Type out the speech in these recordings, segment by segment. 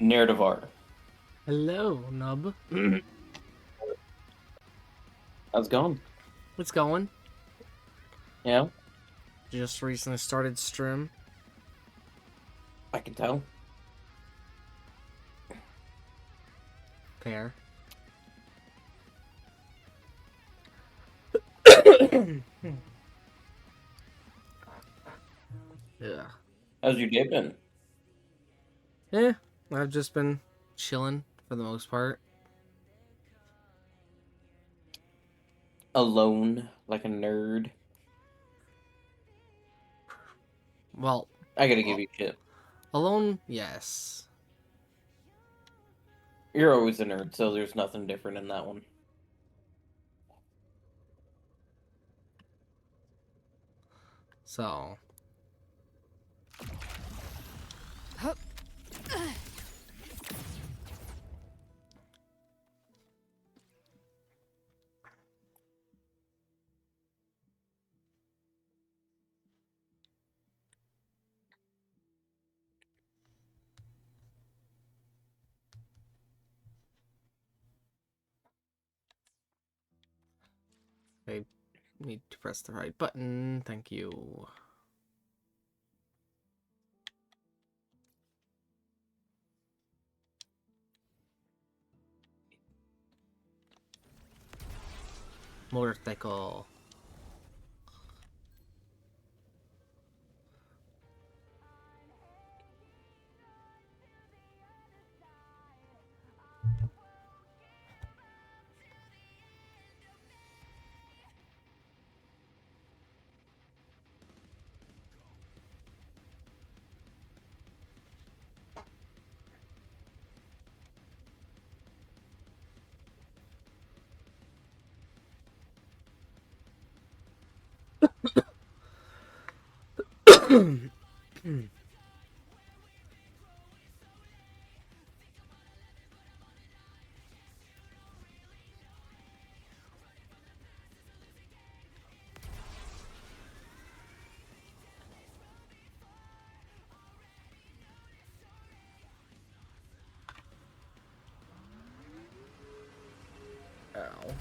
narrative art. Hello, Nub. How's it going? What's going? Yeah, Just recently started stream. I can tell. Fair. Yeah. How's your day been? Yeah, I've just been chilling for the most part. Alone, like a nerd. Well, I gotta give you shit. alone, yes. You're always a nerd, so there's nothing different in that one. So, I need to press the right button. Thank you. Motorcycle. Ow.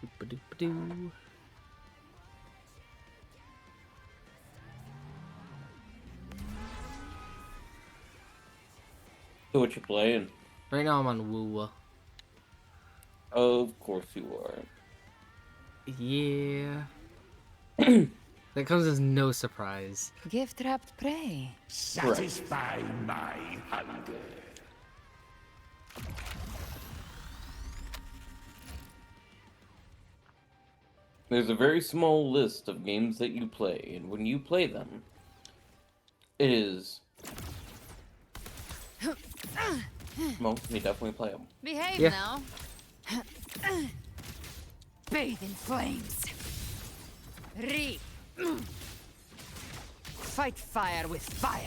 Doop-a-doop-a-doo. So what you playing? Right now I'm on Woo. Of course you Yeah. are. That comes as no surprise. Gift wrapped prey. Satisfy my hunger. There's a very small list of games that you play, and when you play them, it is... Well, you definitely play them. Behave Yeah. now. Bathe in flames. Fight fire with fire.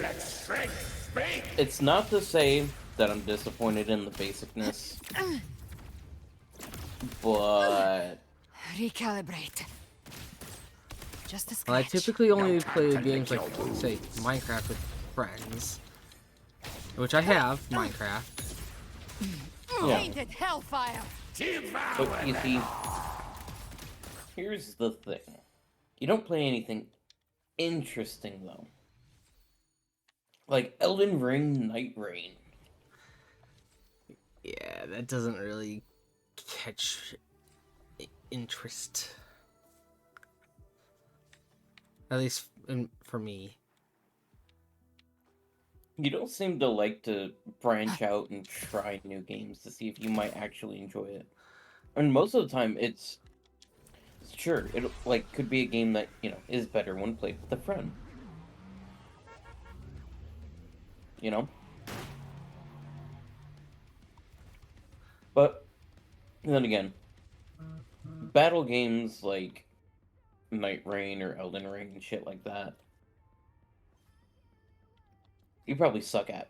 Let strength speak. It's not to say that I'm disappointed in the basicness, but... Recalibrate. Just a Well, I scratch. typically only No time play to games lick like, your wounds. say, Minecraft with friends. Which I have, Minecraft. Yeah. Painted hellfire. Devour But you see, here's the thing. You don't play anything interesting, though. Like Elden Ring Night Rain. Yeah, that doesn't really catch interest. At least for me. You don't seem to like to branch out and try new games to see if you might actually enjoy it. And most of the time, it's sure, it like could be a game that, is better when played with a friend. You know? But then again, battle games like Night Rain or Elden Ring and shit like that, you probably suck at.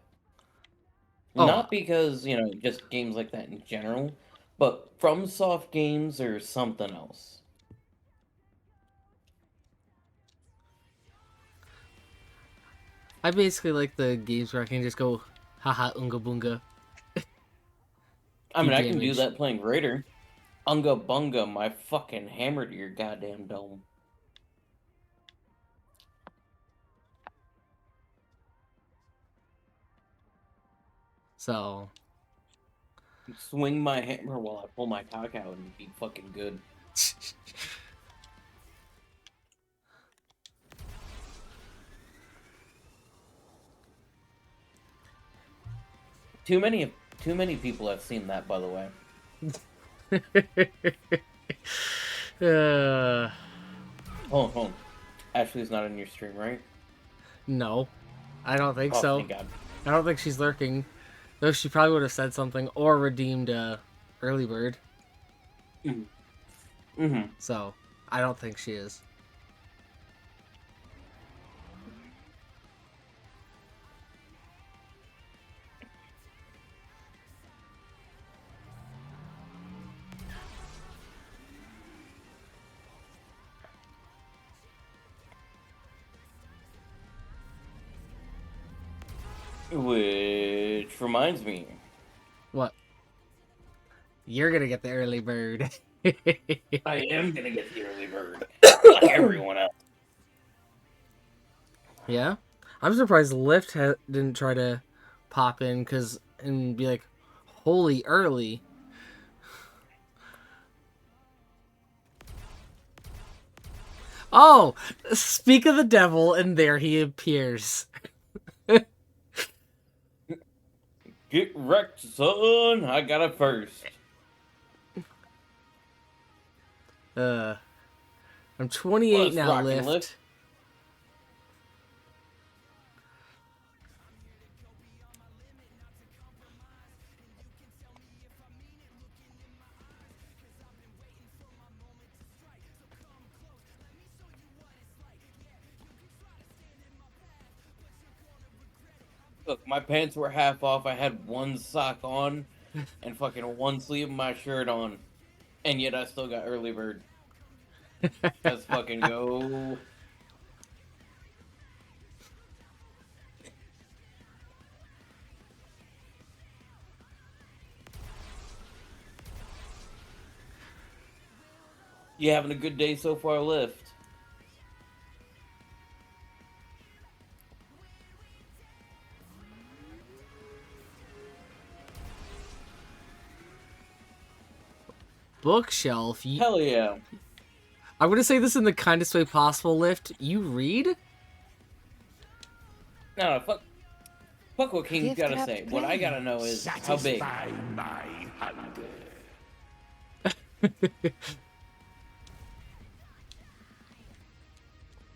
Oh, Not because, just games like that in general, but FromSoft games or something else. I basically like the games where I can just go, haha, unga bunga. I Do mean, I can do damage. that playing Raider. Unga bunga my fucking hammer to your goddamn dome. So, Swing my hammer while I pull my cock out and be fucking good. Too many people have seen that, by the way. uh, Hold on. Ashley's not in your stream, right? no, I don't think Oh, so. thank God. I don't think she's lurking. Though she probably would have said something or redeemed early bird. Mm-hmm. So, I don't think she is. Which reminds me. What? You're gonna get the early bird. I am gonna get the early bird. Like everyone else. Yeah? I'm surprised Lyft didn't try to pop in and be like, holy early. Oh, speak of the devil, and there he appears. Get wrecked, son! I got it first. I'm 28 Let's now, rock and Lyft. lift. Look, my pants were half off. I had one sock on and fucking one sleeve of my shirt on. And yet I still got early bird. Let's fucking go. You having a good day so far, Lyft? Bookshelf. Hell yeah. I'm going to say this in the kindest way possible, Lyft. You read? No, fuck what King's Gift gotta wrapped say. What I gotta know is how big. Satisfy my hunger.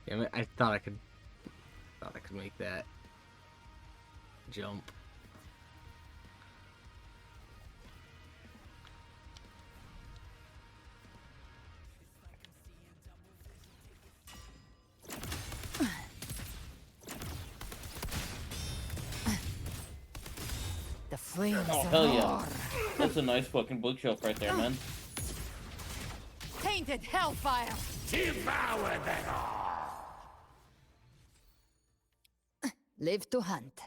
Damn it, I thought I could make that jump. The flames Oh, hell yeah. roar. That's a nice fucking bookshelf right there, man. Tainted hellfire. Devour them all. Live to hunt.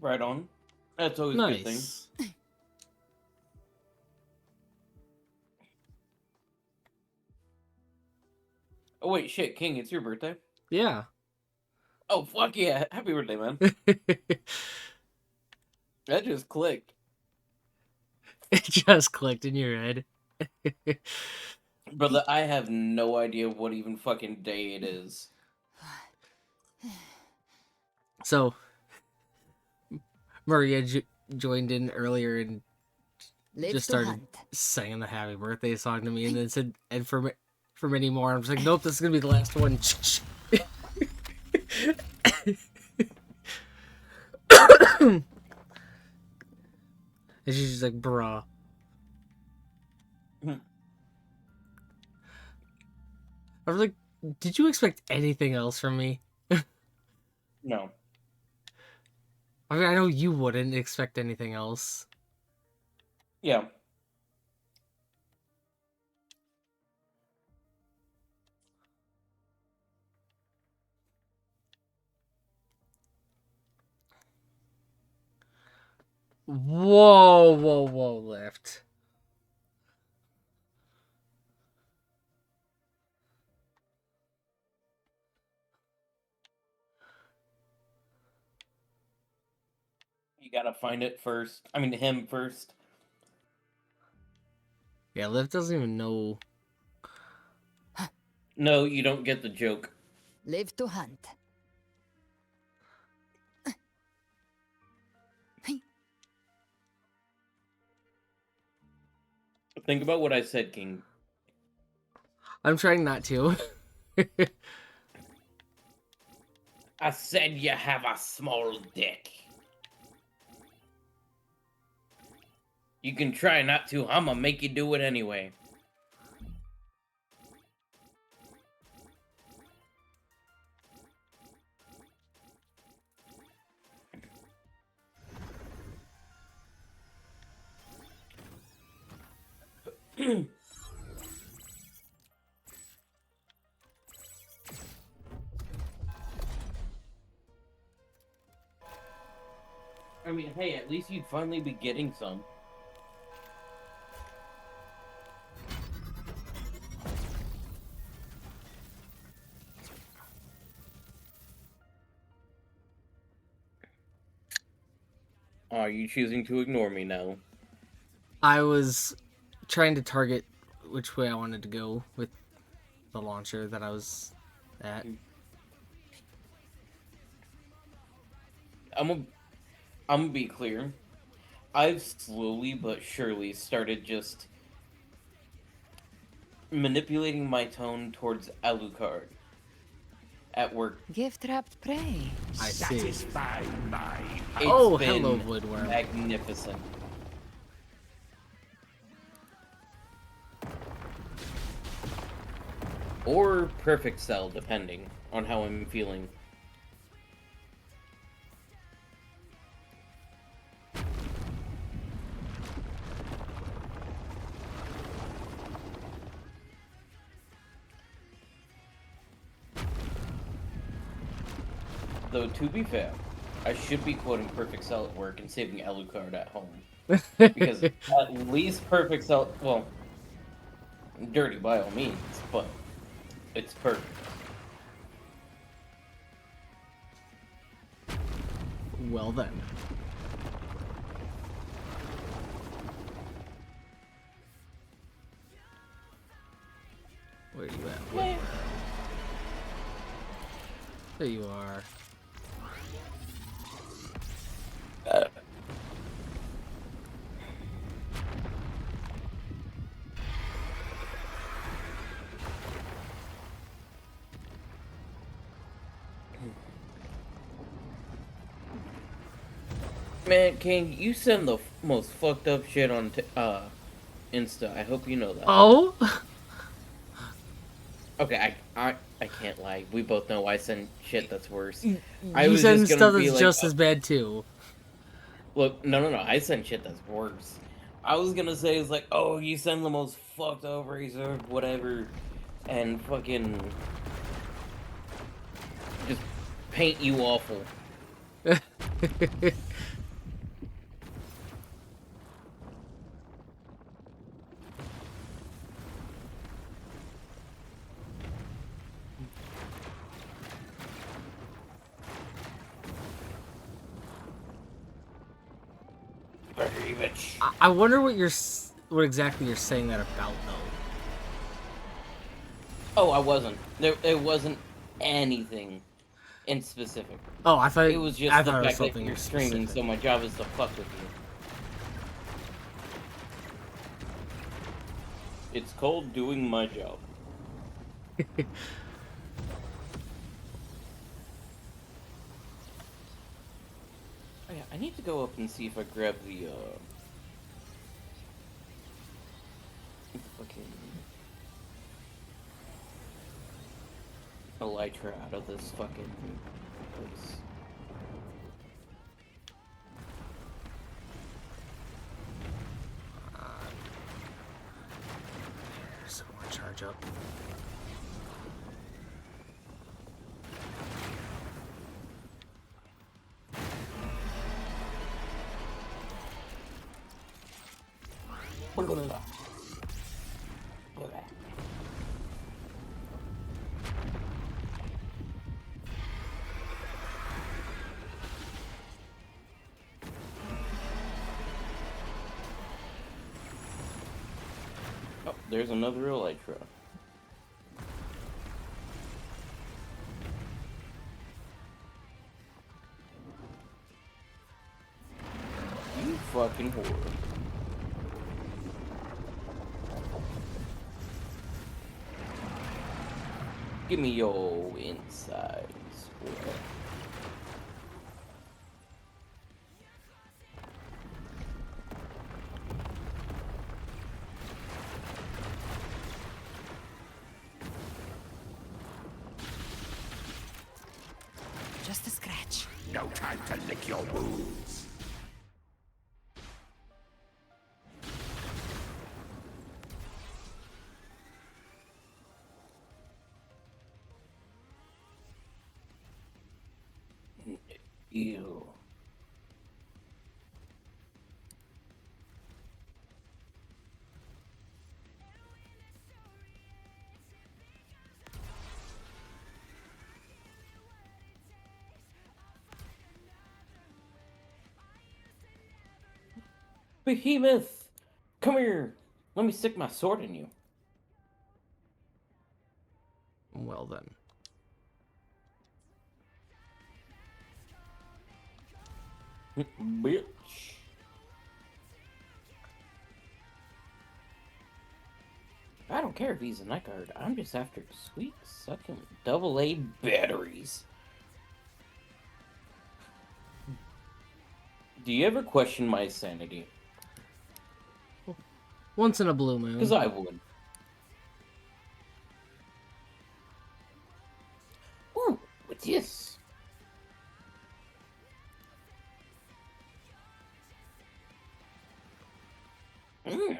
Right on. That's always a good thing. Nice. Oh wait, shit, King, it's your birthday. Yeah. Oh fuck yeah! Happy birthday, man. That just clicked. It just clicked in your head. Brother, I have no idea what even fucking day it is. So Maria joined in earlier and Live just to started hunt. singing the happy birthday song to me, and then said, and for many more. I'm just like, nope, this is gonna be the last one. And she's just like, bruh. I was like, did you expect anything else from me? No. I mean, I know you wouldn't expect anything else. Yeah. Whoa, lift. You gotta find it first. I mean, him first. Yeah, lift doesn't even know. No, you don't get the joke. Live to hunt. Think about what I said, King. I'm trying not to. I said you have a small dick. You can try not to. I'ma make you do it anyway. I mean, hey, at least you'd finally be getting some. Are you choosing to ignore me now? I was trying to target which way I wanted to go with the launcher that I was at. I'm gonna be clear. I've slowly but surely started just manipulating my tone towards Alucard at work. Gift wrapped prey. I see. Satisfy my It's Oh, been hello, Woodworm. magnificent. Or perfect cell, depending on how I'm feeling. Though, to be fair, I should be quoting Perfect Cell at work and saving Alucard at home. Because at least Perfect Cell, well, dirty by all means, but it's perfect. Well then. Where are you at? Woodworm? There you are. Man, King, you send the most fucked up shit on Insta. I hope you know that. Oh? Okay, I can't lie. We both know I send shit that's worse. I You was send just gonna stuff be that's like, just as bad too. look, no. I send shit that's worse. I was gonna say it's like, oh, you send the most fucked up race or whatever, and fucking just paint you awful. Very much. I wonder what exactly you're saying that about though. Oh, I wasn't. There wasn't anything in specific. Oh, I It was just the thought it was fact that something you're streaming, specific. so my job is to fuck with you. It's called doing my job. Oh, yeah, I need to go up and see if I grab the fucking elytra out of this fucking place. So I want to charge up. Oh, there's another elytra. You fucking whore. Give me your insides, boy. Just a scratch. No time to lick your wounds. Ew. Behemoth! Come here! Let me stick my sword in you. Well then. Bitch. I don't care if he's a night guard. I'm just after sweet sucking AA batteries. Do you ever question my sanity? Once in a blue moon. Because I would. Ooh, what's this? Mm.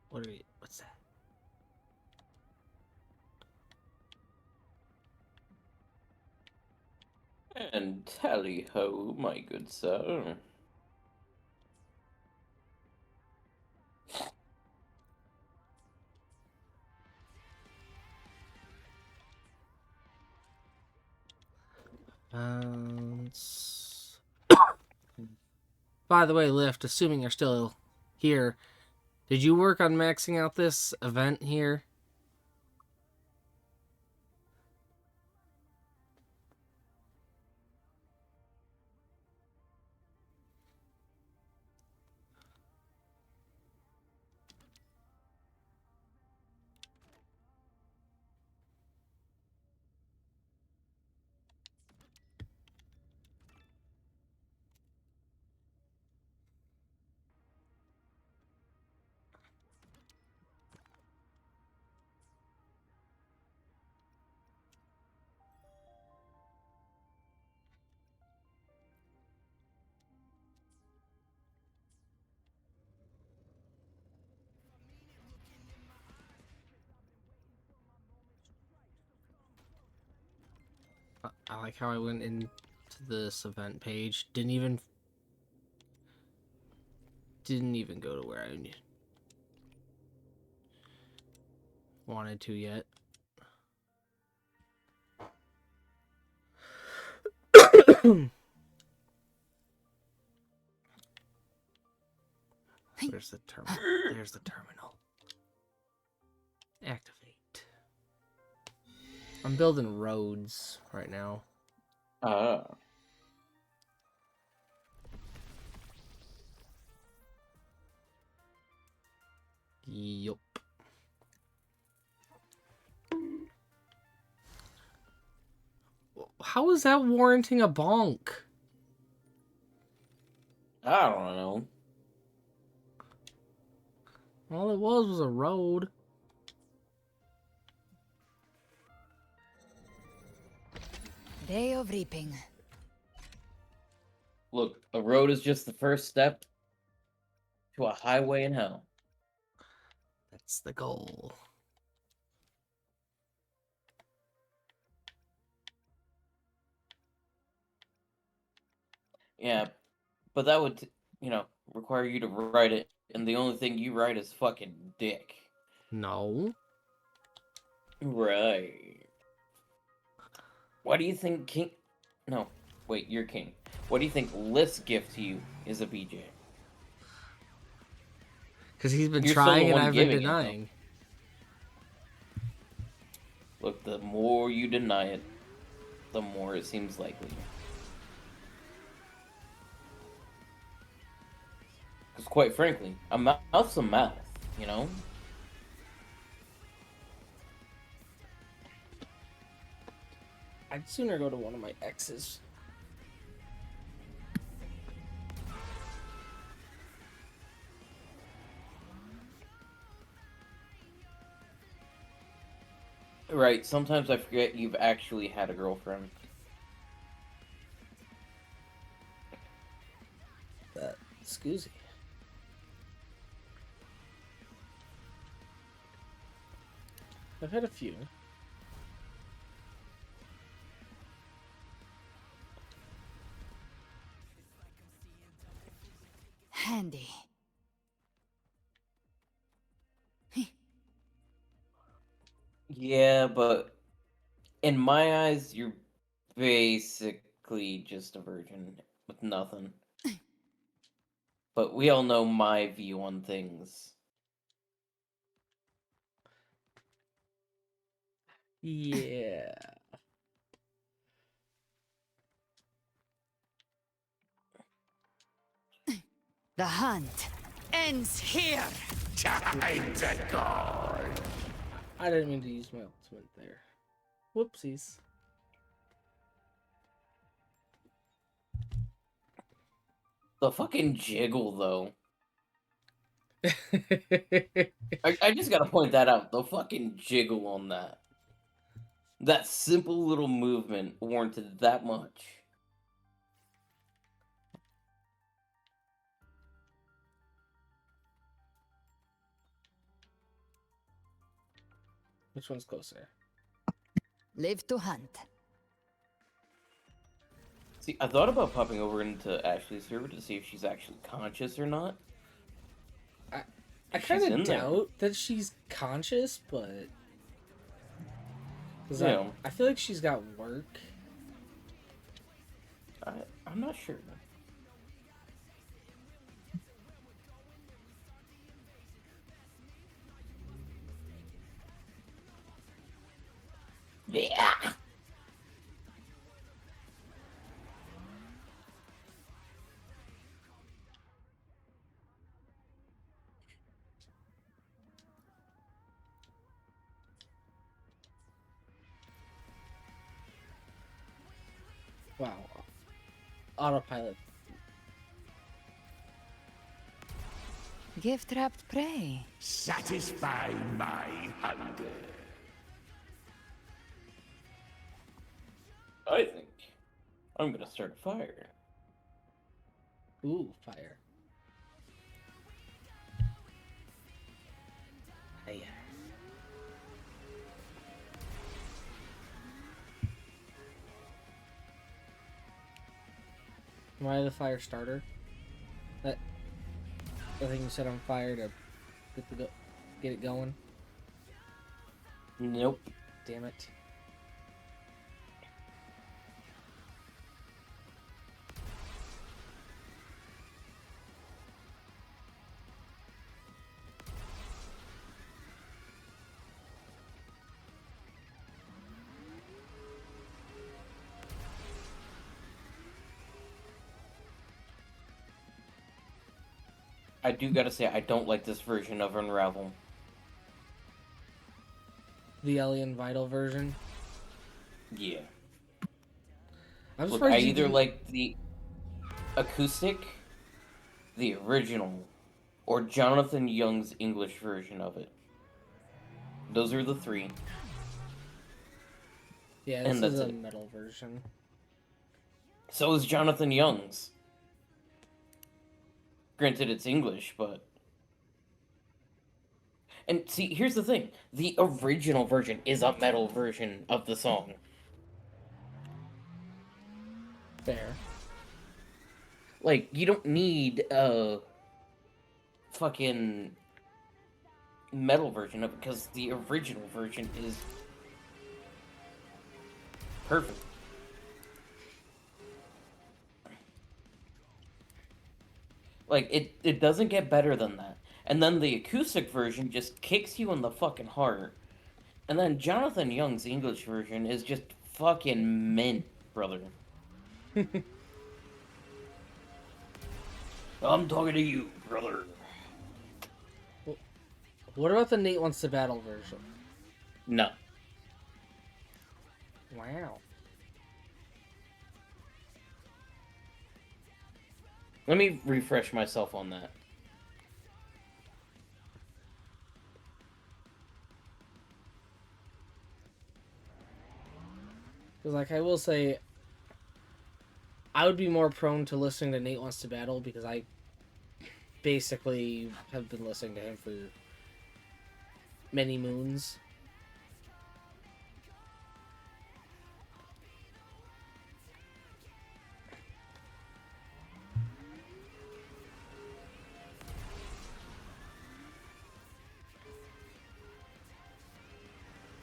What's that? And tally ho, my good sir. By the way, Lift, assuming you're still here, did you work on maxing out this event here? I like how I went into this event page. Didn't even go to where I wanted to yet. Where's the terminal? There's the terminal. Activate. I'm building roads right now. Ah. Yup. How is that warranting a bonk? I don't know. All it was a road. Day of reaping. Look, a road is just the first step to a highway in hell. That's the goal. Yeah, but that would, require you to write it, and the only thing you write is fucking dick. No. Right. Why do you think King... No, wait, you're King. What do you think List's gift to you is a BJ? Because he's been You're still the trying and one I've been giving it, though. denying. Look, the more you deny it, the more it seems likely. Because quite frankly, a mouth's a mouth, you know? I'd sooner go to one of my exes. Right, sometimes I forget you've actually had a girlfriend. Excuse me. I've had a few. Handy. Yeah, but in my eyes, you're basically just a virgin with nothing. But we all know my view on things. Yeah. The hunt ends here. Time to go. I didn't mean to use my ultimate there. Whoopsies. The fucking jiggle, though. I just gotta point that out. The fucking jiggle on that. That simple little movement warranted that much. Which one's closer? Live to hunt. See, I thought about popping over into Ashley's server to see if she's actually conscious or not. I She's kind in of there. doubt that she's conscious, but because Yeah. I feel like she's got work. I'm not sure. Yeah. Wow. Autopilot. Gift wrapped prey. Satisfy my hunger. I think I'm gonna start a fire. Ooh, fire. Hey. Am I the fire starter? That thing you set on fire to get it going? Nope. Damn it. I do gotta say, I don't like this version of Unravel. The Alien Vital version. Yeah. I'm Look, I surprised you either didn't. like the acoustic, the original, or Jonathan Young's English version of it. Those are the three. Yeah, this And is that's a it. metal version. So is Jonathan Young's. Granted, it's English, but. And see, here's the thing: the original version is a metal version of the song. Fair. Like, you don't need a fucking metal version of it because the original version is perfect. Like, it doesn't get better than that. And then the acoustic version just kicks you in the fucking heart. And then Jonathan Young's English version is just fucking mint, brother. I'm talking to you, brother. What about the Nate Wants to Battle version? No. Wow. Let me refresh myself on that. Because, like, I will say, I would be more prone to listening to Nate Wants to Battle because I basically have been listening to him for many moons.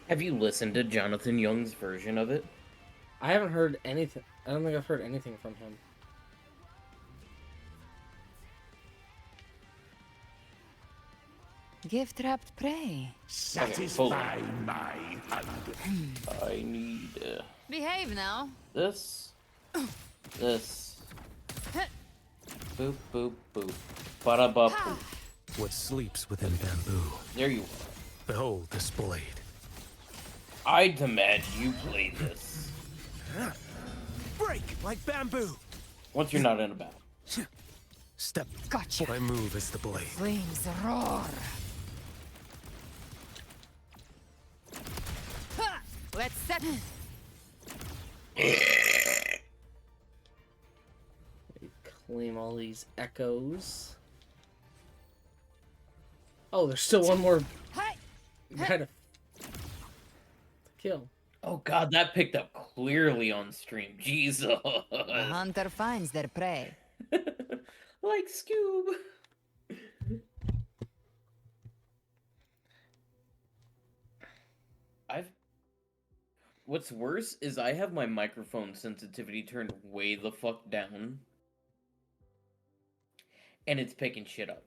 Have you listened to Jonathan Young's version of it? I haven't heard anything. I don't think I've heard anything from him. Gift wrapped prey. Satisfy my hunger. I need Behave now. this, this, boop, boop, boop, bada bop, boop. What sleeps within bamboo? There you are. Behold this blade. I demand you play this. Break like bamboo. Once you're not in a battle. Step. Gotcha. My move is the blade. Flames roar. Ha! Let's set. Claim all these echoes. Oh, there's still one more Hey! guy to kill. Oh god, that picked up clearly on stream. Jesus. The hunter finds their prey. Like Scoob. I've What's worse is I have my microphone sensitivity turned way the fuck down. And it's picking shit up.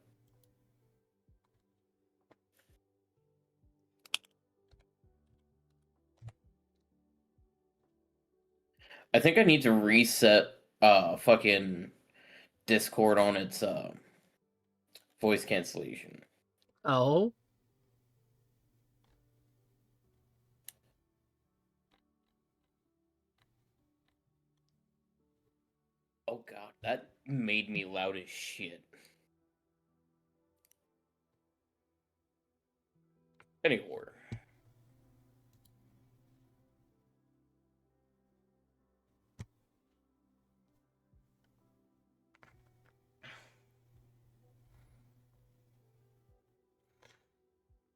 I think I need to reset fucking Discord on its voice cancellation. Oh. Oh god, that made me loud as shit. Anyway.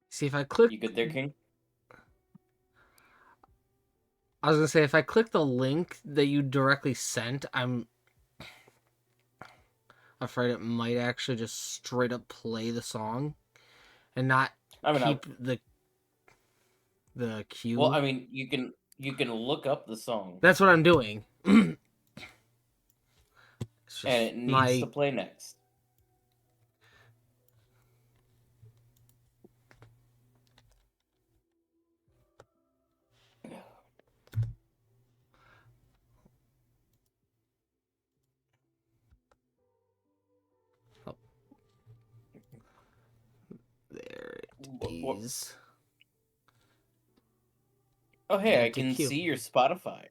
See, if I click... You good there, King? I was gonna say, if I click the link that you directly sent, I'm afraid it might actually just straight up play the song and not keep the cue. Well, I mean, you can look up the song. That's what I'm doing. And it needs to play next. these. Oh, hey, I Add to can queue. see your Spotify.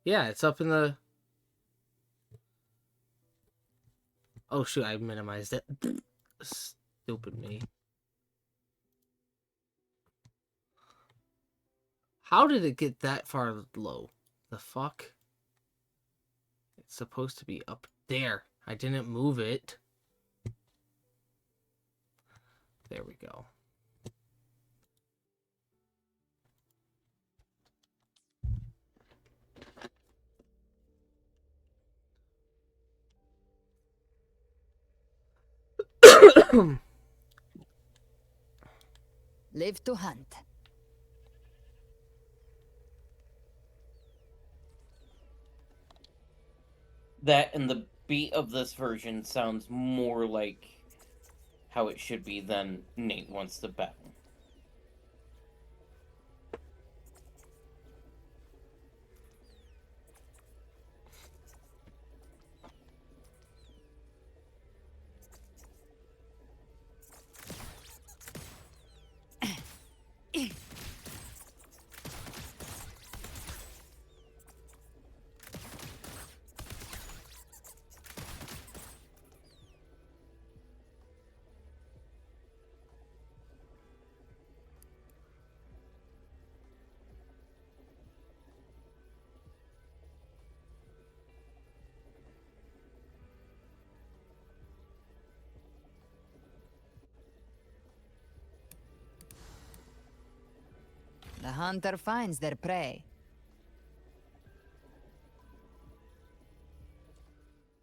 Yeah, it's up in the. Oh shoot! I minimized it. Stupid me. How did it get that far low? The fuck? It's supposed to be up there. I didn't move it. There we go. Live to hunt. That and the beat of this version sounds more like how it should be than Nate wants to battle. The hunter finds their prey.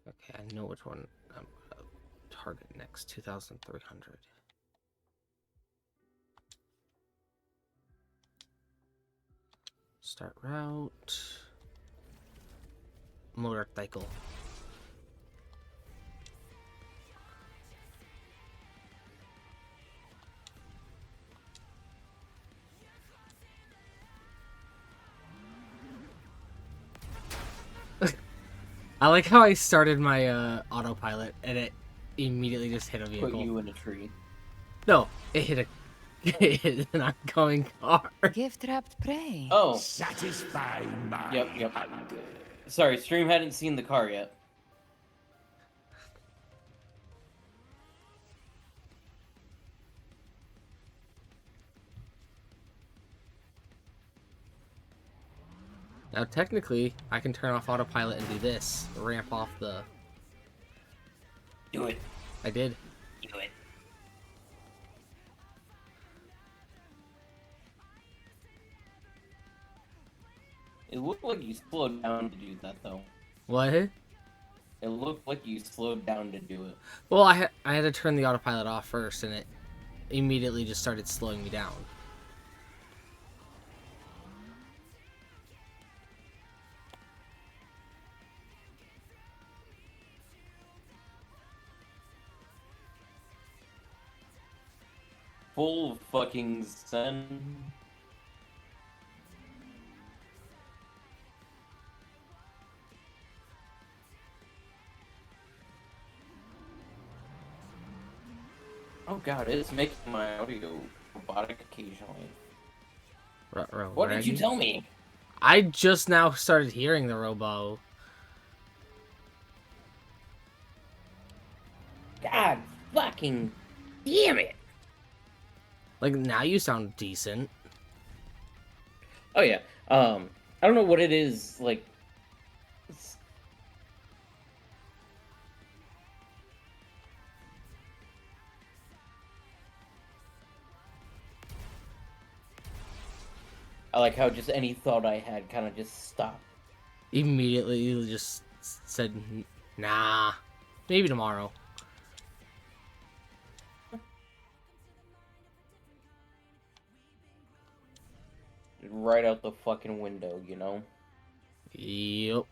Okay, I know which one I'm gonna target next. 2,300. Start route. Motorcycle. I like how I started my autopilot and it immediately just hit a Put vehicle. you in a tree. No, it hit a it hit an oncoming car. Gift wrapped prey. Oh, Satisfy my yep. hunger. Sorry, stream hadn't seen the car yet. Now technically, I can turn off autopilot and do this. Ramp off the... Do it. I did. Do it. It looked like you slowed down to do that, though. What? It looked like you slowed down to do it. Well, I had to turn the autopilot off first, and it immediately just started slowing me down. Full fucking send. Oh god, it's making my audio robotic occasionally. What did you tell me? I just now started hearing the robo. God fucking damn it! Like, now you sound decent. Oh yeah. I don't know what it is, like... I like how just any thought I had kind of just stopped. Immediately, you just said, nah. Maybe tomorrow. Right out the fucking window, you know? Yep.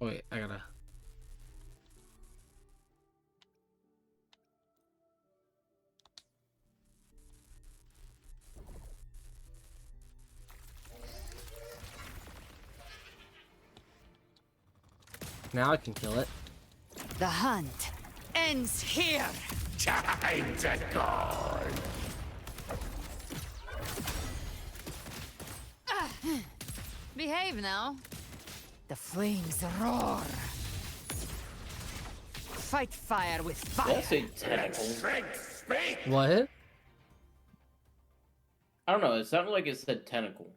Oh, wait, I gotta. Now I can kill it. The hunt ends here. Time to go. Behave now. The flames roar. Fight fire with fire. That's a tentacle. Strength speak. What? I don't know. It sounded like it said tentacle.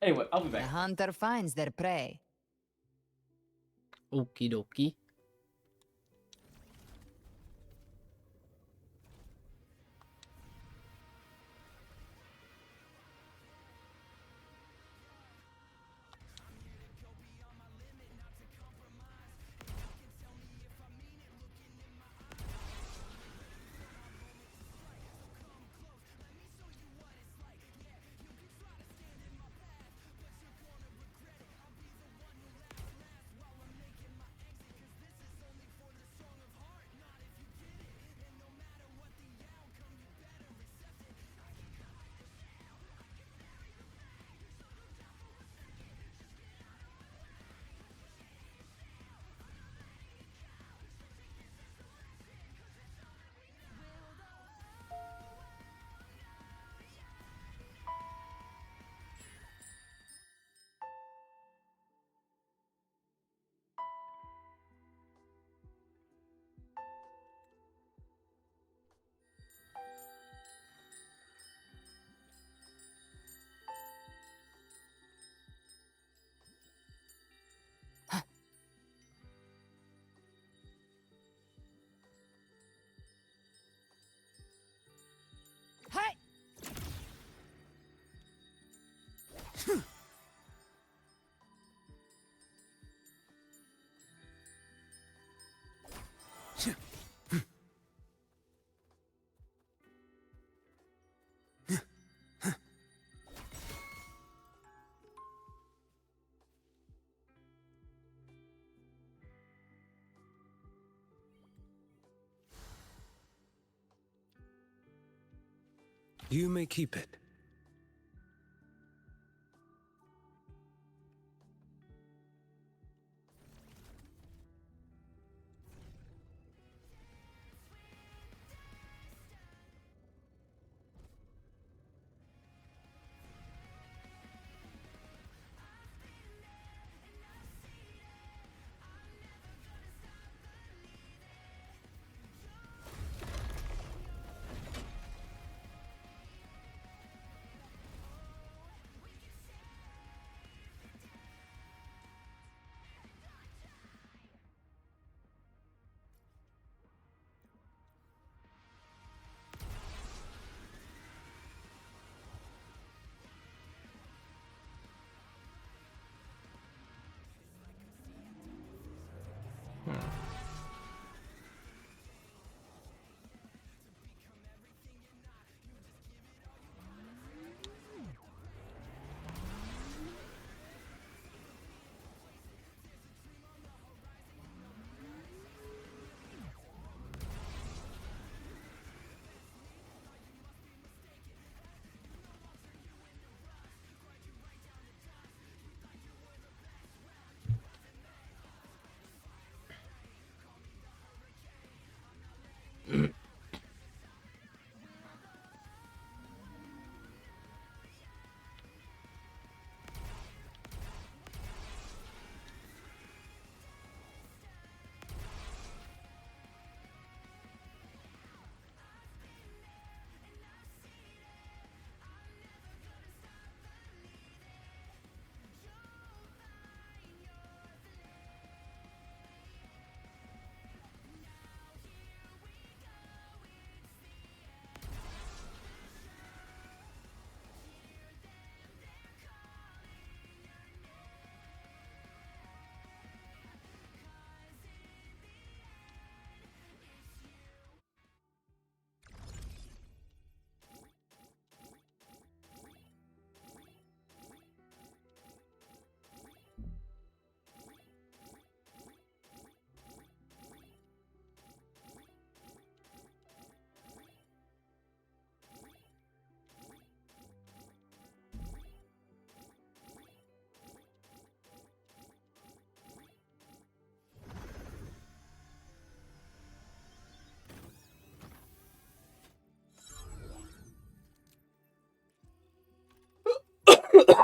Anyway, I'll be The back. hunter finds their prey. Okie dokie. Hey! You may keep it.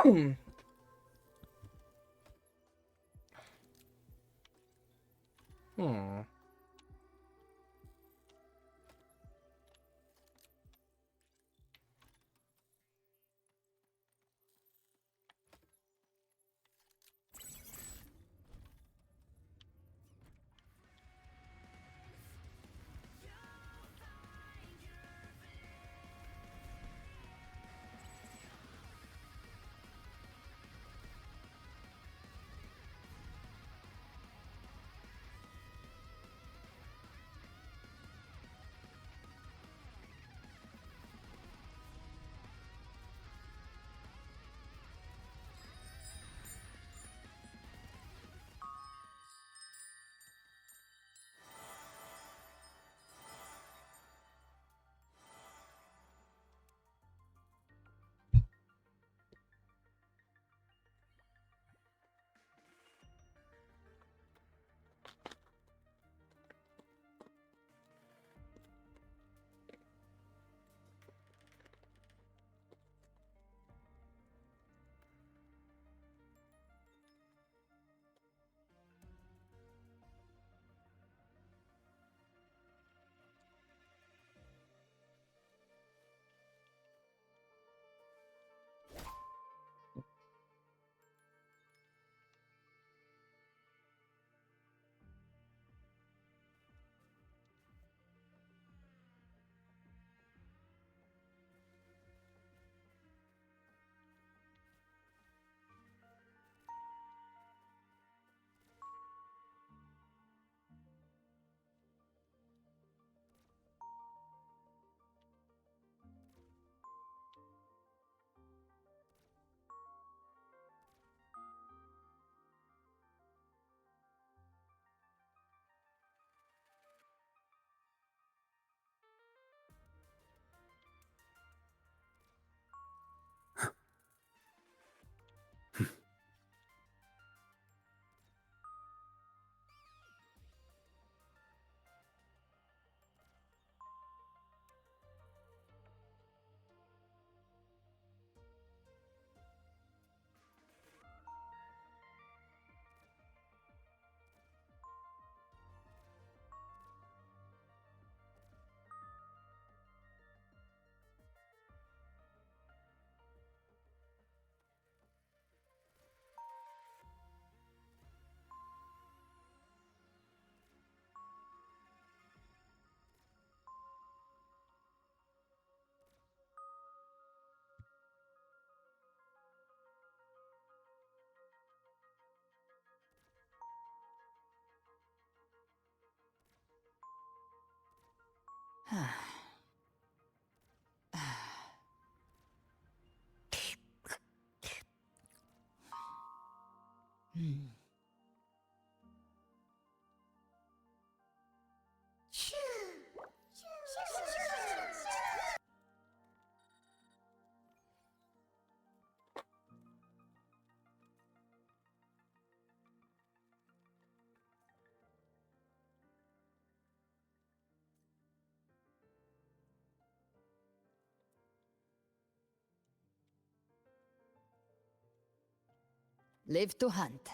Hmm. Hmm. Live to hunt.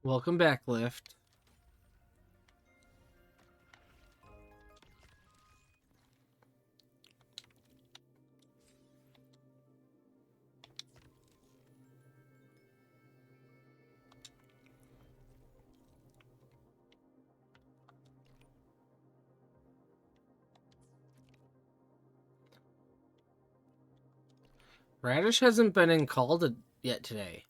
Welcome back, Lift. Radish hasn't been in called yet today.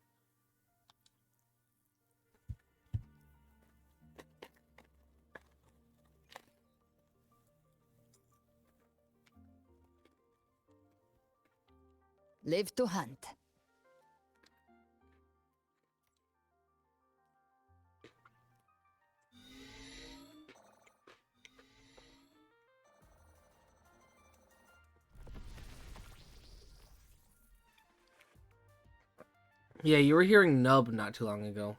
Live to hunt. Yeah, you were hearing Nub not too long ago.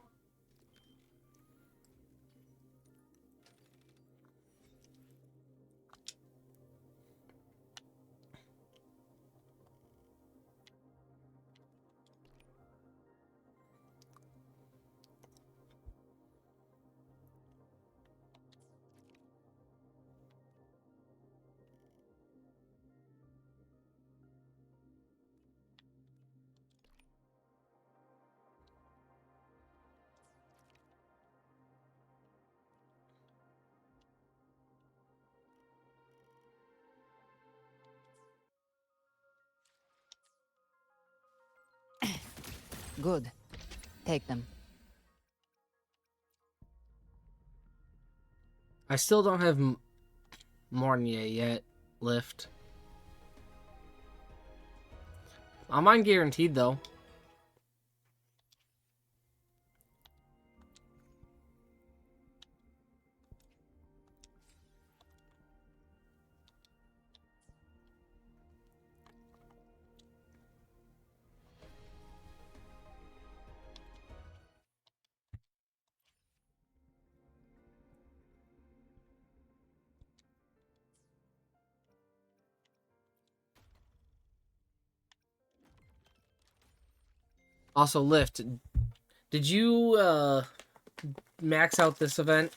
Good. Take them. I still don't have Mornia yet, Lift. I'm on guaranteed, though. Also, Lift, did you max out this event?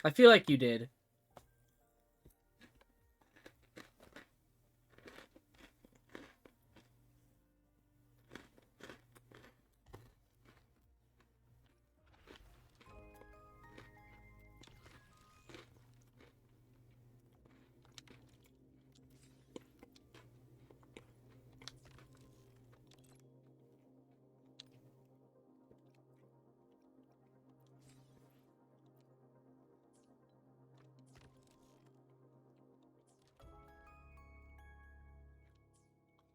I feel like you did.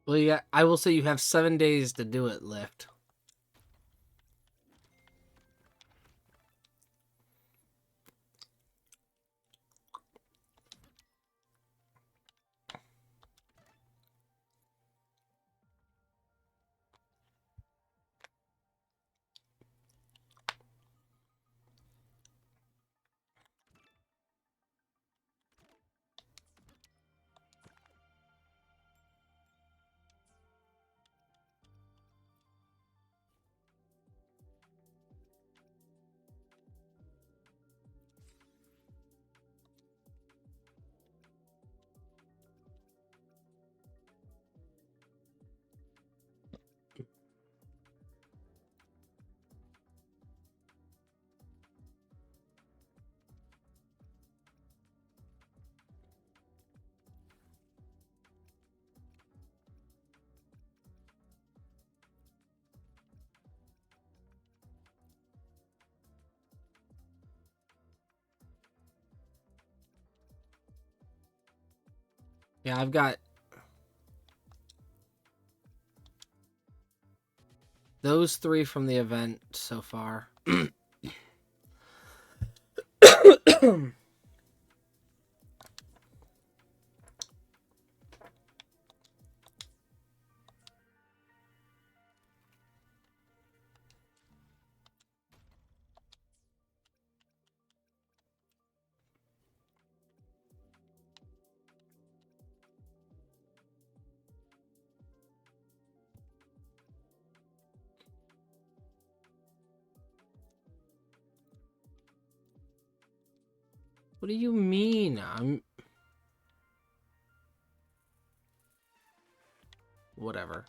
Well, yeah, I will say you have 7 days to do it, Lift. Yeah, I've got those 3 from the event so far. What do you mean? Whatever.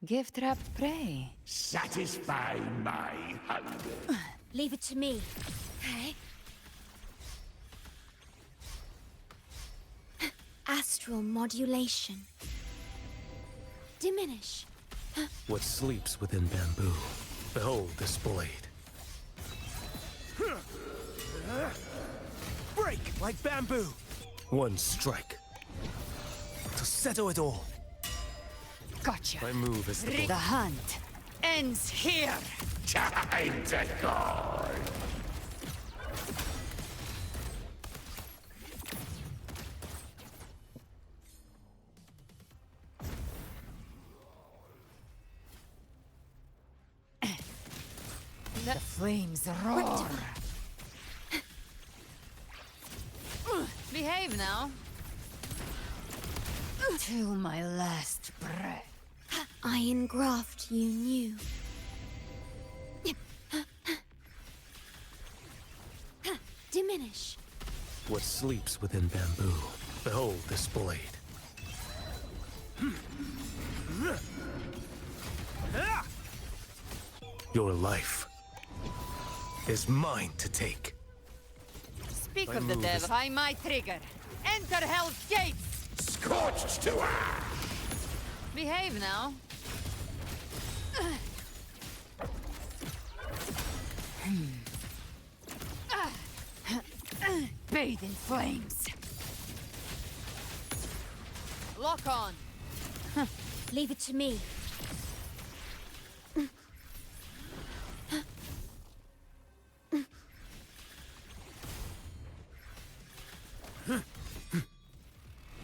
Gift wrapped prey. Satisfy my hunger. Leave it to me. Okay. Astral modulation. Diminish. What sleeps within bamboo? Behold this blade. Break like bamboo. One strike. To settle it all. Gotcha. My move is the The hunt ends here. Time to go. The flames roar. Behave now. Till my last breath. Iron graft you knew. Diminish. What sleeps within bamboo? Behold this blade. Your life is mine to take. Speak My of the move devil, is- I my trigger. Enter Hell's Gates. Scorched to ash. Behave now. Bathe in flames. Lock on. Leave it to me.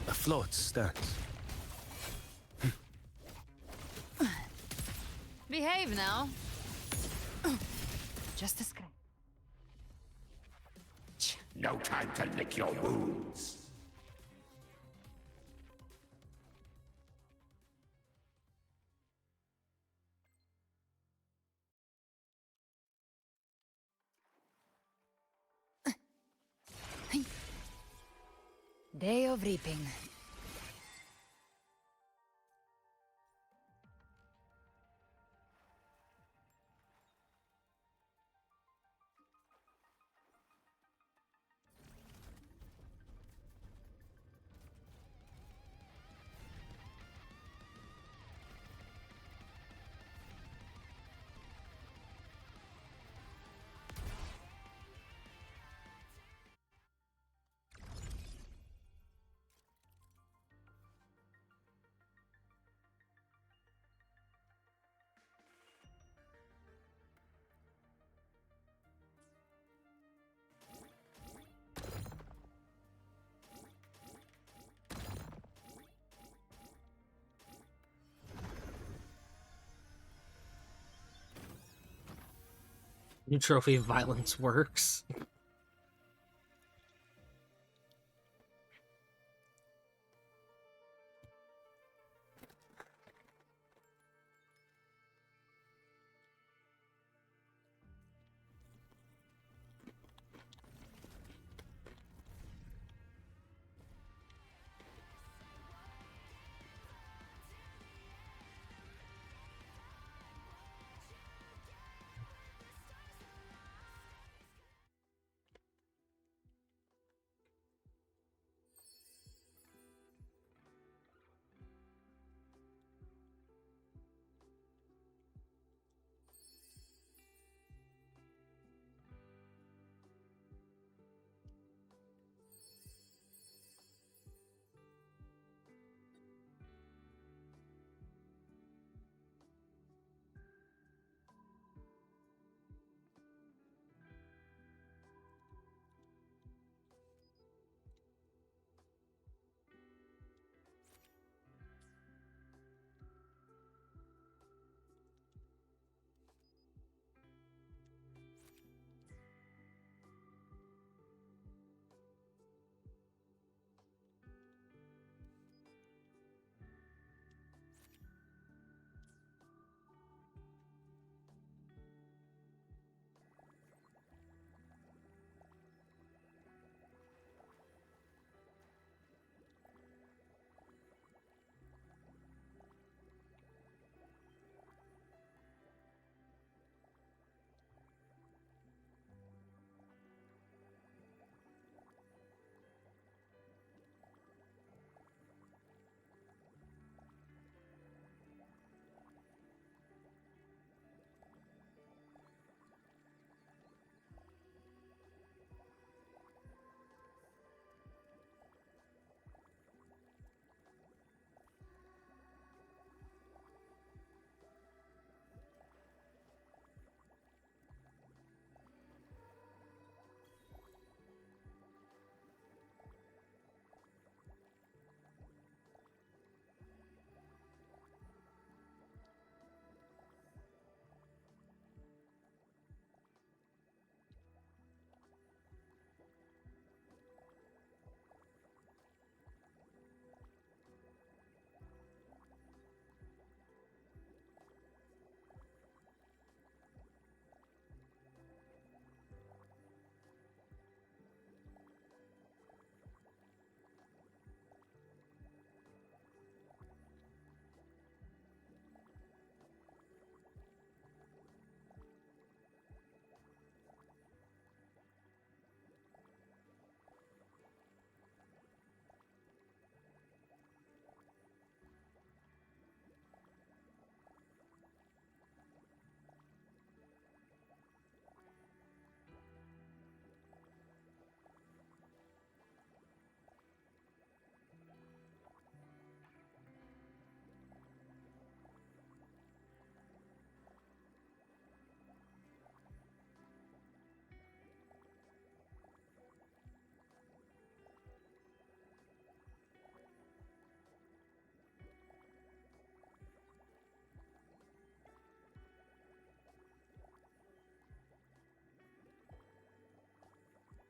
Afloat stands. Behave now. Just a scratch. No time to lick your wounds. Day of reaping. New trophy of violence works.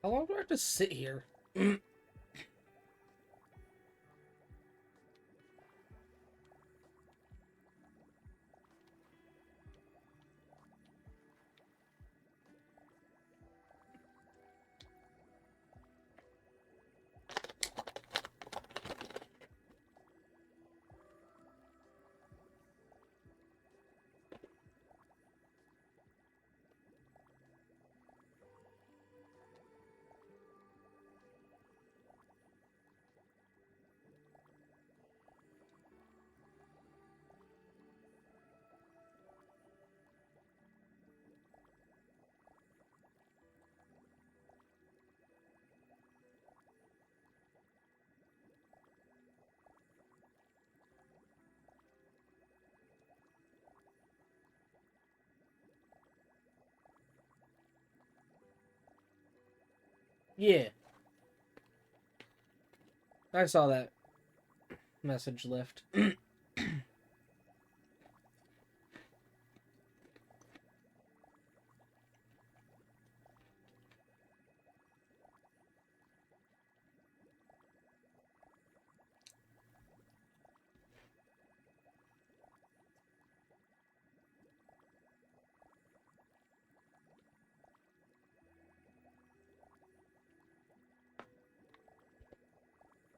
How long do I have to sit here? Yeah. I saw that message lift.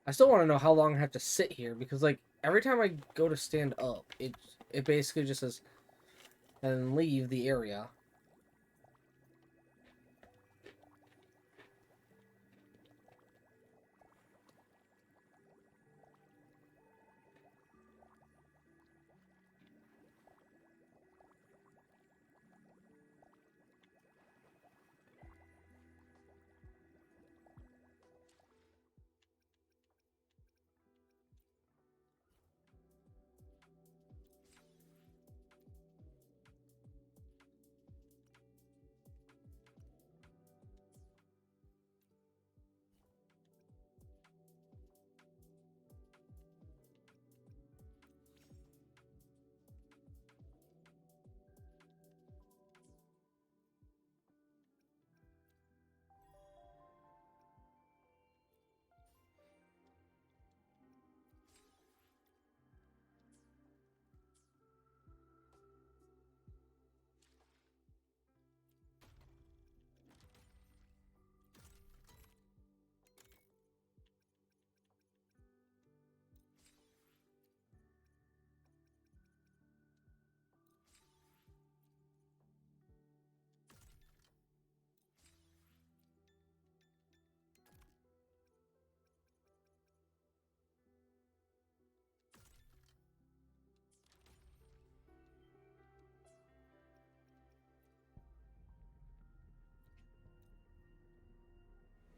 I still want to know how long I have to sit here because, like, every time I go to stand up, it basically just says, and leave the area.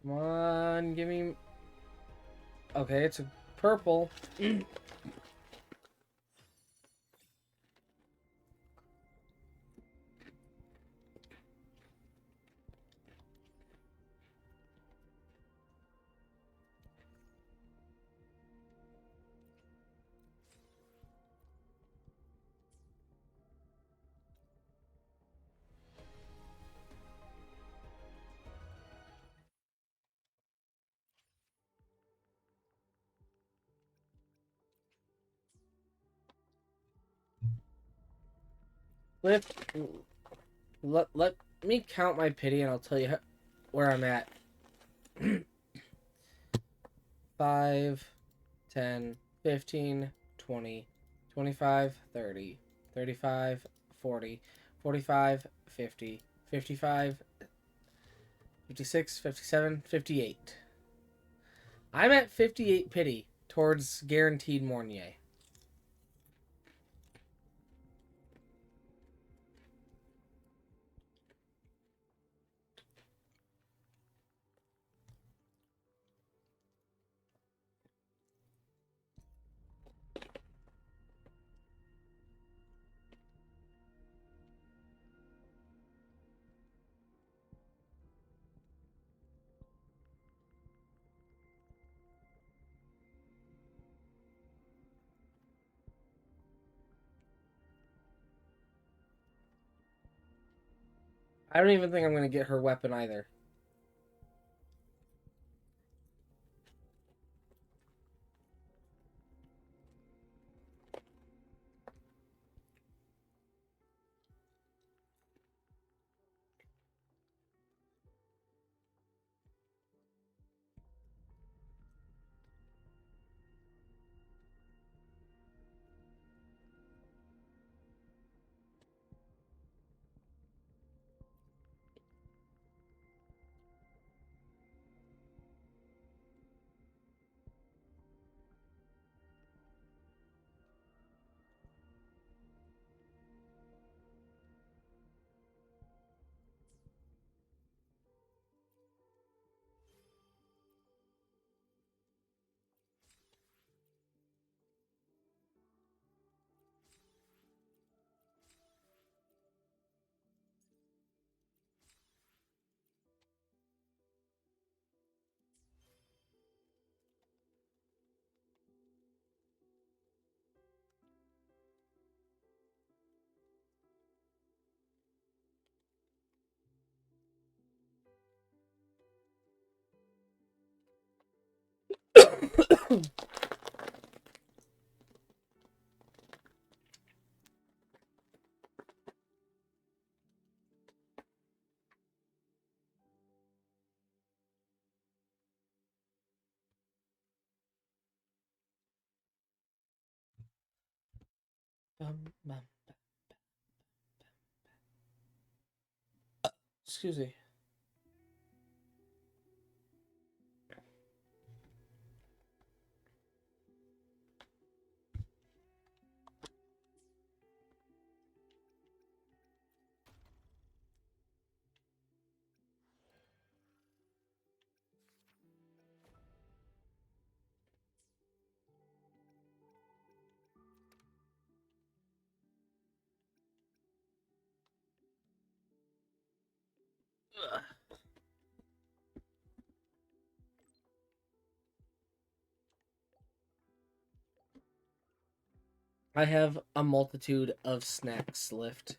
Come on, give me. Okay, it's a purple. Lift. Let me count my pity and I'll tell you where I'm at. 5, 10, 15, 20, 25, 30, 35, 40, 45, 50, 55, 56, 57, 58. I'm at 58 pity towards guaranteed Mornier. I don't even think I'm going to get her weapon either. Excuse me. I have a multitude of snacks left.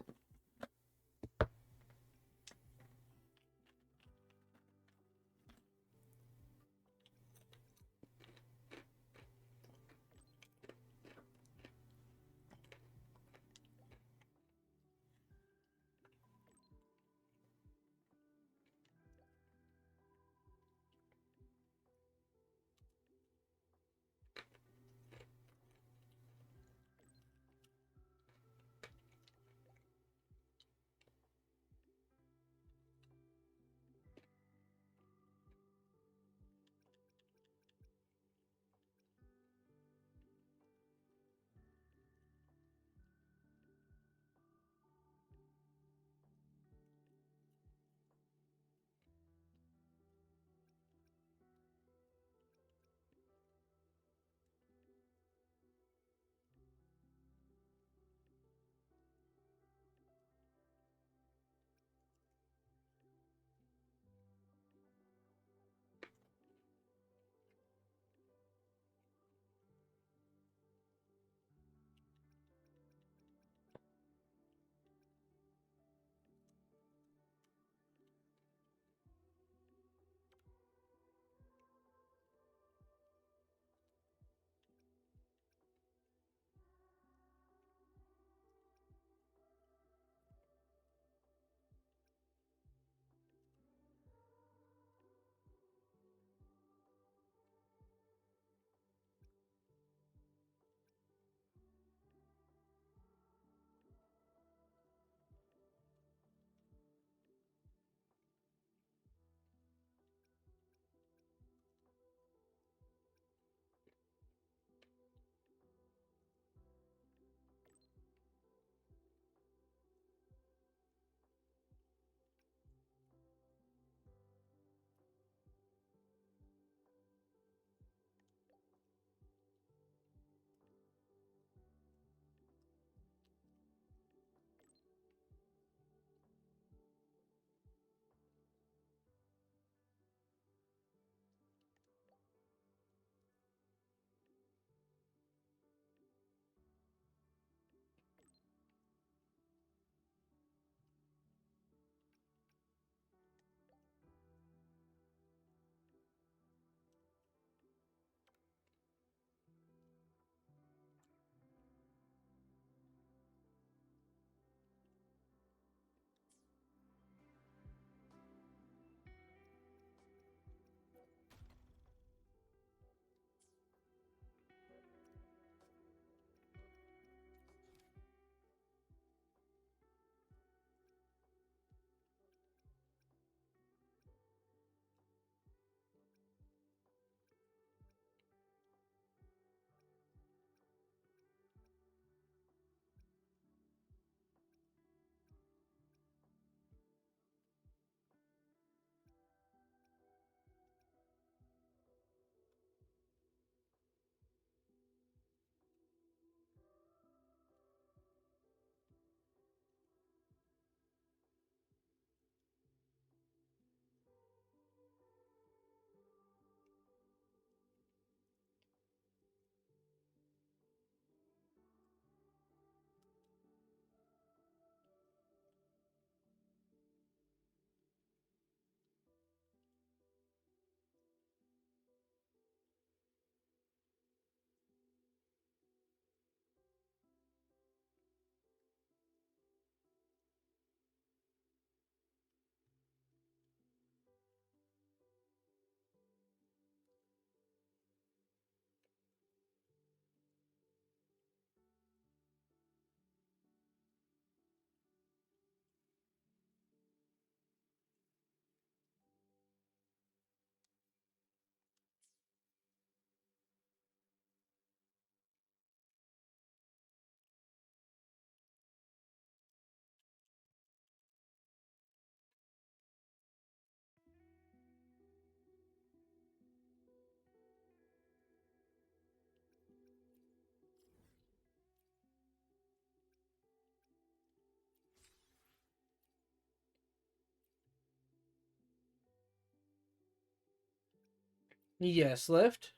Yes, lift.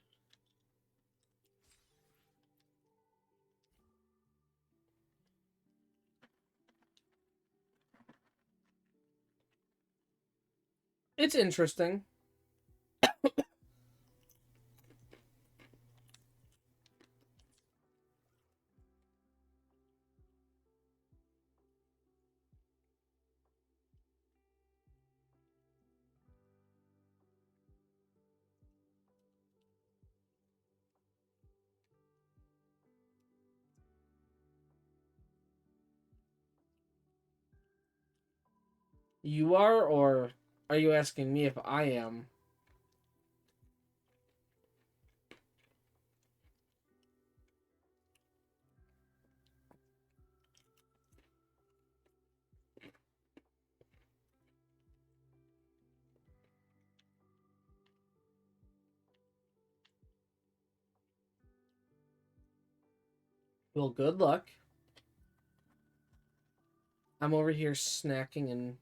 It's interesting. You are, or are you asking me if I am? Well, good luck. I'm over here snacking and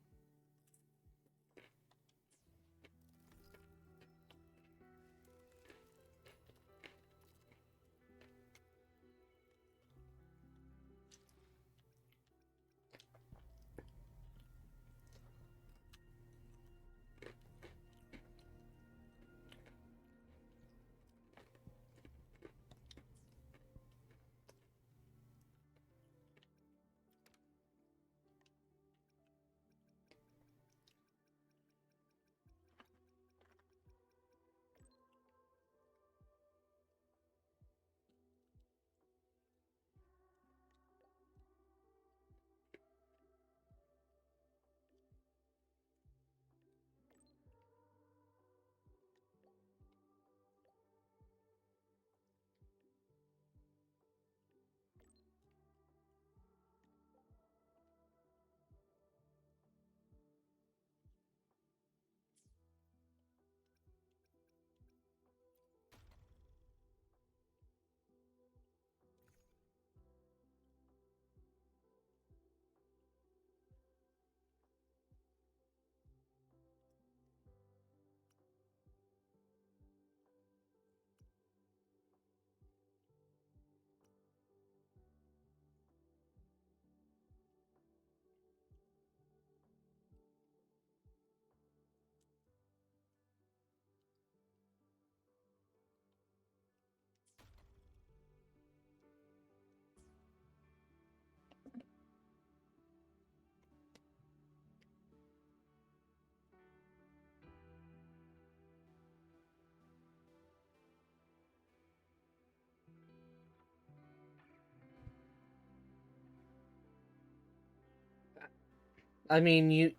I mean you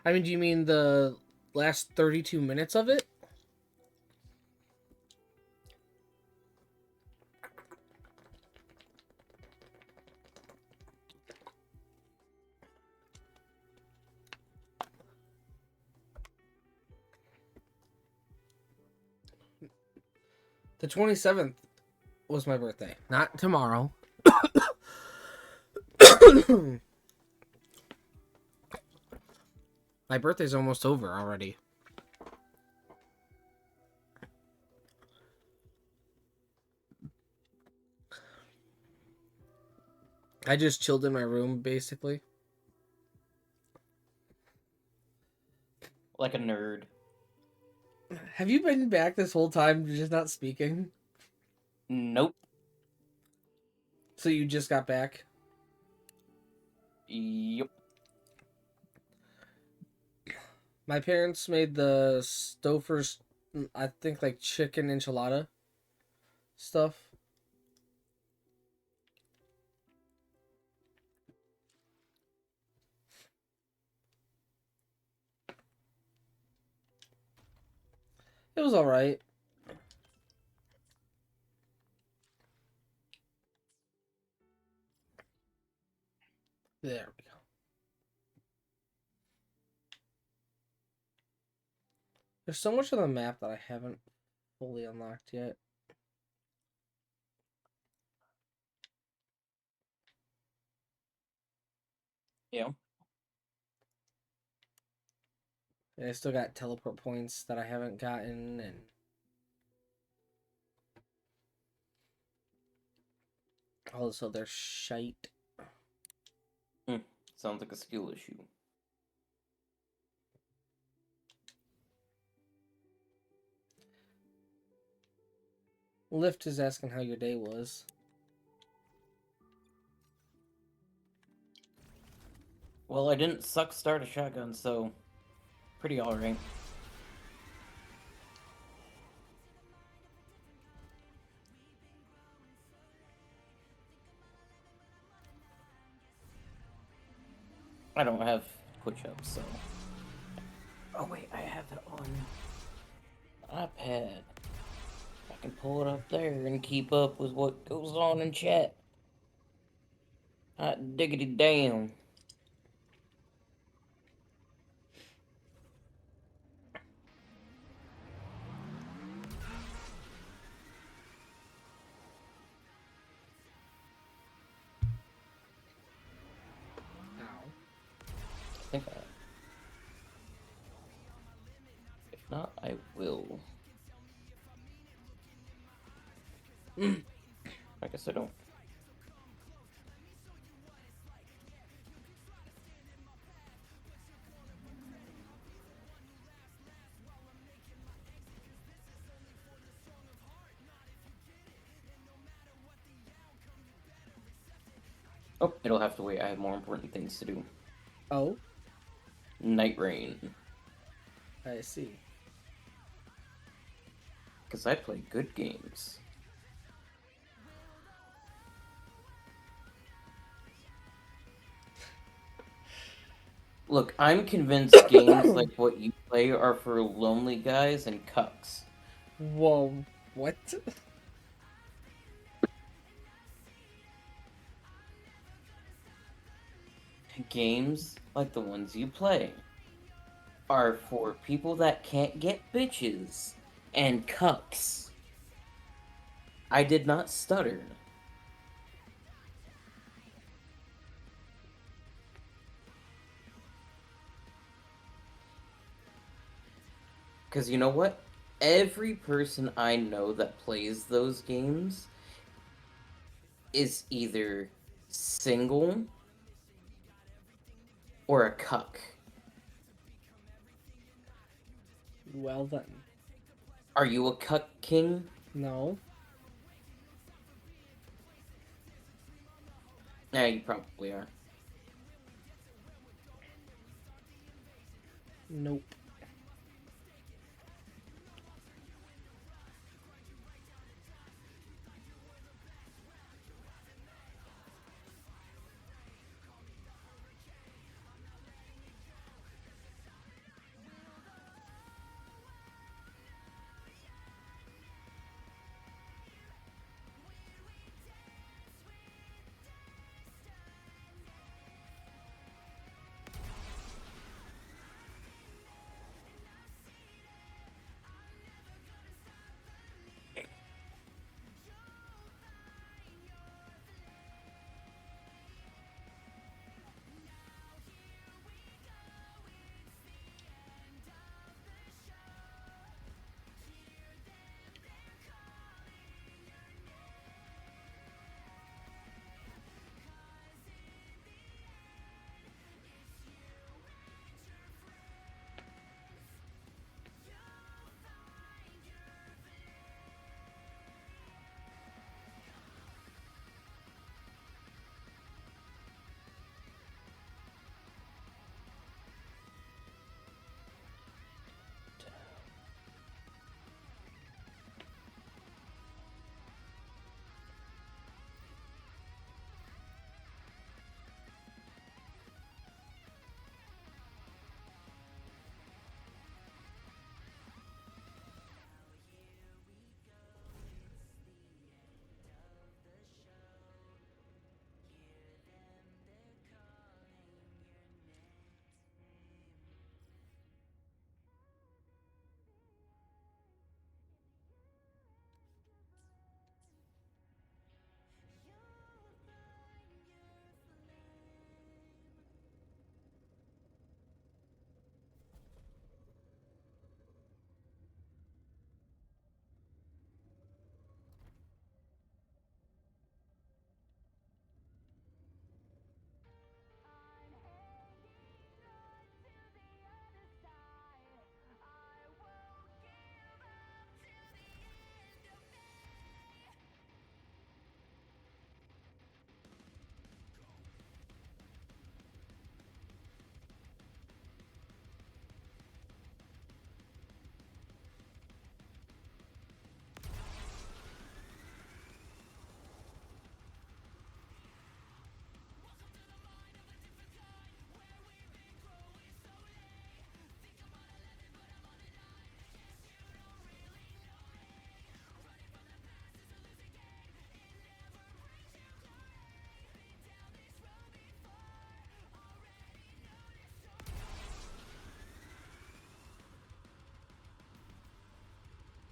do you mean the last 32 minutes of it? The 27th was my birthday, not tomorrow. My birthday's almost over already. I just chilled in my room basically. Like a nerd. Have you been back this whole time just not speaking? Nope. So you just got back? Yep. My parents made the Stouffer's, I think, like chicken enchilada stuff. It was alright. There we go. There's so much of the map that I haven't fully unlocked yet. Yeah. And I still got teleport points that I haven't gotten, and Also, they're shite. Sounds like a skill issue. Lift is asking how your day was. Well, I didn't start a shotgun, so pretty alright. I don't have push-ups, so... Oh wait, I have it on iPad. I can pull it up there and keep up with what goes on in chat. Hot diggity damn. Ow. I think I... If not, I will. I guess I don't. Oh, it'll have to wait. I have more important things to do. Oh, Night Rain. I see. Because I play good games. Look, I'm convinced games like what you play are for lonely guys and cucks. Whoa, what? Games like the ones you play are for people that can't get bitches and cucks. I did not stutter. Because you know what? Every person I know that plays those games is either single or a cuck. Well then. Are you a cuck king? No. Yeah, you probably are. Nope.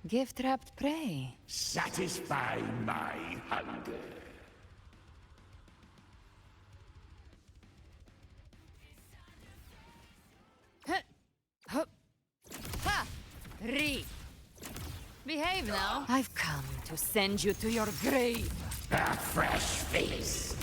Gift-wrapped prey. Satisfy my hunger. Hup. Ha! Re! Behave now. I've come to send you to your grave. A fresh feast.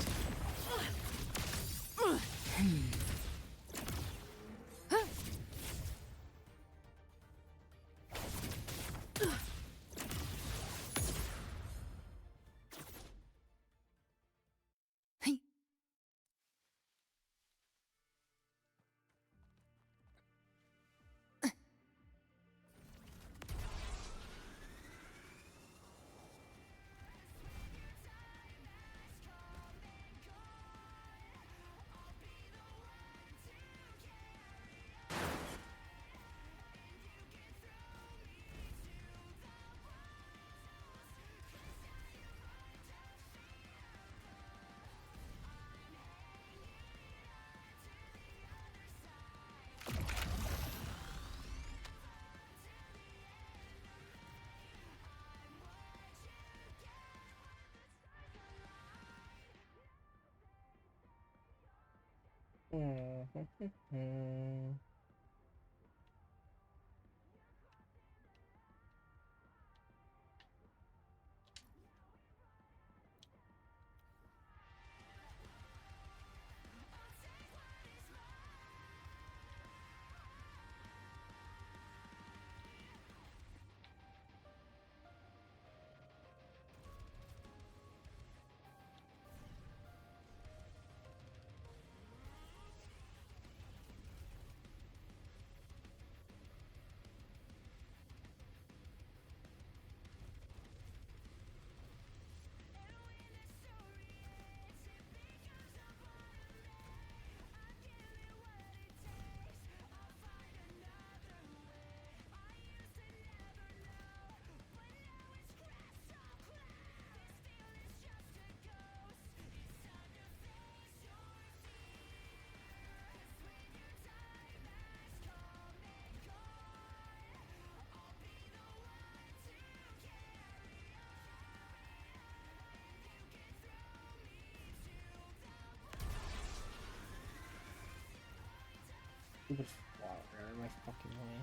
Stupid flower out of my fucking way.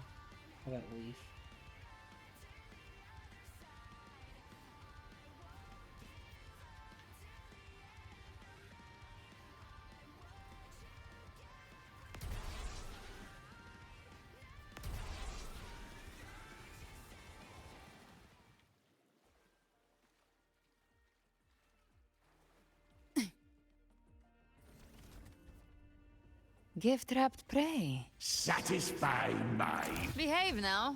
How that leaf. Gift-wrapped prey. Satisfy my... Behave now.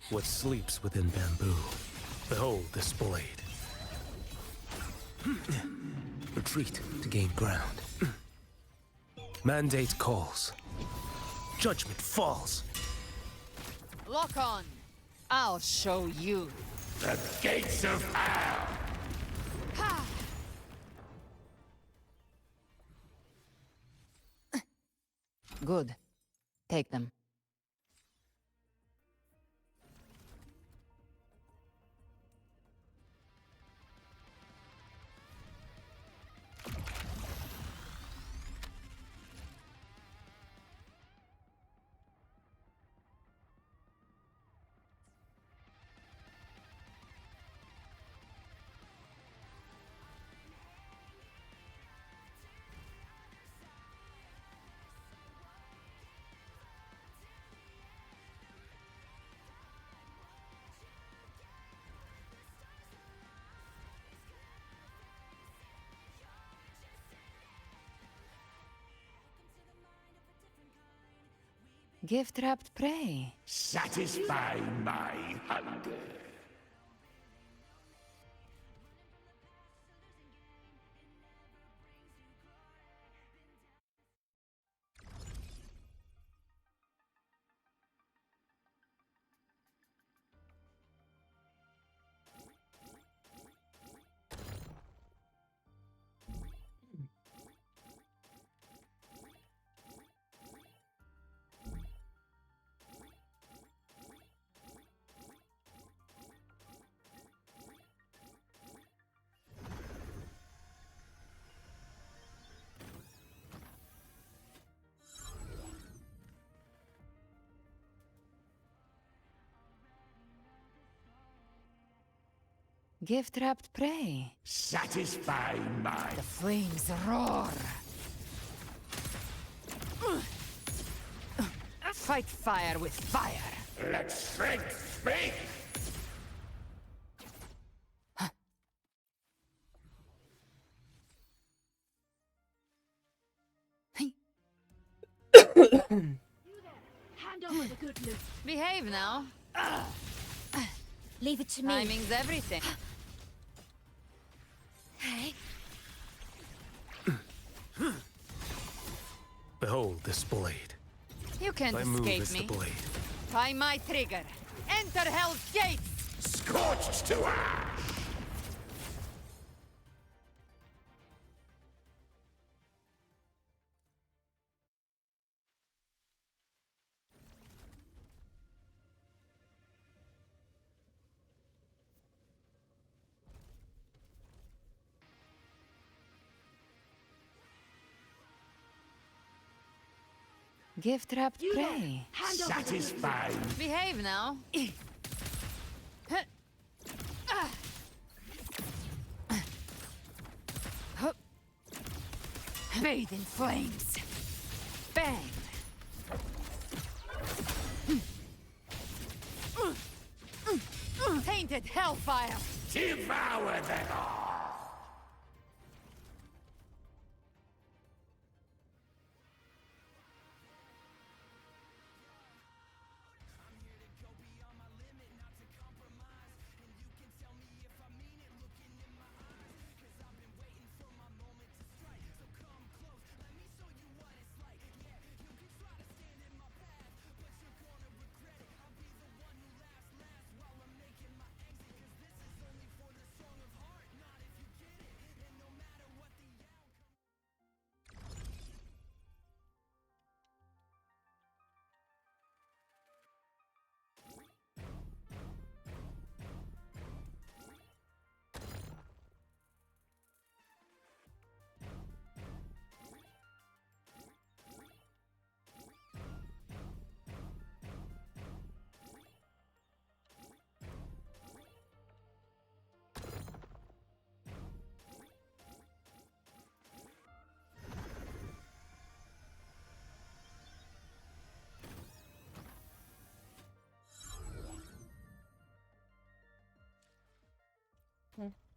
What sleeps within bamboo? Behold this blade. Retreat to gain ground. Mandate calls. Judgment falls. Lock on. I'll show you. The gates of hell! Ha! Good. Take them. Gift-wrapped prey. Satisfy my hunger. Gift-wrapped prey. Satisfy my... The flames roar. Fight fire with fire. Let strength speak! Hand over the good loot. Behave now. Leave it to me. Timing's everything. Hey. Behold this blade. You can't My move escape is the me. blade. Try my trigger. Enter Hell's Gates! Scorched to ash! Gift-wrapped prey. Satisfy... Behave now. Bathe in flames. Bang. Tainted hellfire. Devour them all!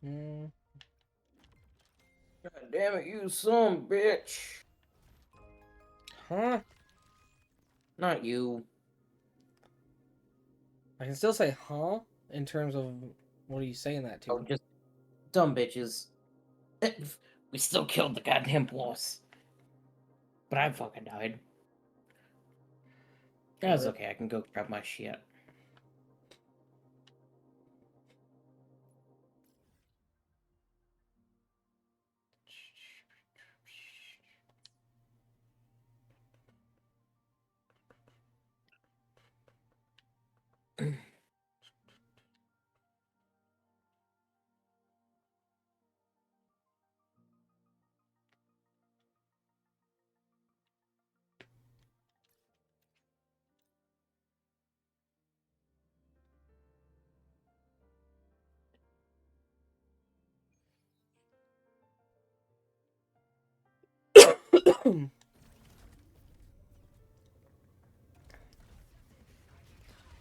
Mm. God damn it, you son bitch. Huh? Not you. I can still say huh in terms of what are you saying that to? Oh, just dumb bitches. We still killed the goddamn boss. But I fucking died. That's okay, I can go grab my shit.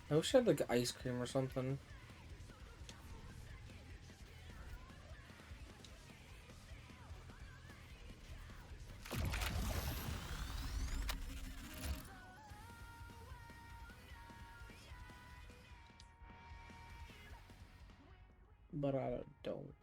I wish I had like ice cream or something. But I don't.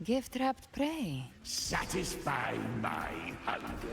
Gift-wrapped prey. Satisfy my hunger.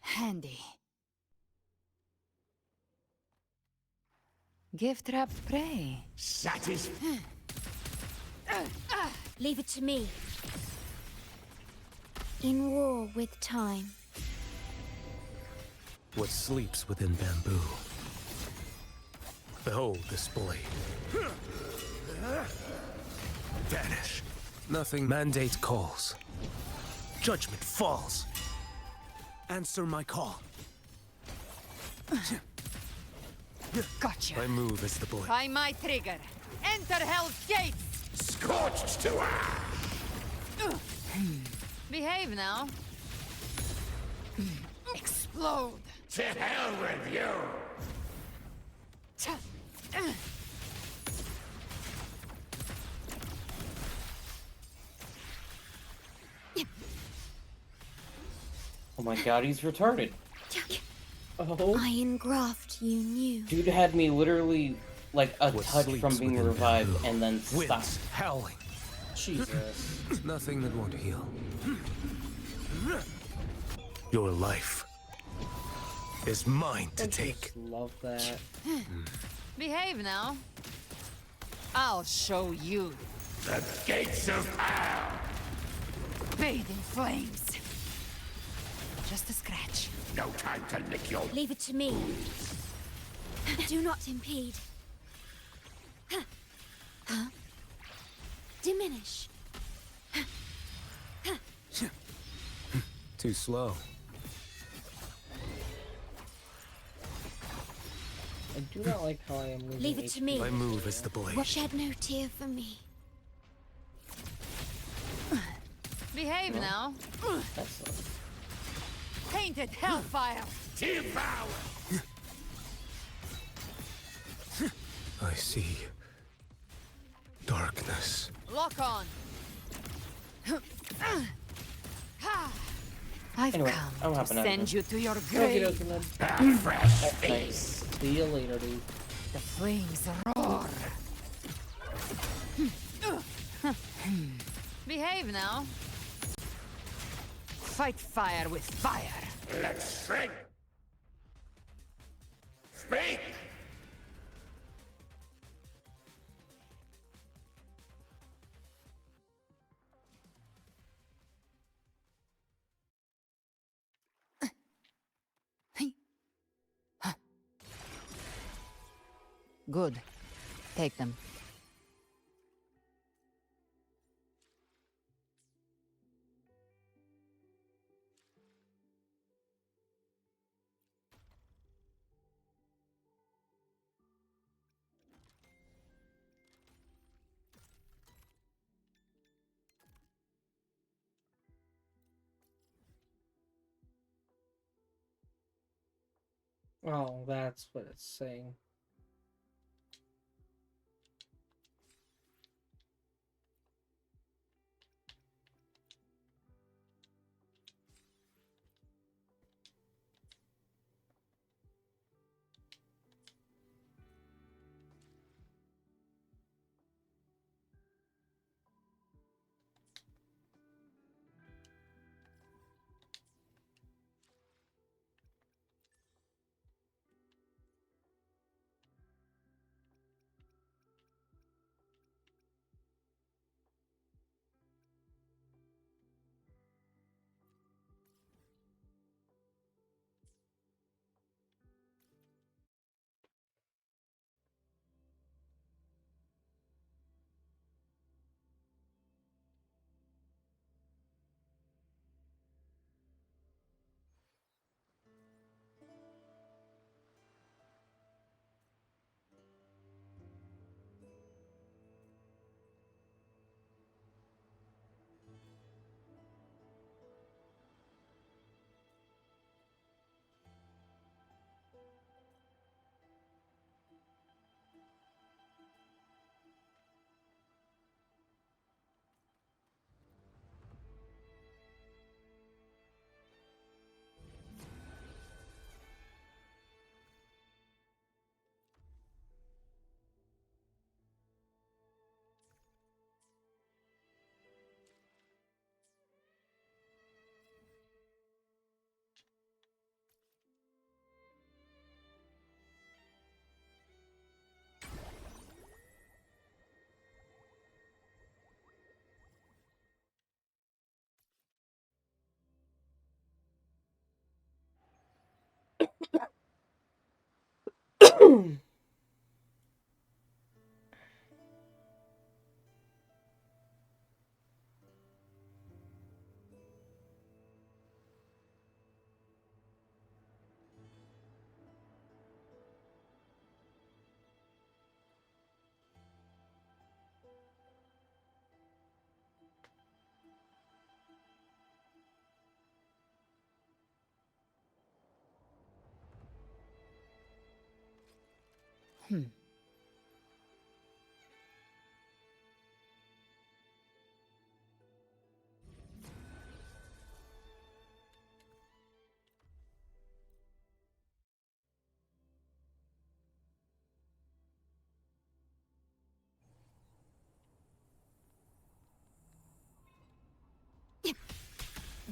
Handy. Gift-wrapped prey. Satisfy. Leave it to me. In war with time. What sleeps within bamboo? Behold this blade. Vanish. Nothing. Mandate calls. Judgment falls. Answer my call. Gotcha. My move is the blade. By my trigger. Enter Hell's Gates! Scorched to ash. Behave now. Explode! To hell with you. Oh my god, he's retarded. Oh, Iron graft you knew. Dude had me literally like a What touch sleeps from being within revived bamboo? and then stopped. Winds howling. Jesus. Nothing that won't heal. Your life is mine to I take. just love that. Behave now. I'll show you. The gates of hell. Bathe in flames. Just a scratch. No time to lick your... Leave it to me. Do not impede. Huh? Diminish. Too slow. I do not like how I am losing Leave it to HP. me. My move is the blade. Shed no tear for me. Behave now. That's Painted hellfire. Devour. I see darkness. Lock on. I've Anyway, come I'm to hopping out of send here. you to your Okie grave. dokie, then. A fresh nice. See you later, dude. The flames roar. Behave now. Fight fire with fire. Let's shrink. Speak. Good. Take them. Oh, that's what it's saying.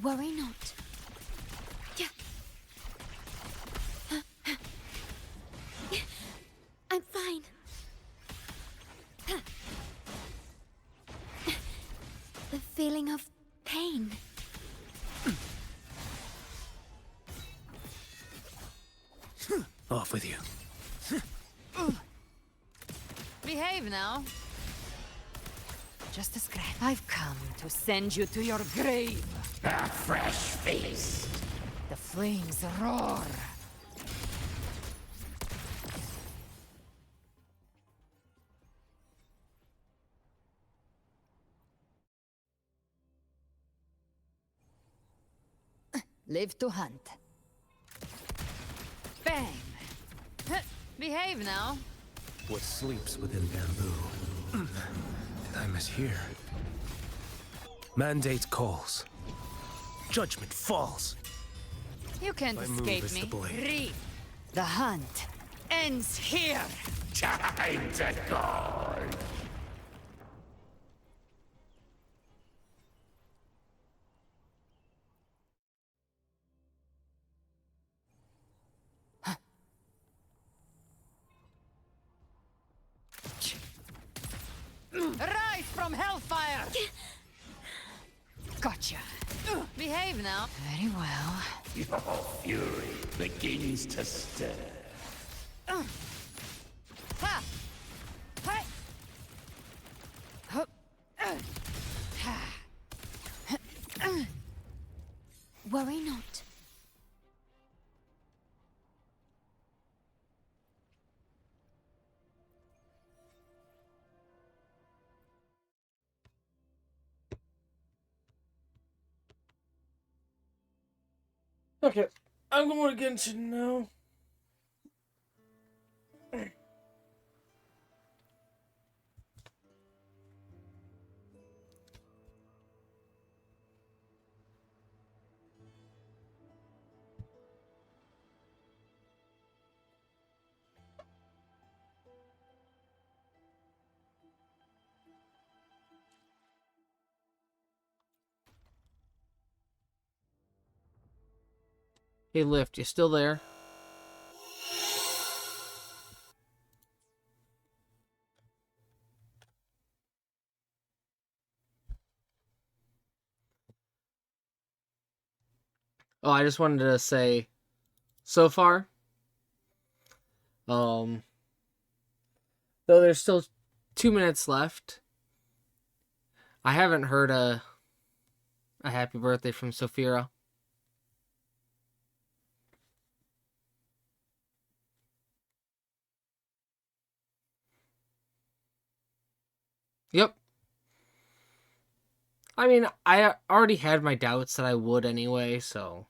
Worry not. I'm fine. The feeling of pain. Off with you. Behave now. Just a scratch. I've come to send you to your grave. A fresh feast. The flames roar. Live to hunt. Bang! Behave now. What sleeps within bamboo? Did I mishear? Mandate calls. Judgment falls. You can't My move escape is me. the blade. Reap. The hunt ends here. Time to go. from hellfire! Gotcha. Behave now. Very well. Your fury begins to stir. Ha! Hi! Hup. Ha! Worry not. Okay, I'm going to Genshin now. Hey, Lift, you still there? Oh, I just wanted to say, so far, though there's still 2 minutes left, I haven't heard a happy birthday from Sophia. Yep. I mean, I already had my doubts that I would anyway, so.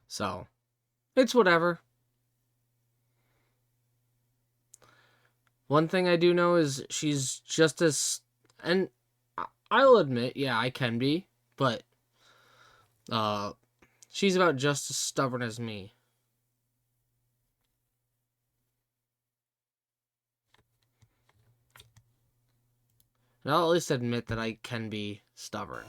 So, it's whatever. One thing I do know is she's just as, and I'll admit, yeah, I can be, but she's about just as stubborn as me. And I'll at least admit that I can be stubborn.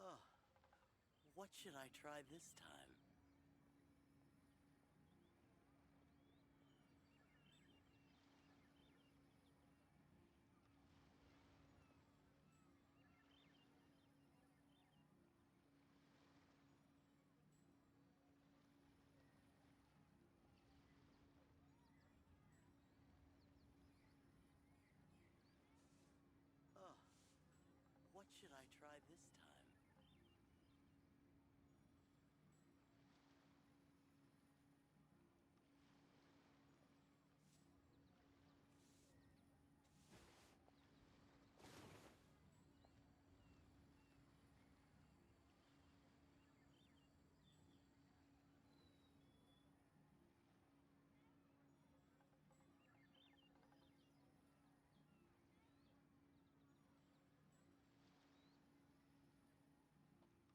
Oh, what should I try this time? Oh, what should I try this time?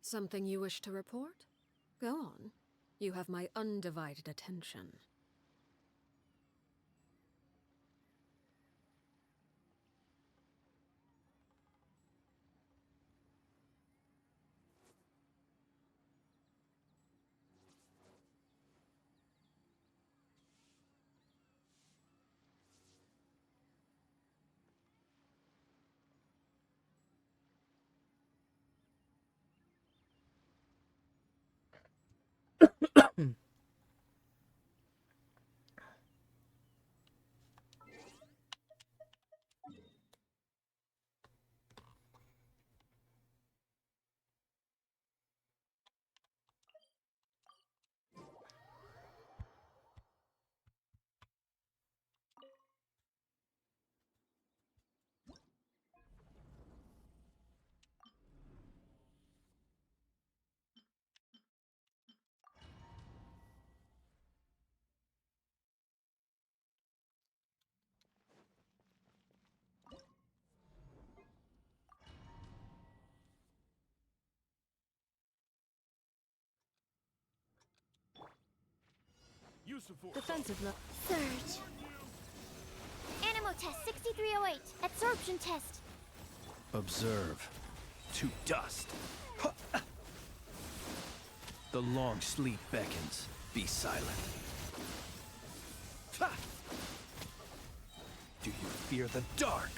Something you wish to report? Go on. You have my undivided attention. Defensive look. Surge. Animal test 6308. Absorption test. Observe. To dust. The long sleep beckons. Be silent. Do you fear the dark?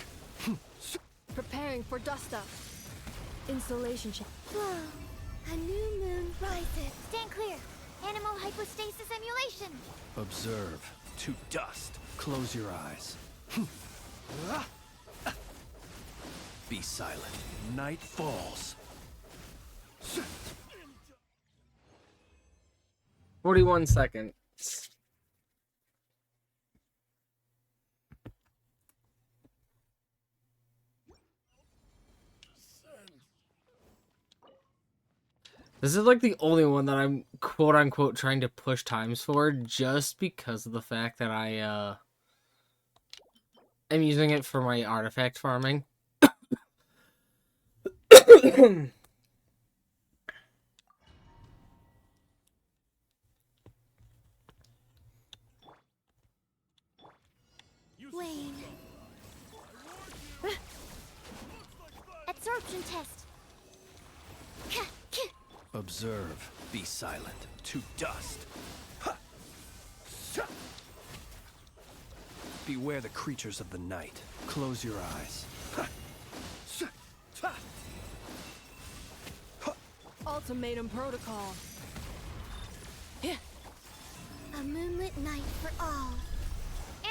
Preparing for dust up. Insulation check. Flow. A new moon rises. Stand clear. Animal hypostasis emulation. Observe. To dust. Close your eyes. Be silent. Night falls. 41 seconds. This is like the only one that I'm quote unquote trying to push times for, just because of the fact that I am using it for my artifact farming. Wayne. Absorption test. Observe. Be silent. To dust. Beware the creatures of the night. Close your eyes. Ultimatum protocol. A moonlit night for all.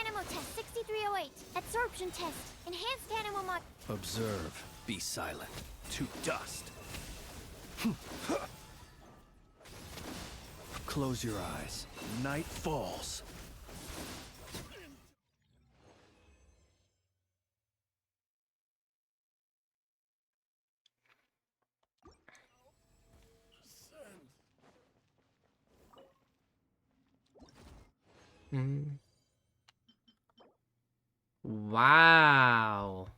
Animal test 6308. Absorption test. Enhanced animal mod. Observe. Be silent. To dust. Close your eyes. Night falls. Wow.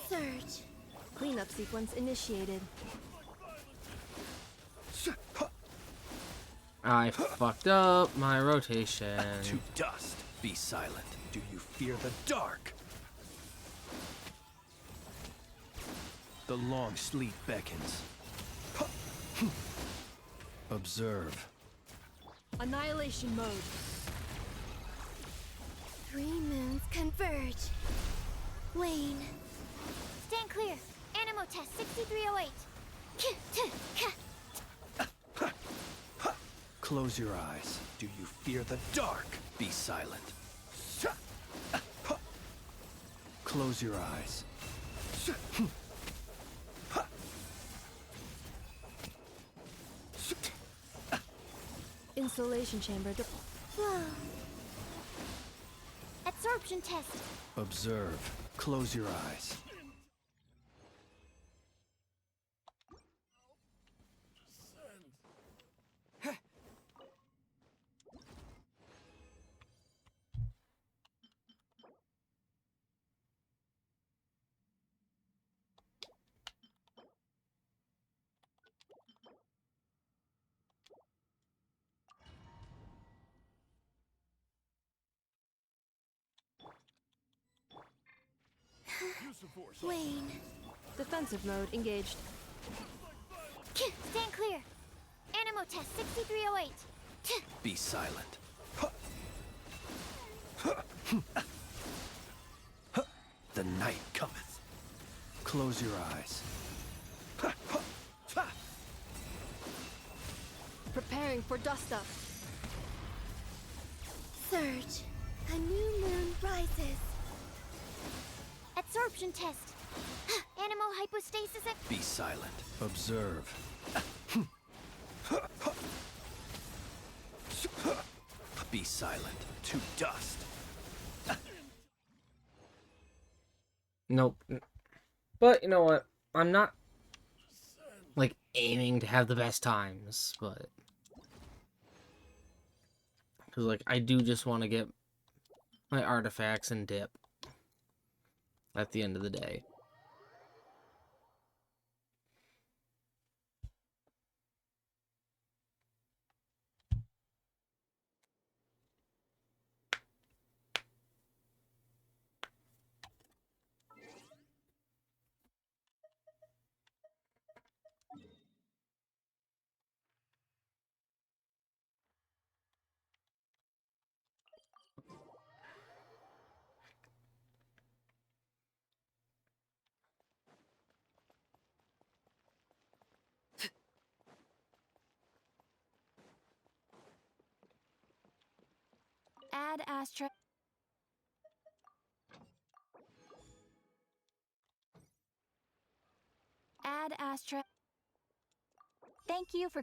Surge. Cleanup sequence initiated. I fucked up my rotation. To dust. Be silent. Do you fear the dark? The long sleep beckons. Observe. Annihilation mode. 3 moons converge. Wayne. Stand clear. Animal test 6308. Close your eyes. Do you fear the dark? Be silent. Close your eyes. Insulation chamber. Flow. Absorption test. Observe. Close your eyes. Wayne. Defensive mode engaged. Stand clear. Animo test 6308. Be silent. The night cometh. Close your eyes. Preparing for dust up. Surge. A new moon rises. Absorption test. Animo hypostasis at... Be silent. Observe. Be silent. To dust. Nope. But you know what? I'm not like aiming to have the best times, but because like I do just want to get my artifacts and dip at the end of the day. Add Astra... Add Astra... Thank you for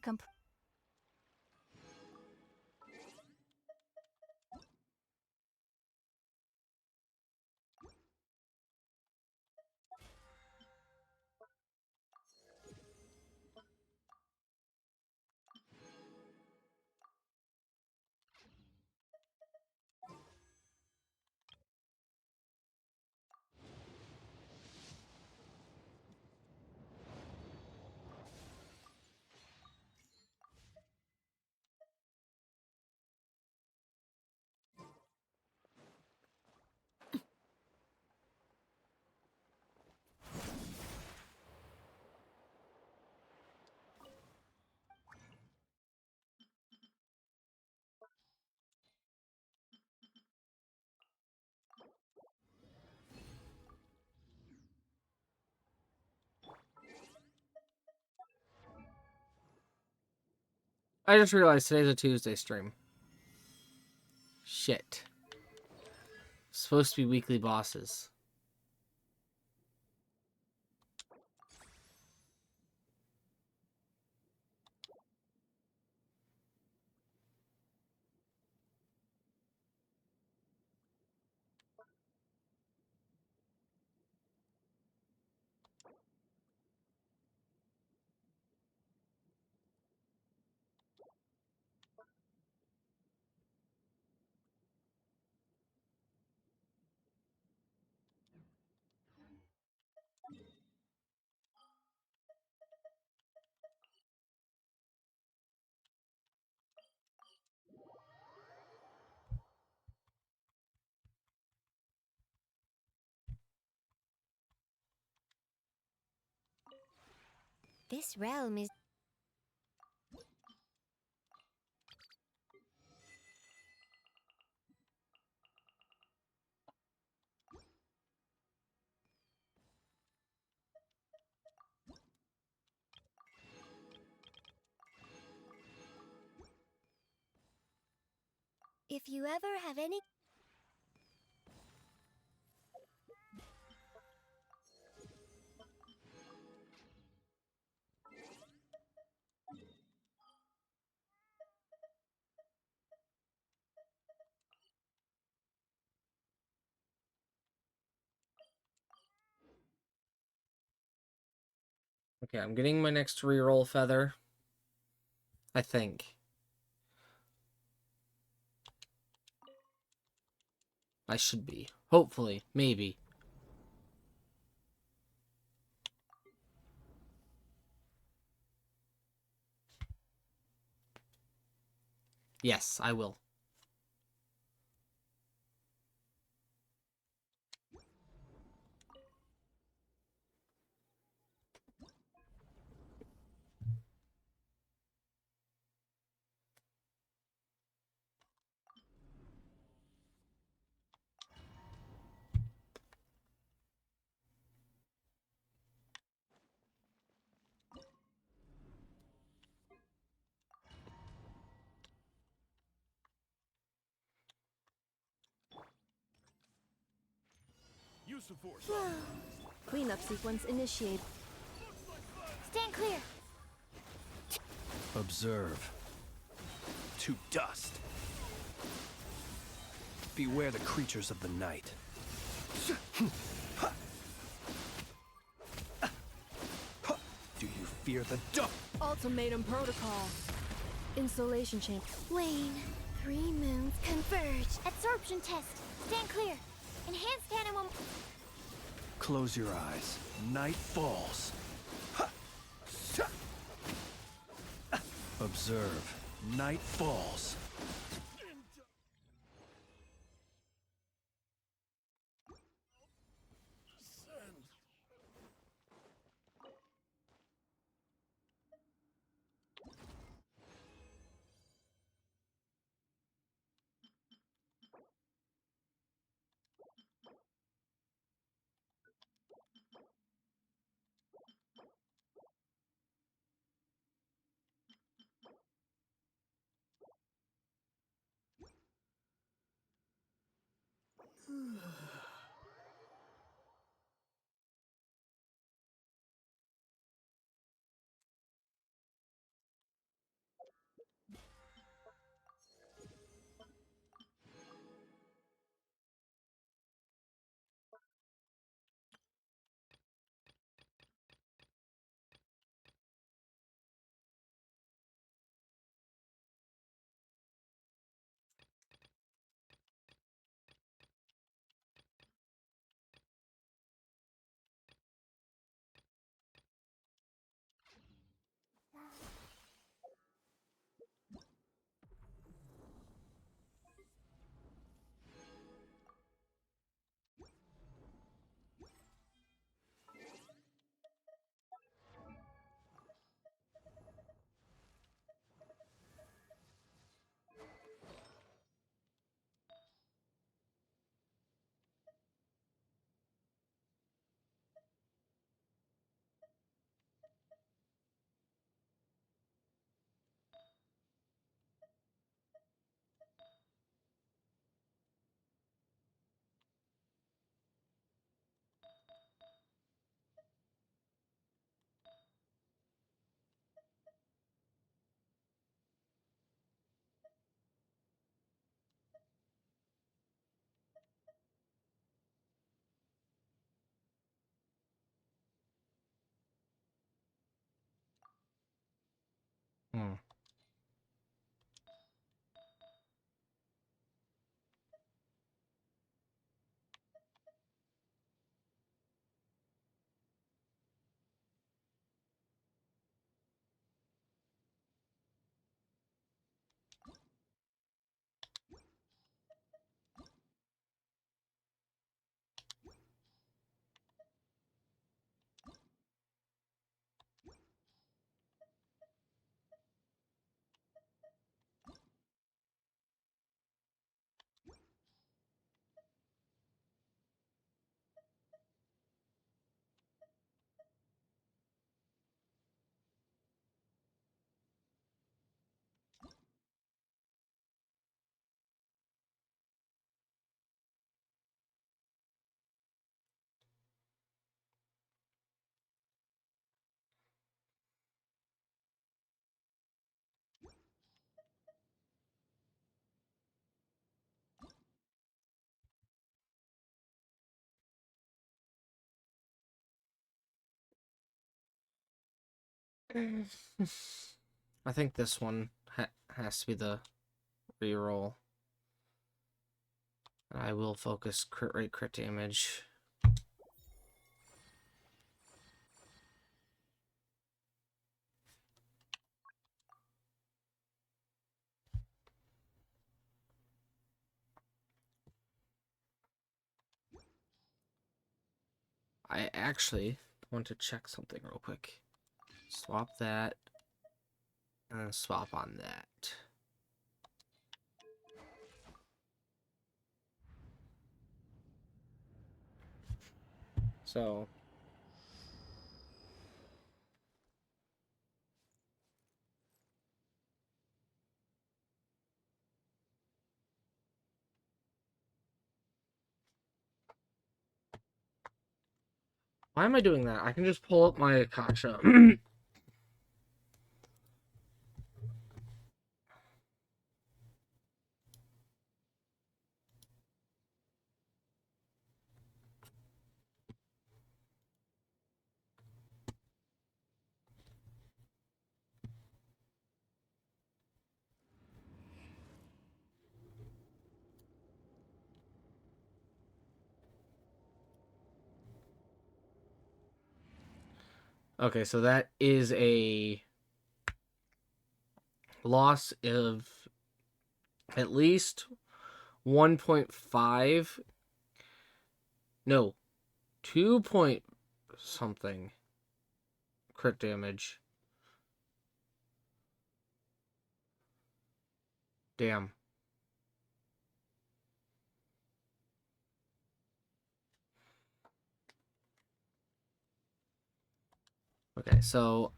I just realized today's a Tuesday stream. Shit. Supposed to be weekly bosses. This realm is... If you ever have any... Okay, I'm getting my next reroll feather. I think. I should be. Hopefully. Maybe. Yes, I will. Use the force. Cleanup sequence initiated. Stand clear. Observe. To dust. Beware the creatures of the night. Do you fear the dark? Ultimatum protocol. Insolation champ. Wane. 3 moons converge. Absorption test. Stand clear. Enhanced animal. Close your eyes. Night falls. Observe. Night falls. Hmm. I think this one has to be the reroll. I will focus crit rate, crit damage. I actually want to check something real quick. Swap that, and then swap on that. So Why am I doing that? I can just pull up my Akasha. Okay, so that is a loss of at least 1.5. No, 2 point something crit damage. Damn. Okay, so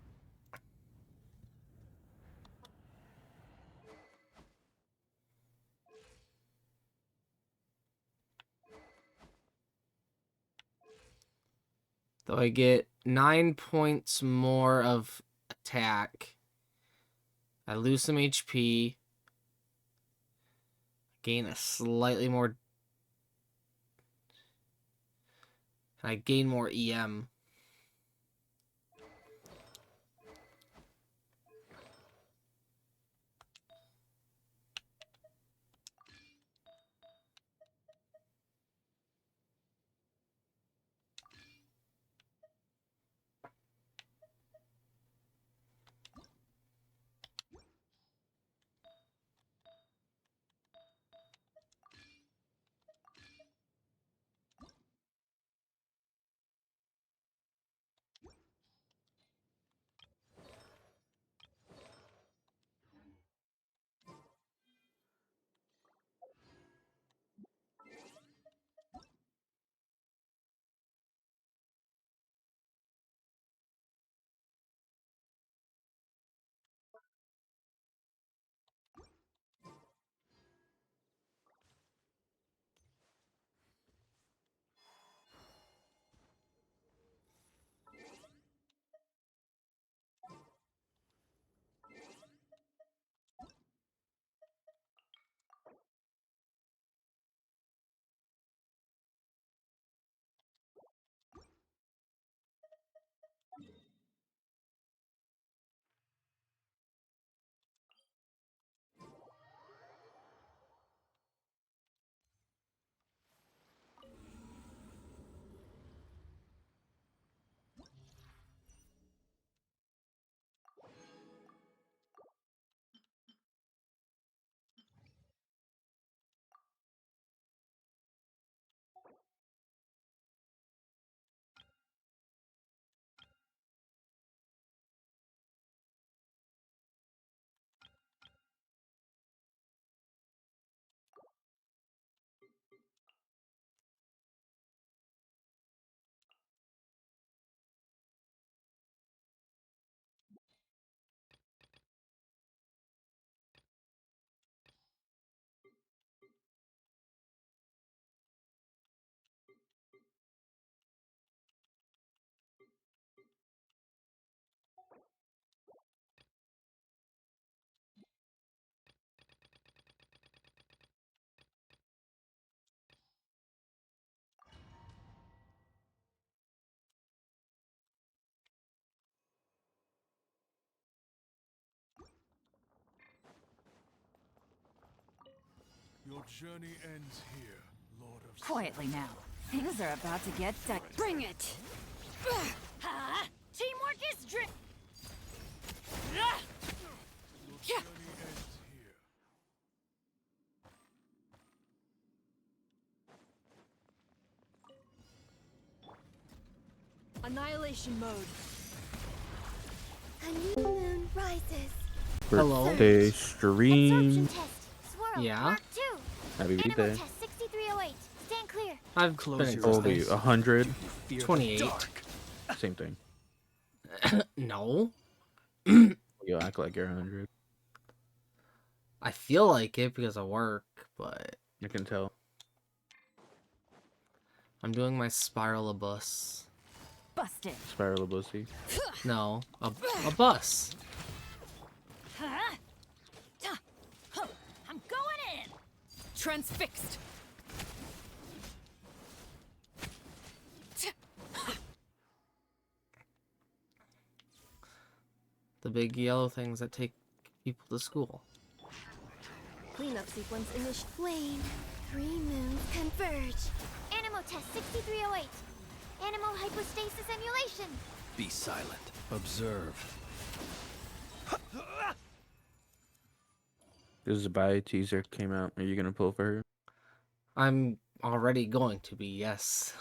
though I get 9 points more of attack. I lose some HP. Gain a slightly more. I gain more EM. Your journey ends here, Lord of Quietly now. Things are about to get Bring it! Ha! Teamwork is Your journey ends here. Annihilation mode. A new moon rises. Hello? Birthday Absorption stream. test. Swirl. Yeah? Mark 2. Happy Animal birthday. test 6308. Stand clear. I've Close been your Old are you? existing. 100? 28. Same thing. No. You act like you're 100. I feel like it because of work, but I can tell. I'm doing my spiralibus. Busted. Spiral Bussy. No, a bus. Huh? I'm going in. Transfixed. The big yellow things that take people to school. Cleanup sequence initiated. Wayne, 3 moons converge. Animal test 6308. Animal hypostasis emulation. Be silent. Observe. This is a bio teaser came out. Are you gonna pull for her? I'm already going to be, yes.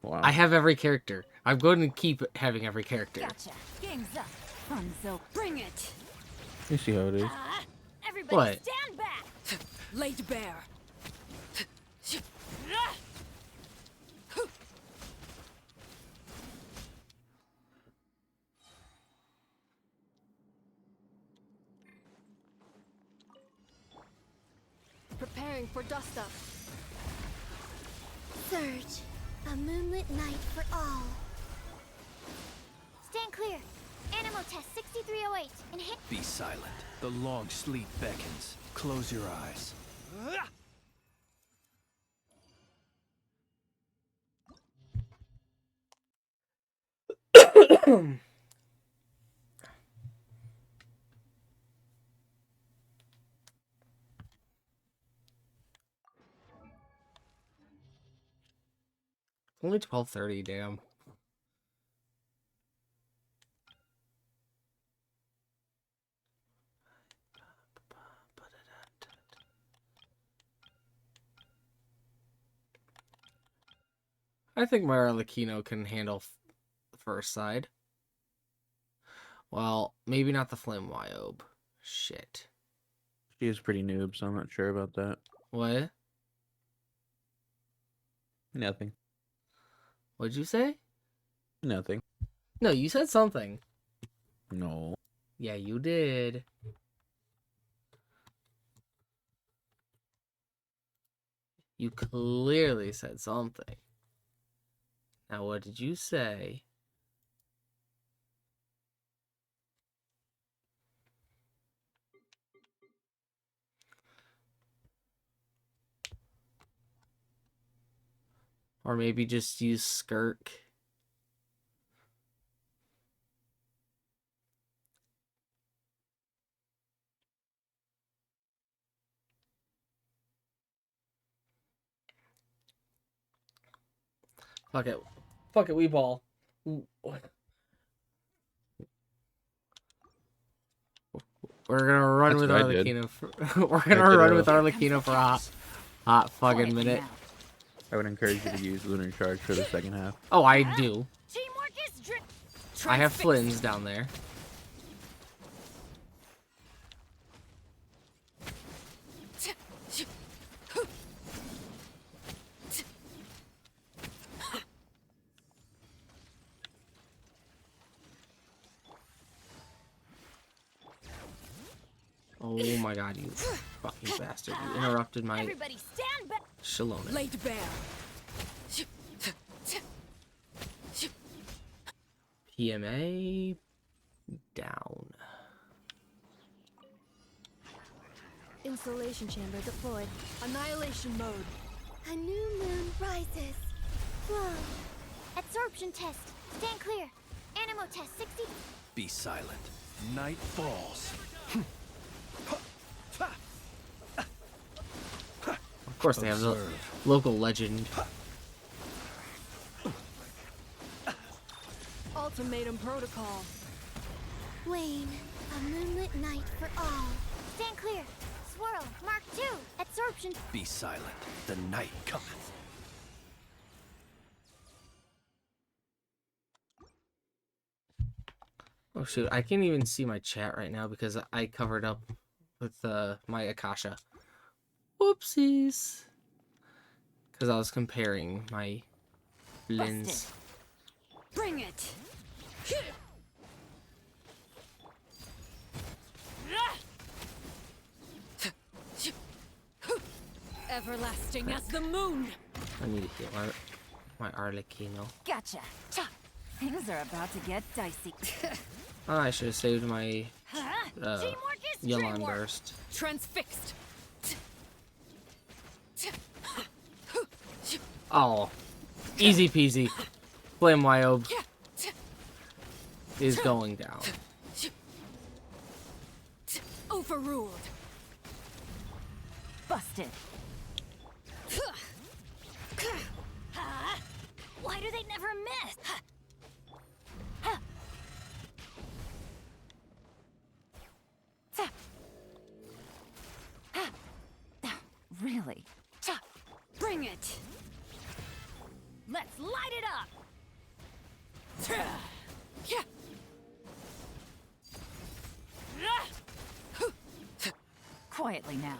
Wow. I have every character. I'm going to keep having every character. Gotcha. Game's up. Funzo, bring it. You see how it is. Everybody What? stand back. Laid bare. Preparing for dust up. Surge, a moonlit night for all. Stand clear. Animal test 6308. Be silent. The long sleep beckons. Close your eyes. Only 12:30, damn. I think my Arlecchino can handle the first side. Well, maybe not the Flamwyobe. Shit. She is pretty noob, so I'm not sure about that. What? Nothing. What'd you say? Nothing. No, you said something. No. Yeah, you did. You clearly said something. Now, what did you say? Or maybe just use Skirk. Fuck it. Fuck it, we ball. We're gonna run That's with what I did. Arlecchino for we're gonna run with Arlecchino for a hot fucking minute. I would encourage you to use Lunar Charge for the second half. Oh, I do. Teamwork is I have Flynn's down there. Oh my god, you fucking bastard. You interrupted my Everybody stand back. Shalom. Laid bare. PMA down. Insulation chamber deployed. Annihilation mode. A new moon rises. Flow. Absorption test. Stand clear. Animal test 60. Be silent. Night falls. Of course, they have the local legend. Ultimatum protocol. Wayne, a moonlit night for all. Stand clear. Swirl. Mark 2. Absorption. Be silent. The night cometh. Oh shoot, I can't even see my chat right now because I covered up with my Akasha. Whoopsies. Because I was comparing my lens. Bring it. Everlasting as the moon. I need to heal. my Arlecchino. Gotcha. Things are about to get dicey. Oh, I should have saved my Teamwork is Yelon dreamwork. Burst. Transfixed. Oh, easy peasy. Flame Wyobe is going down. Overruled. Busted. Why do they never miss? Really? Bring it! Let's light it up! Quietly now.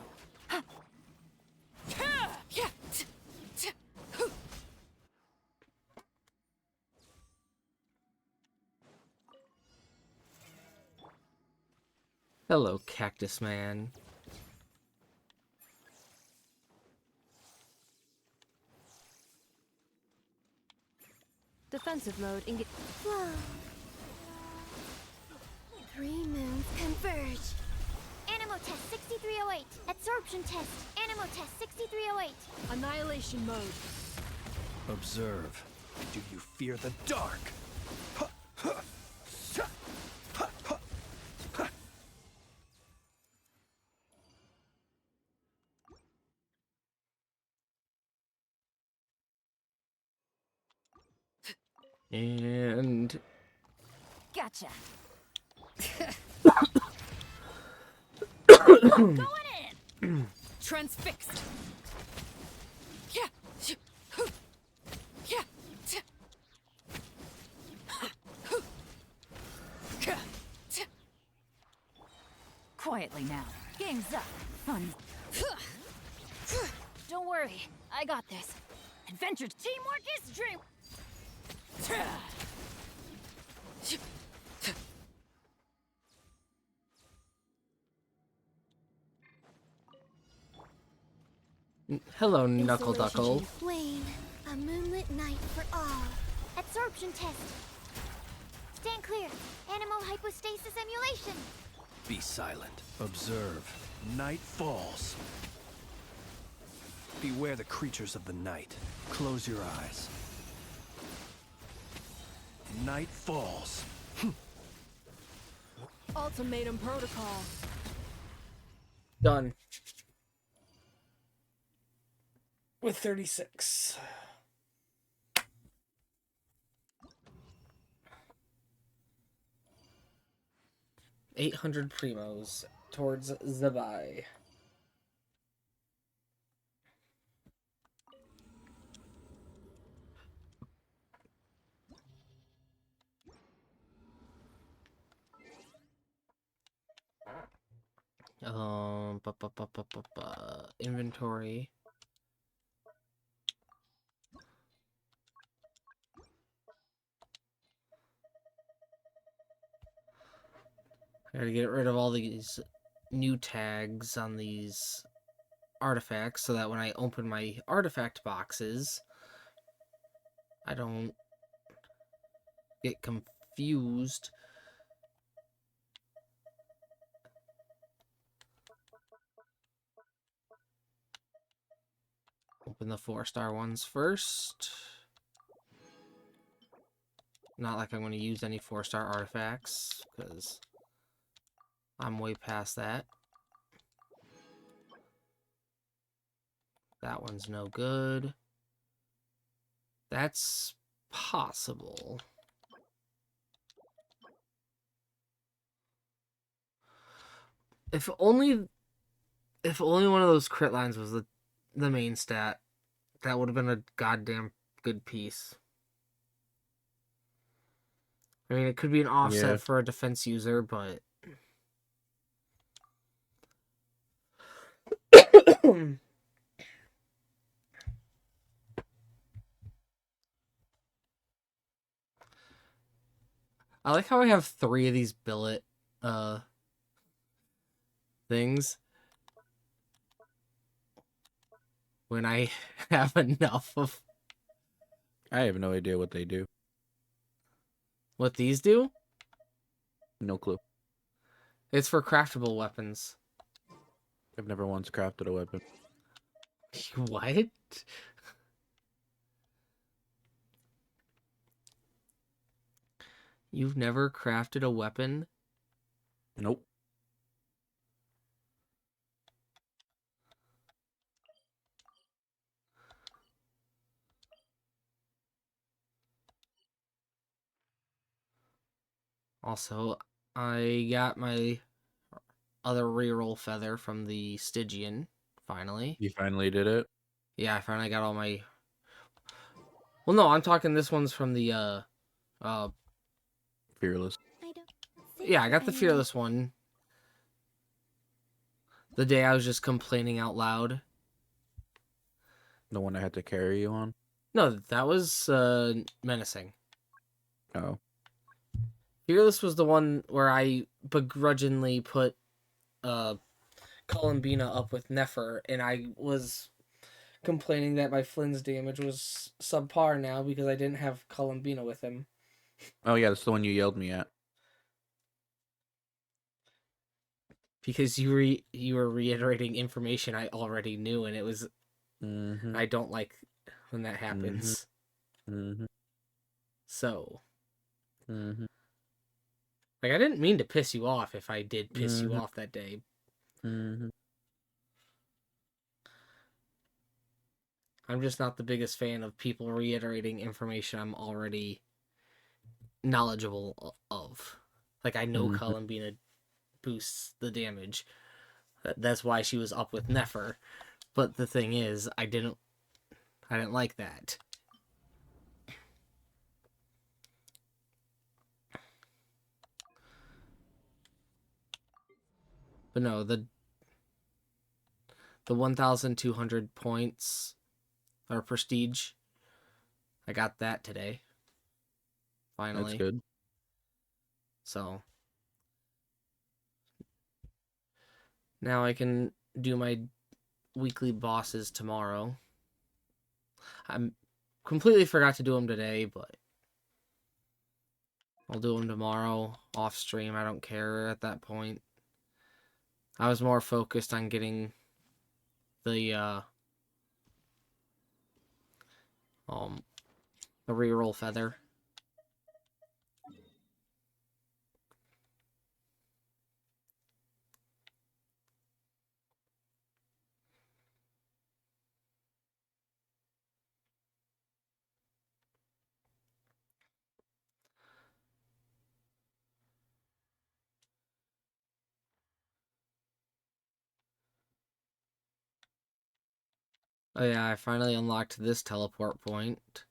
Hello, Cactus Man. Defensive mode engage. Flow. Three moons converge. Animal test 6308. Absorption test. Animal test 6308. Annihilation mode. Observe. Do you fear the dark? And Gotcha. Going in. Transfixed. Quietly now. Game's up. Fun. Don't worry. I got this. Adventure teamwork is dream. hello, Knuckle Insulation Duckle. Flame. A moonlit night for all. Absorption test. Stand clear. Animal hypostasis emulation. Be silent. Observe. Night falls. Beware the creatures of the night. Close your eyes. Night falls. Ultimatum protocol. Done. With 36. $800 primos towards the buy. Inventory. Gotta get rid of all these new tags on these artifacts so that when I open my artifact boxes, I don't get confused. Open the 4-star ones first. Not like I'm going to use any 4-star artifacts, because I'm way past that. That one's no good. That's possible. If only one of those crit lines was the main stat, that would have been a goddamn good piece. I mean, it could be an offset for a defense user, but I like how I have 3 of these billet things when I have enough of I have no idea what they do. What these do? No clue. It's for craftable weapons. I've never once crafted a weapon. What? You've never crafted a weapon? Nope. Also, I got my other reroll feather from the Stygian, finally. You finally did it? Yeah, I finally got all my... Well, no, I'm talking this one's from the, Fearless. I don't think yeah, I so, got the anyway. Fearless one. The day I was just complaining out loud. The one I had to carry you on? No, that was, Menacing. Oh. Fearless was the one where I begrudgingly put, Columbina up with Nefer, and I was complaining that my Flynn's damage was subpar now because I didn't have Columbina with him. Oh, yeah, that's the one you yelled me at. Because you were reiterating information I already knew, and it was... Mm-hmm. I don't like when that happens. Mm-hmm. So... Mm-hmm. Like, I didn't mean to piss you off if I did piss you Mhm. off that day. Mm-hmm. I'm just not the biggest fan of people reiterating information I'm already knowledgeable of. Like, I know Mhm. Columbina boosts the damage. That's why she was up with Nefer. But the thing is, I didn't like that. But no, the 1,200 points or prestige, I got that today. Finally. That's good. So now I can do my weekly bosses tomorrow. I completely forgot to do them today, but I'll do them tomorrow off stream. I don't care at that point. I was more focused on getting the reroll feather. Oh yeah, I finally unlocked this teleport point.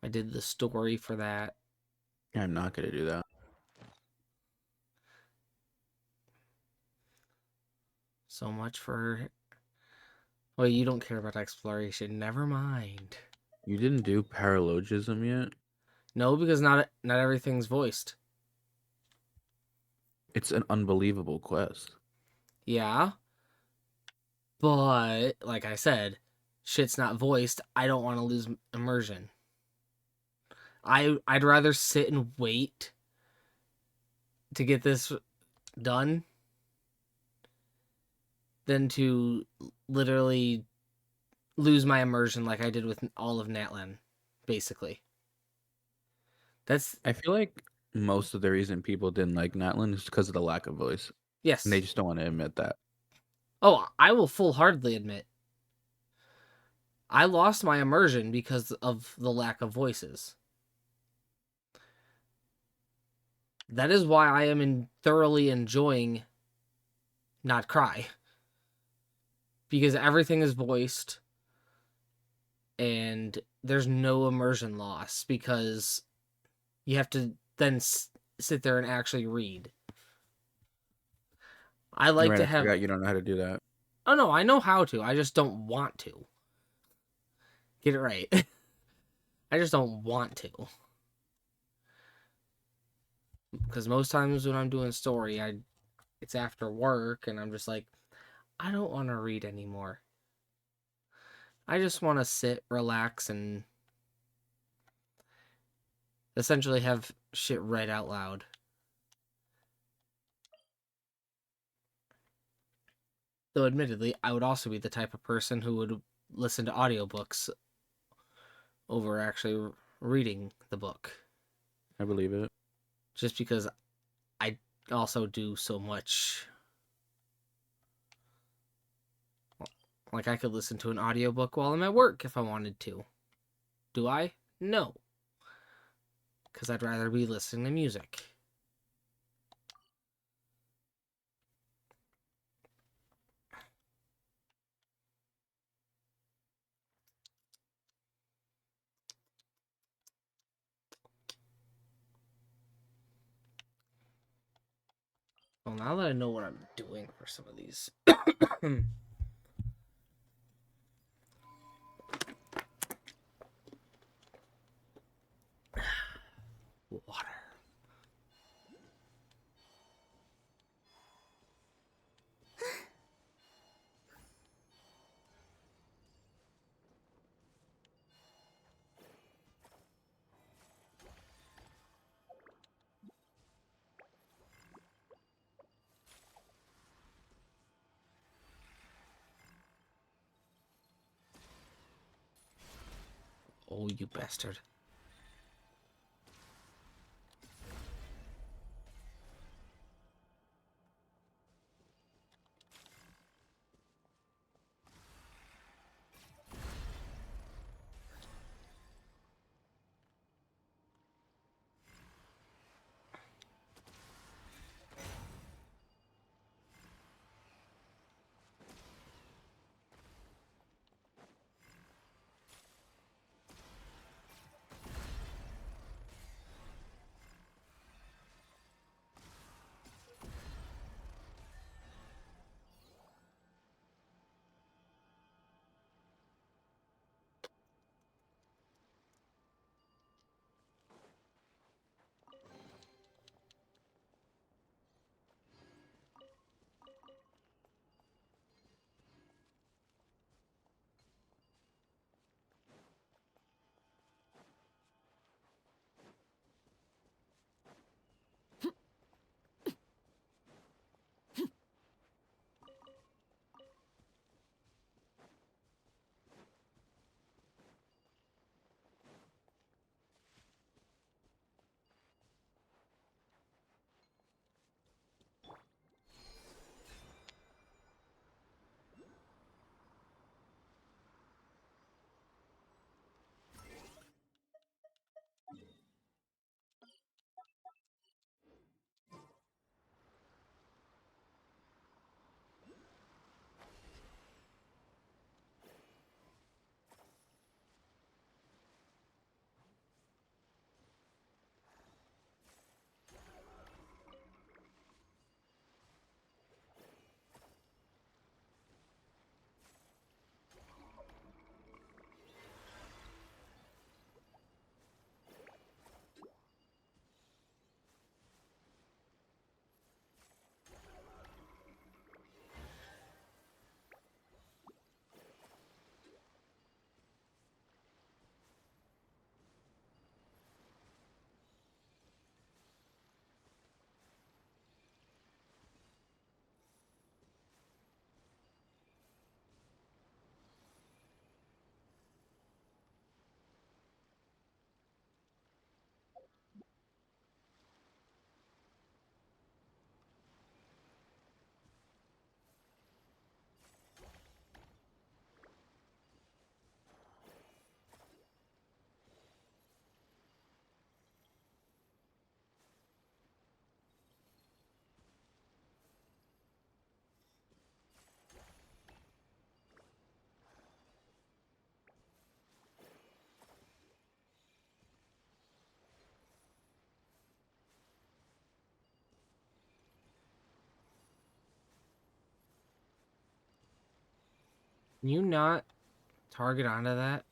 I did the story for that. I'm not going to do that. So much for... Well, you don't care about exploration. Never mind. You didn't do paralogism yet? No, because not everything's voiced. It's an unbelievable quest. Yeah. But, like I said, shit's not voiced. I don't want to lose immersion. I'd rather sit and wait to get this done than to literally lose my immersion like I did with all of Natlan, basically. I feel like most of the reason people didn't like Natlan is because of the lack of voice. Yes. And they just don't want to admit that. Oh, I will full-heartedly admit. I lost my immersion because of the lack of voices. That is why I am thoroughly enjoying Not Cry. Because everything is voiced and there's no immersion loss because you have to then sit there and actually read. I like right, to I have... forgot you don't know how to do that. Oh no, I know how to. I just don't want to. Get it right. I just don't want to. Because most times when I'm doing story, it's after work and I'm just like, I don't want to read anymore. I just want to sit, relax, and essentially have shit read out loud. Though admittedly, I would also be the type of person who would listen to audiobooks over actually reading the book. I believe it. Just because I also do so much. Like, I could listen to an audiobook while I'm at work if I wanted to. Do I? No. Because I'd rather be listening to music. Well, now that I know what I'm doing for some of these. Water. Oh, you bastard. Can you not target onto that?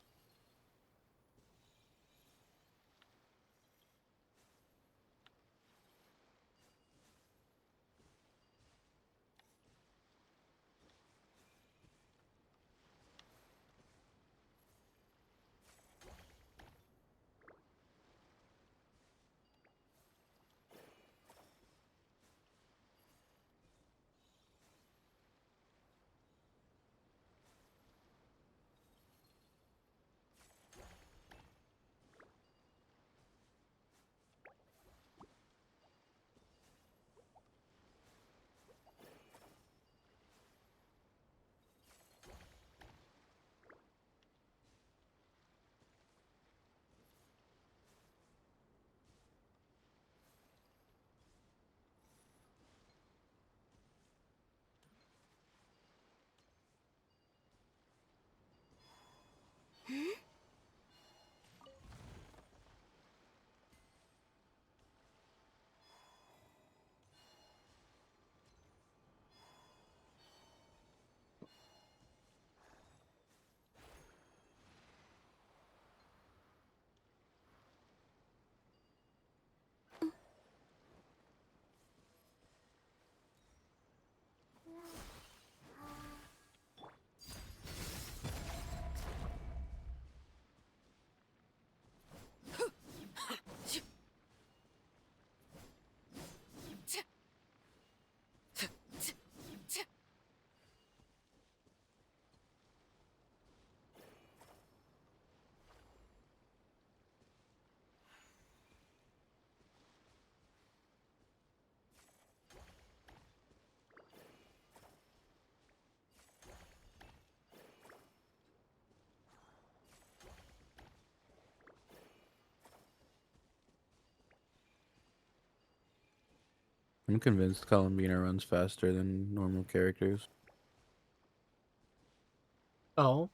I'm convinced Columbina runs faster than normal characters. Oh.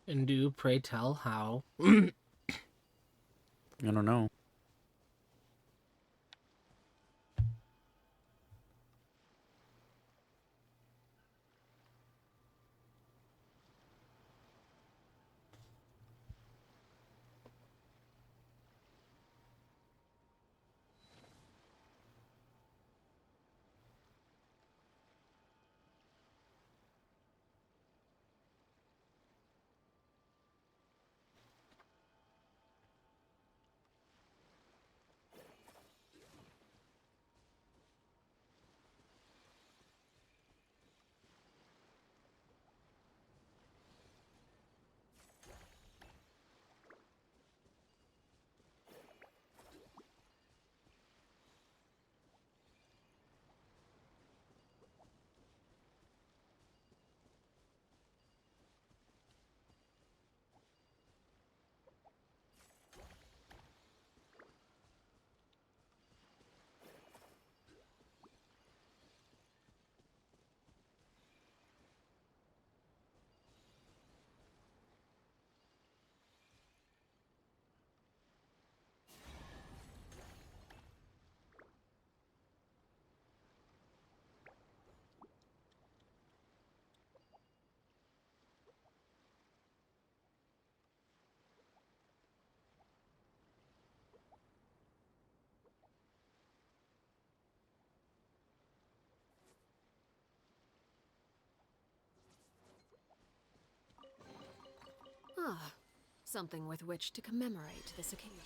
And do pray tell how? I don't know. Ah, something with which to commemorate this occasion.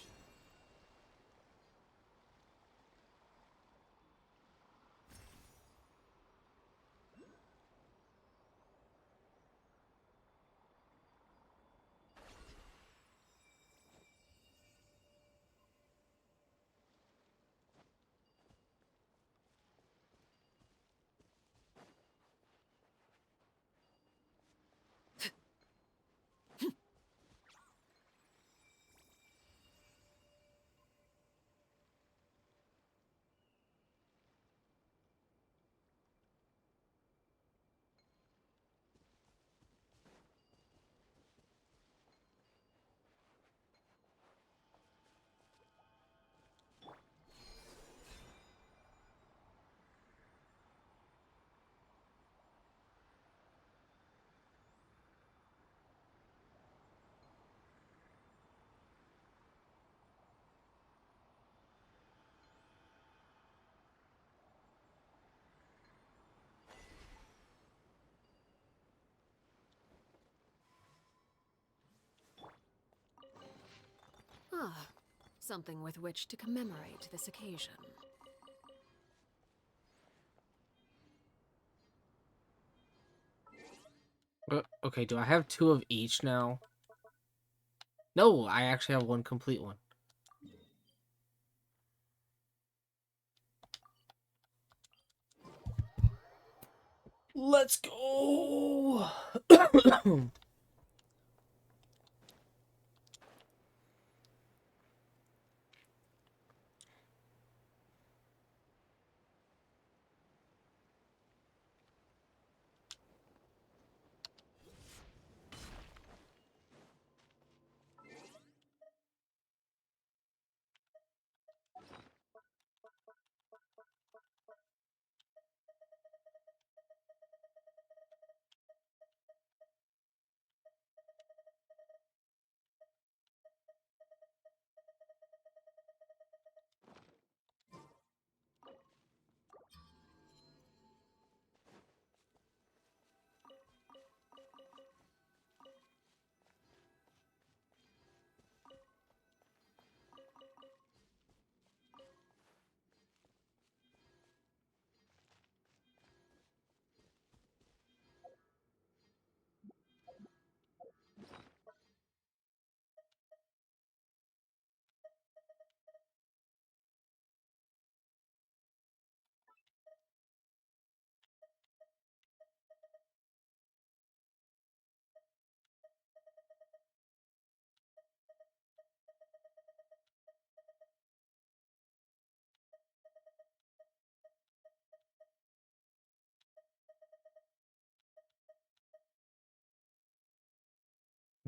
Ah, something with which to commemorate this occasion. Okay, do I have 2 of each now? No, I actually have 1 complete one. Let's go!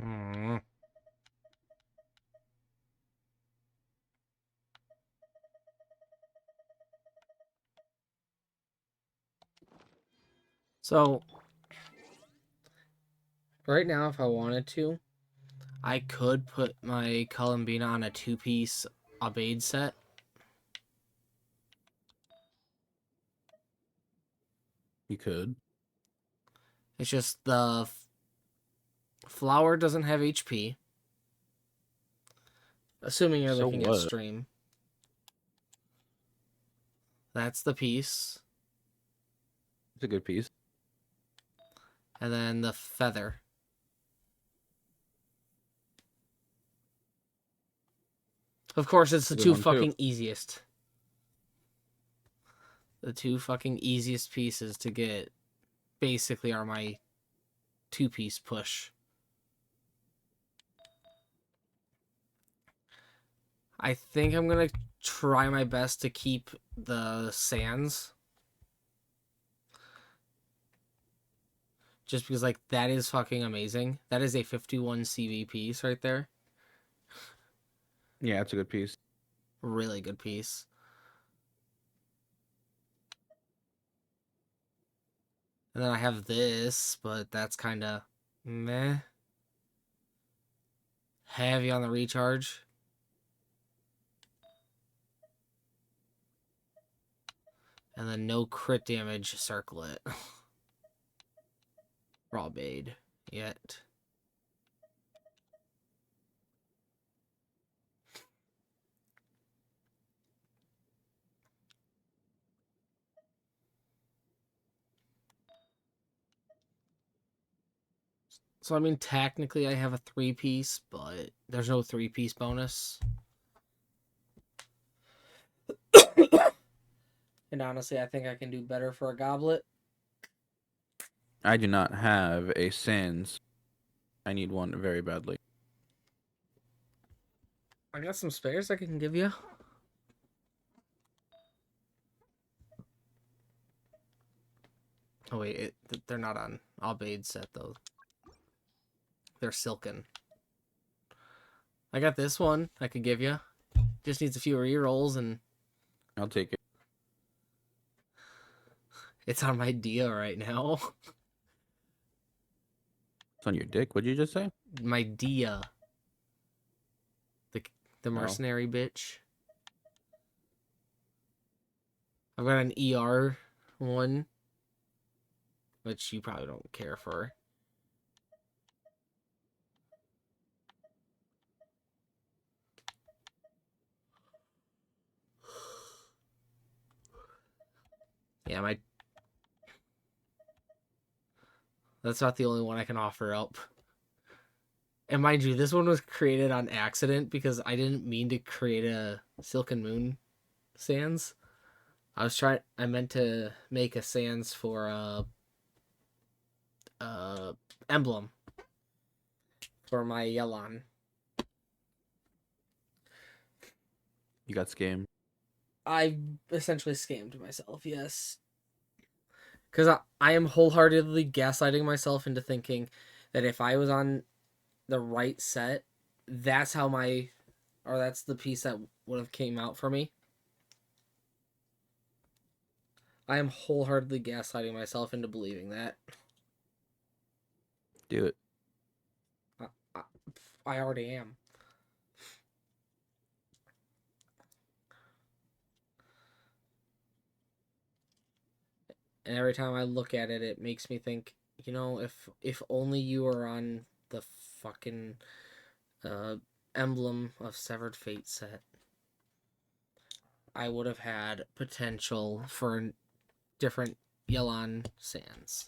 Mm. So, right now, if I wanted to, I could put my Columbina on a 2-piece Abaid set. You could. It's just the flower doesn't have HP. Assuming you're So looking at what? stream. That's the piece. It's a good piece. And then the feather. Of course, it's the Good two one, too. fucking easiest. The two fucking easiest pieces to get basically are my 2-piece push. I think I'm going to try my best to keep the sands. Just because, like, that is fucking amazing. That is a 51 CV piece right there. Yeah, it's a good piece. Really good piece. And then I have this, but that's kind of meh. Heavy on the recharge. And then no crit damage circlet. Raw Bade yet. So, I mean, technically I have a 3-piece, but there's no 3-piece bonus. And honestly, I think I can do better for a goblet. I do not have a Sans. I need one very badly. I got some spares I can give you. Oh wait, they're not on Abaid set though. They're silken. I got this one I could give you. Just needs a few rerolls and I'll take it. it's on my Dia right now. It's on your dick. What'd you just say? My Dia. The Oh. mercenary bitch. I've got an ER one, which you probably don't care for. Yeah, that's not the only one I can offer up. And mind you, this one was created on accident because I didn't mean to create a Silken Moon Sans. I meant to make a Sans for emblem for my Yelan. You got scammed. I essentially scammed myself, yes. Because I am wholeheartedly gaslighting myself into thinking that if I was on the right set, that's that's the piece that would have came out for me. I am wholeheartedly gaslighting myself into believing that. Do it. I already am. And every time I look at it, it makes me think, if only you were on the fucking emblem of Severed Fate set, I would have had potential for different Yelan Sans.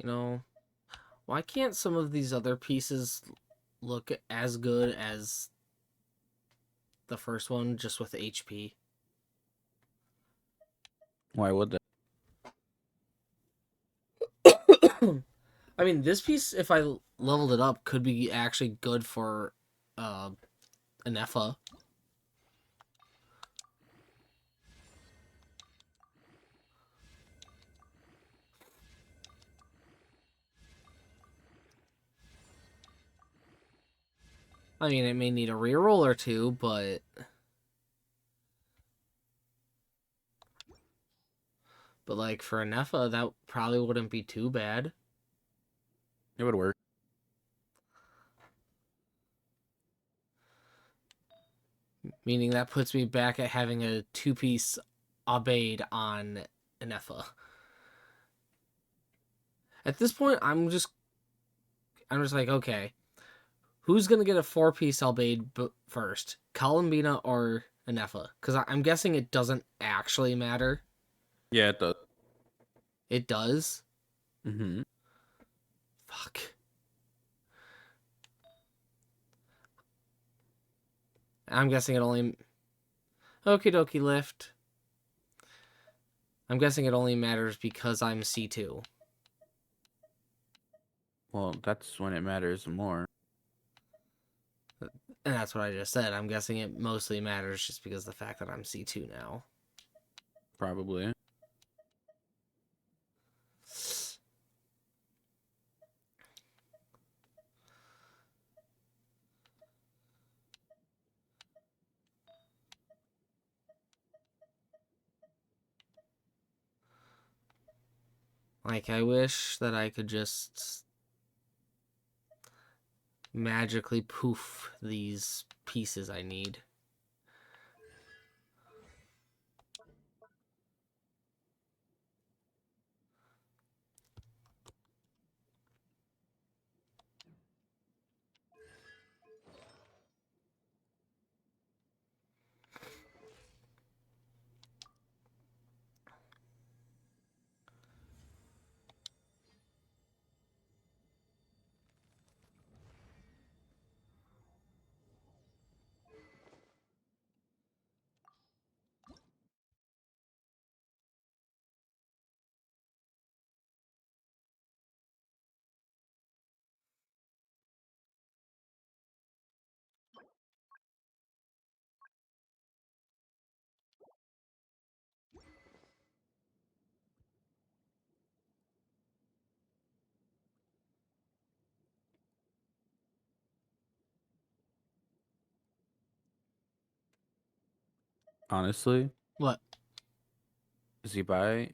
You know, why can't some of these other pieces look as good as the first one, just with HP? Why would that? I mean, this piece, if I leveled it up, could be actually good for uh, an Effa. I mean, it may need a reroll or two, but like for an Effa, that probably wouldn't be too bad. It would work. Meaning that puts me back at having a 2-piece Aubade on an Effa. At this point, I'm just like, okay, who's gonna get a 4-piece Aubade first, Columbina or an Effa? Because I'm guessing it doesn't actually matter. Yeah, it does. It does. Mm-hmm. Fuck. I'm guessing it only. Okie dokie lift. I'm guessing it only matters because I'm C2. Well, that's when it matters more. And that's what I just said. I'm guessing it mostly matters just because of the fact that I'm C2 now. Probably. Like, I wish that I could just magically poof these pieces I need. Honestly, What? Zibai,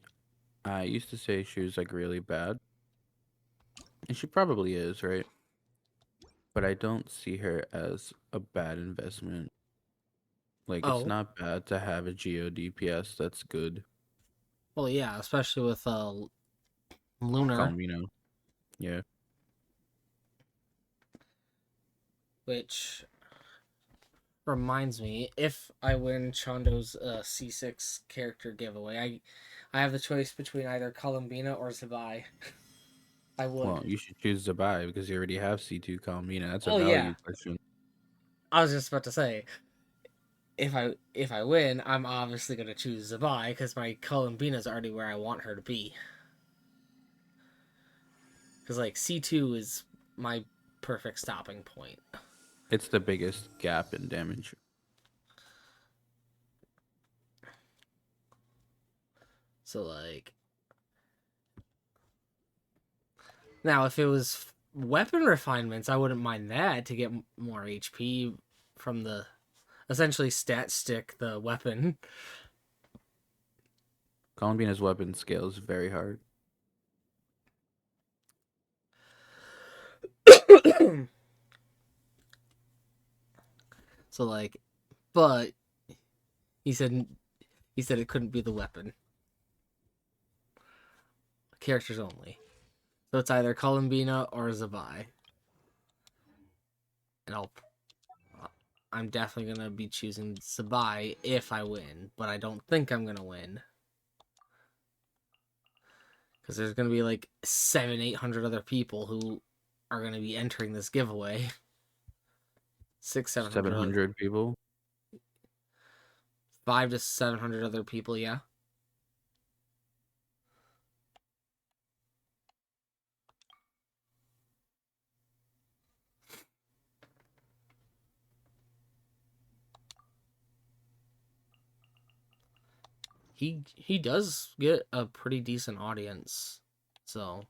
I used to say she was like really bad. And she probably is, right? But I don't see her as a bad investment. Like, it's Oh. not bad to have a Geo DPS that's good. Well, yeah, especially with Lunar, Calmino. Yeah. which reminds me, if I win Chando's C6 character giveaway, I have the choice between either Columbina or Zabai. I would. Well, you should choose Zabai because you already have C2 Calmina. That's a Oh yeah, value question. I was just about to say, if I win, I'm obviously gonna choose Zabai because my Columbina's already where I want her to be. Because like C2 is my perfect stopping point. It's the biggest gap in damage. So like, now if it was weapon refinements, I wouldn't mind that to get more HP from the essentially stat stick the weapon. Columbina's weapon scales very hard. So like, but he said it couldn't be the weapon. Characters only. So it's either Columbina or Zabai. And I'm definitely gonna be choosing Zabai if I win, but I don't think I'm gonna win. Because there's going to be like 800 other people who are going to be entering this giveaway. 700. 700 people. 500 to 700 other people, yeah. He does get a pretty decent audience, so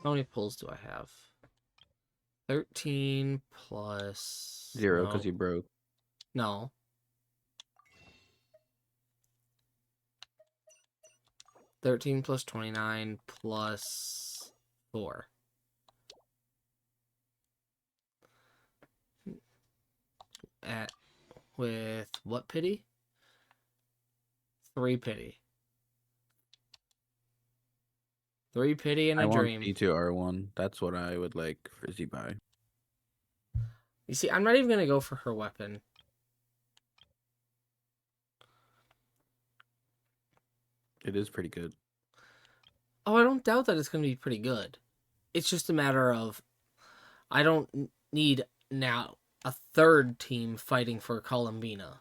how many pulls do I have? 13 plus 0 because you broke. No. $13 plus 29 plus 4. With what pity? 3 pity. 3 pity and a I want dream. P2R1. That's what I would like Frizzy buy. You see, I'm not even gonna go for her weapon. It is pretty good. Oh, I don't doubt that it's gonna be pretty good. It's just a matter of I don't need now a third team fighting for Columbina.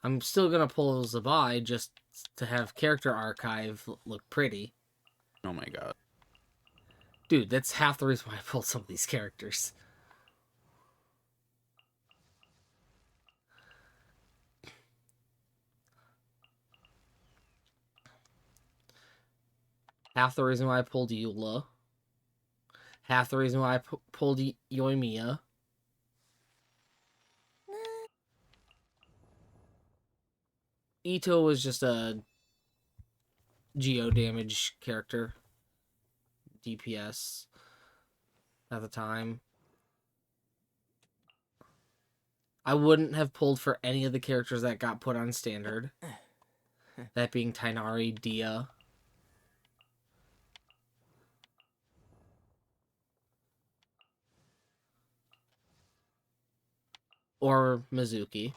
I'm still gonna pull Zabai just to have character archive look pretty. Oh my god. Dude, that's half the reason why I pulled some of these characters. Half the reason why I pulled Eula. Half the reason why I pulled Yoimiya. Ito was just a geo damage character. DPS at the time. I wouldn't have pulled for any of the characters that got put on standard. That being Tainari, Dia. Or Mizuki.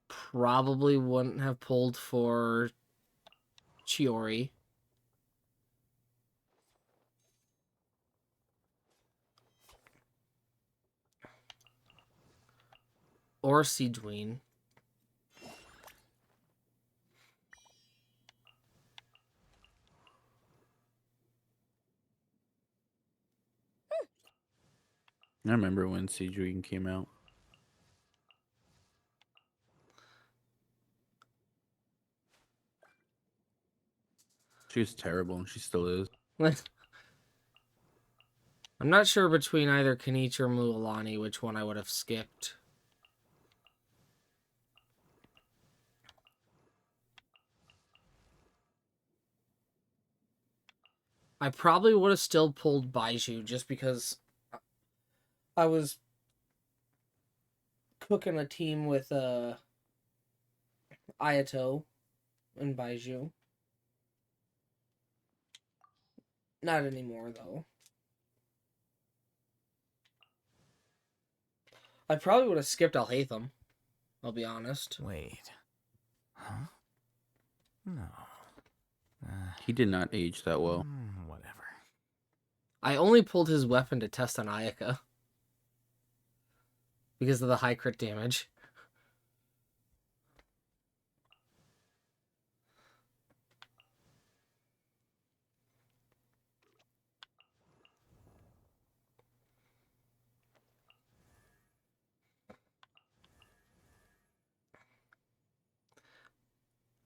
Probably wouldn't have pulled for Chiori. Or Siegeween. I remember when Siege came out. She was terrible, and she still is. I'm not sure between either Kenichi or Mualani which one I would have skipped. I probably would have still pulled Baiju just because I was cooking a team with Ayato and Baiju. Not anymore, though. I probably would have skipped Alhaitham, I'll be honest. Wait. Huh? No. He did not age that well. Whatever. I only pulled his weapon to test on Ayaka. Because of the high crit damage.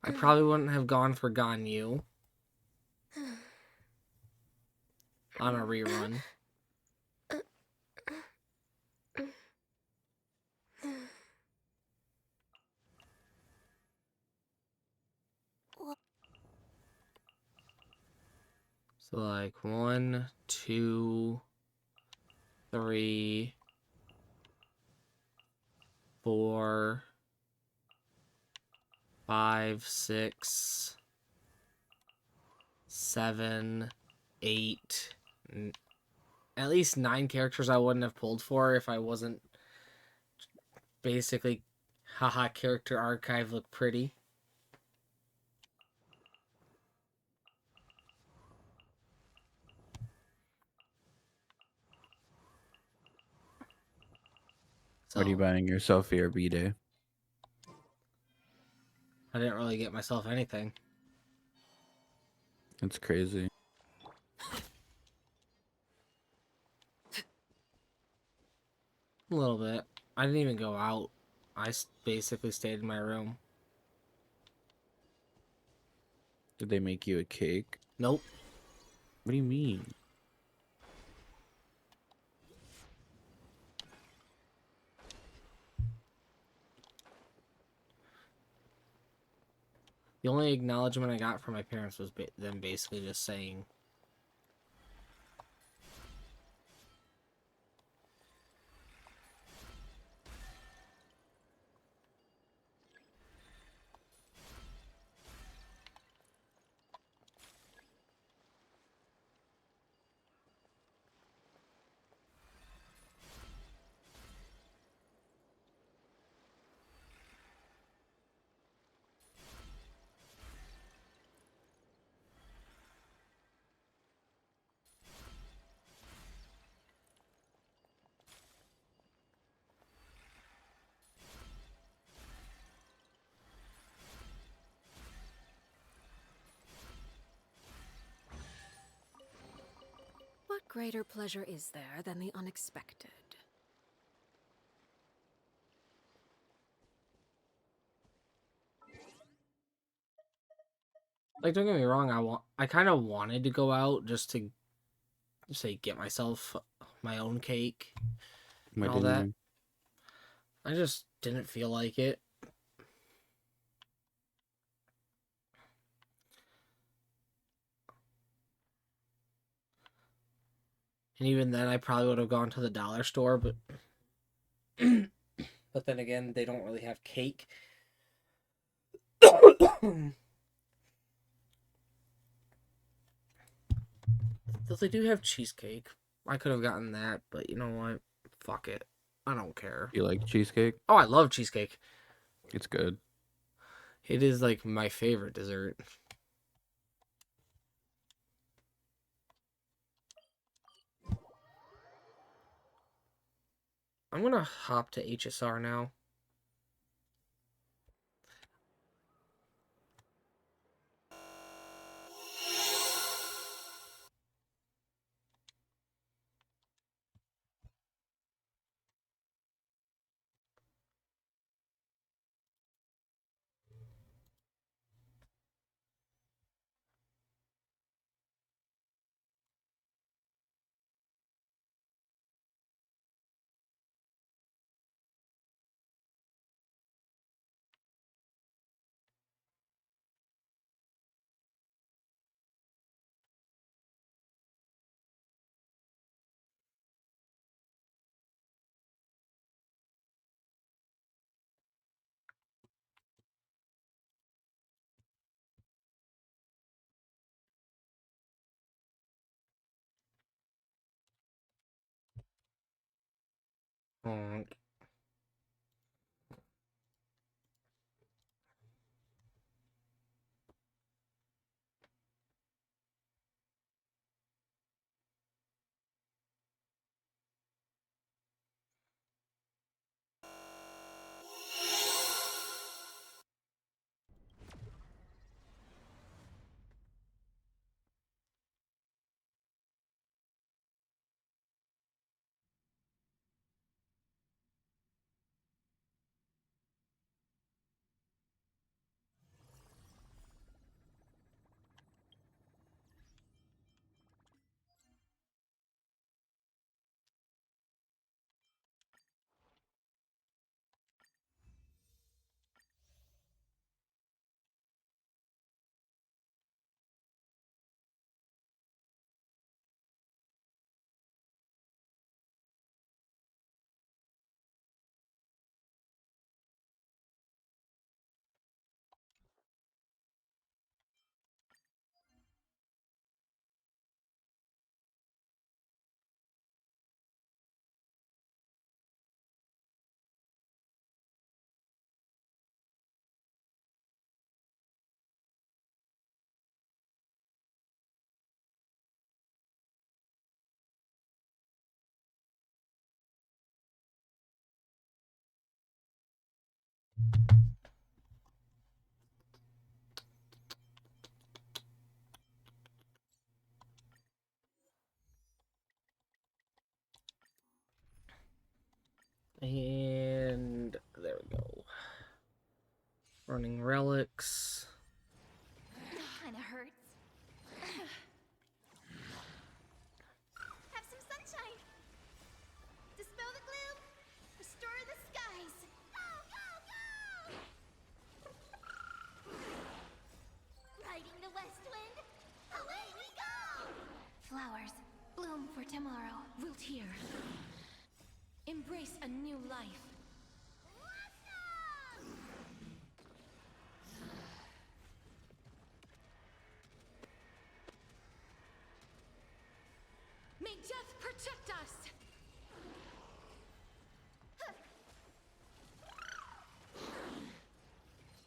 I probably wouldn't have gone for Ganyu on a rerun. So like 1, 2, 3, 4, 5, 6, 7, 8, at least 9 characters I wouldn't have pulled for if I wasn't basically, haha, character archive look pretty. So, What are you buying yourself for your B-Day? I didn't really get myself anything. It's crazy. A little bit. I didn't even go out. I basically stayed in my room. Did they make you a cake? Nope. What do you mean? The only acknowledgement I got from my parents was them basically just saying, What greater pleasure is there than the unexpected? like, don't get me wrong, I kind of wanted to go out just to say get myself my own cake Why and all didn't that. you? I just didn't feel like it. And even then, I probably would have gone to the dollar store, but but then again, they don't really have cake. Though they do have cheesecake. I could have gotten that, but you know what? Fuck it. I don't care. You like cheesecake? Oh, I love cheesecake. It's good. It is like my favorite dessert. I'm gonna hop to HSR now. Honk. And there we go. Running relics. Kinda hurts. Have some sunshine. Dispel the gloom. Restore the skies. Go, go, go! Riding the west wind. Away we go! Flowers bloom for tomorrow. Wilt hear. Embrace a new life. May death protect us!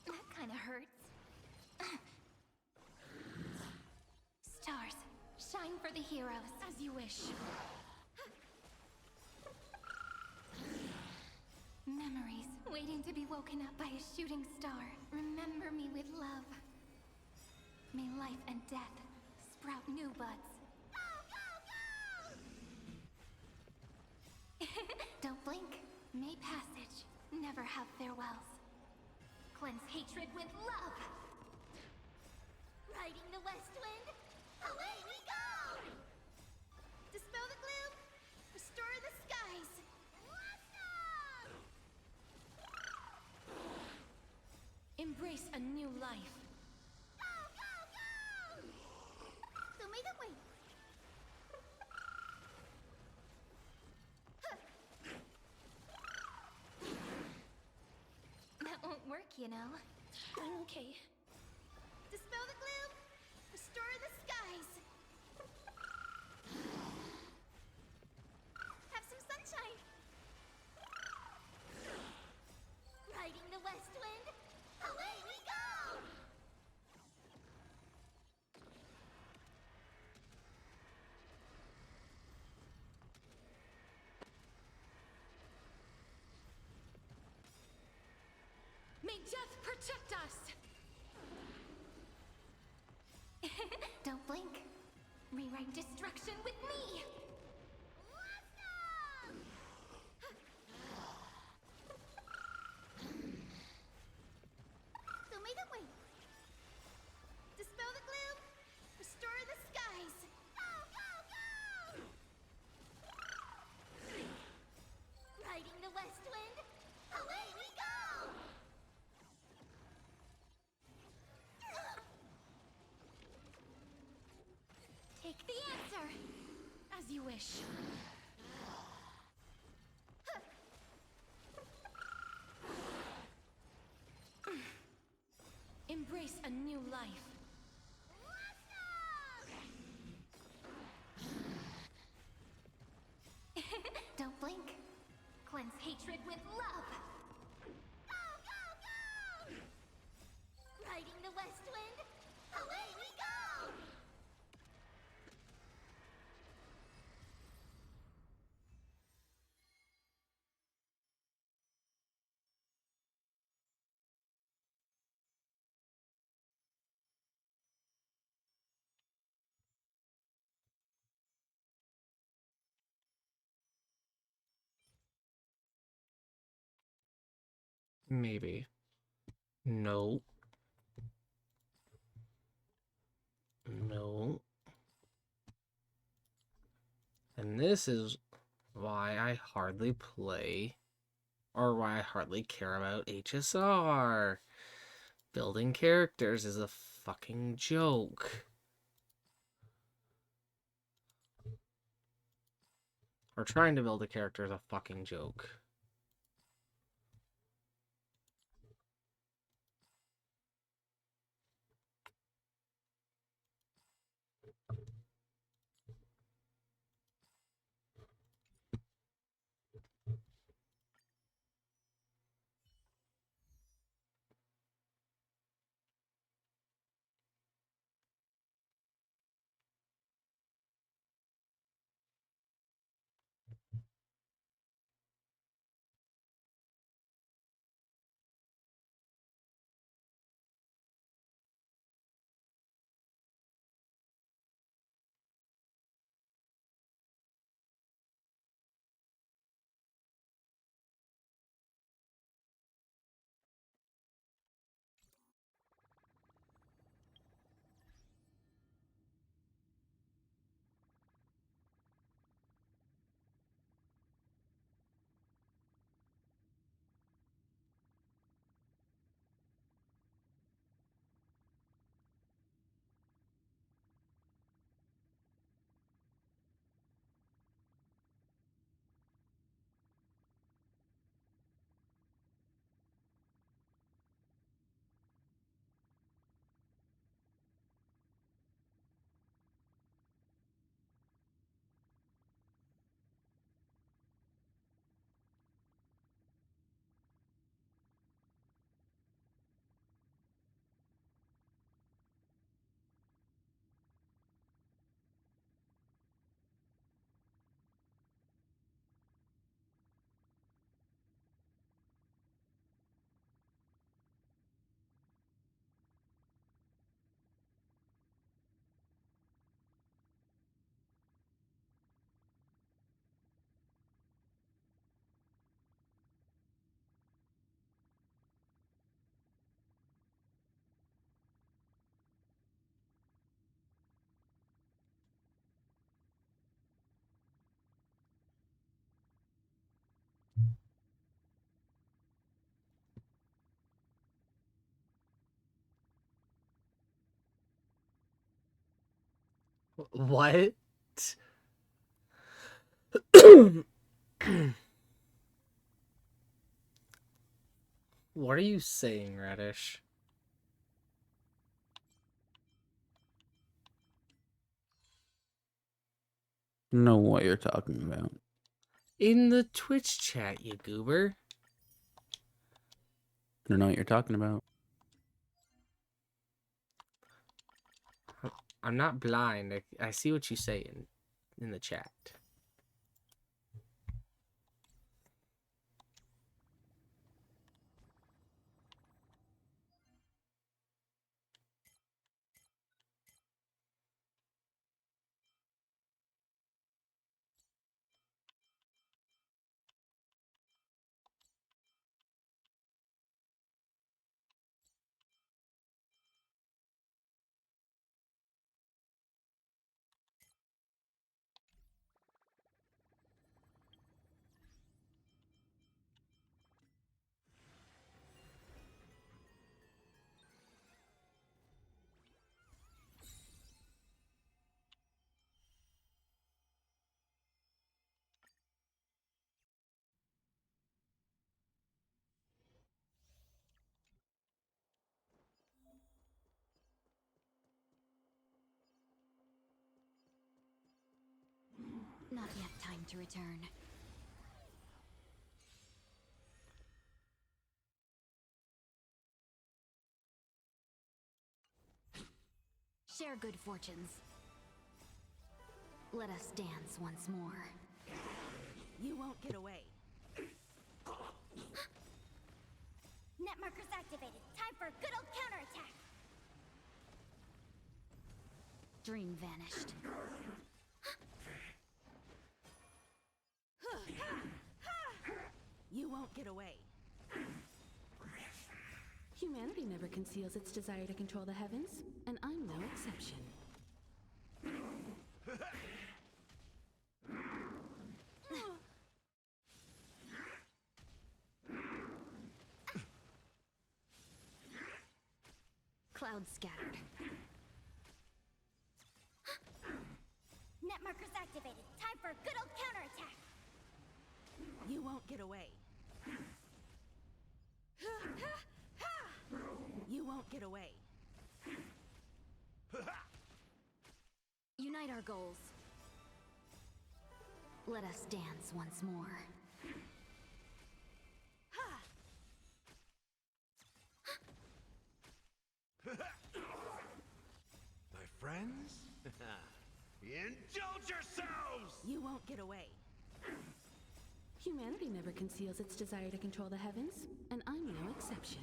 That kinda hurts. Stars, shine for the heroes. As you wish. Memories waiting to be woken up by a shooting star. Remember me with love. May life and death sprout new buds. Don't blink. May passage never have farewells. Cleanse hatred with love. Riding the west wind, away we go! Dispel the gloom, restore the skies. Embrace a new life. Go, go, go! So may the way. That won't work, you know. I'm okay. Dispel the gloom, restore the skies. Have some sunshine. Riding the west wind, away we go! May death protect us! Don't blink. Rewrite destruction with me! So may the way. Dispel the gloom, restore the skies. Go, go, go! Riding the west wind, away we go! Take the answer! As you wish. Embrace a new life. Don't blink. Cleanse hatred with love. Go, go, go! Riding the west wind, away we go! Maybe. No. No. And this is why I hardly play, or why I hardly care about HSR. Building characters is a fucking joke. Or trying to build a character is a fucking joke. What? What are you saying, Radish? Know what you're talking about. In the Twitch chat, you goober. I don't know what you're talking about. I'm not blind. I see what you say in the chat. Not yet time to return. Share good fortunes. Let us dance once more. You won't get away. Net markers activated. Time for a good old counterattack. Dream vanished. You won't get away. Humanity never conceals its desire to control the heavens, and I'm no exception. Clouds scattered. Net markers activated. Time for a good old counterattack. You won't get away. You won't get away. Unite our goals. Let us dance once more. My friends? Indulge yourselves! You won't get away. Humanity never conceals its desire to control the heavens, and I'm no exception.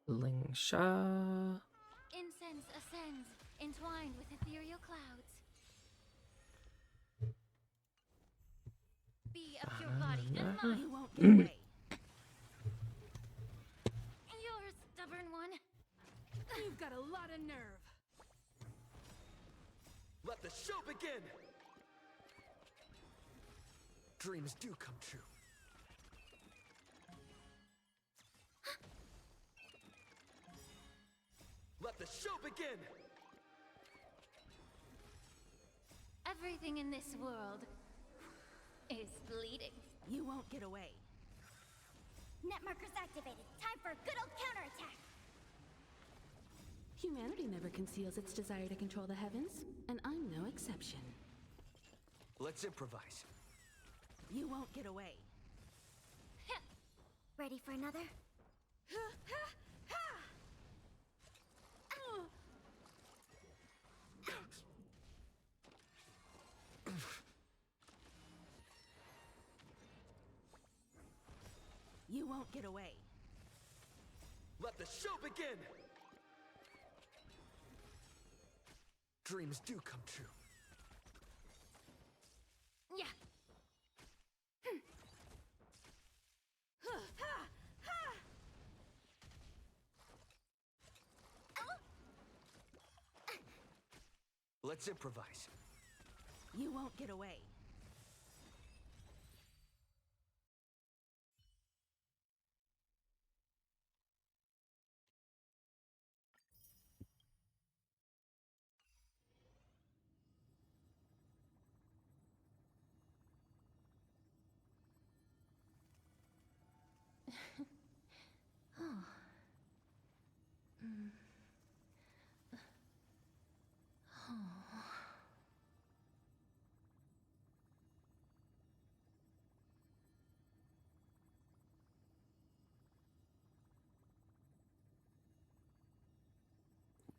Lingsha. Incense ascends, entwined with ethereal clouds. Be of your body and mind. You won't get away. You're a stubborn one. You've got a lot of nerve. Let the show begin! Dreams do come true. Let the show begin! Everything in this world is bleeding. You won't get away. Net markers activated. Time for a good old counterattack. Humanity never conceals its desire to control the heavens, and I'm no exception. Let's improvise. You won't get away. Ready for another? You won't get away. Let the show begin! Dreams do come true. Yeah. Let's improvise. You won't get away.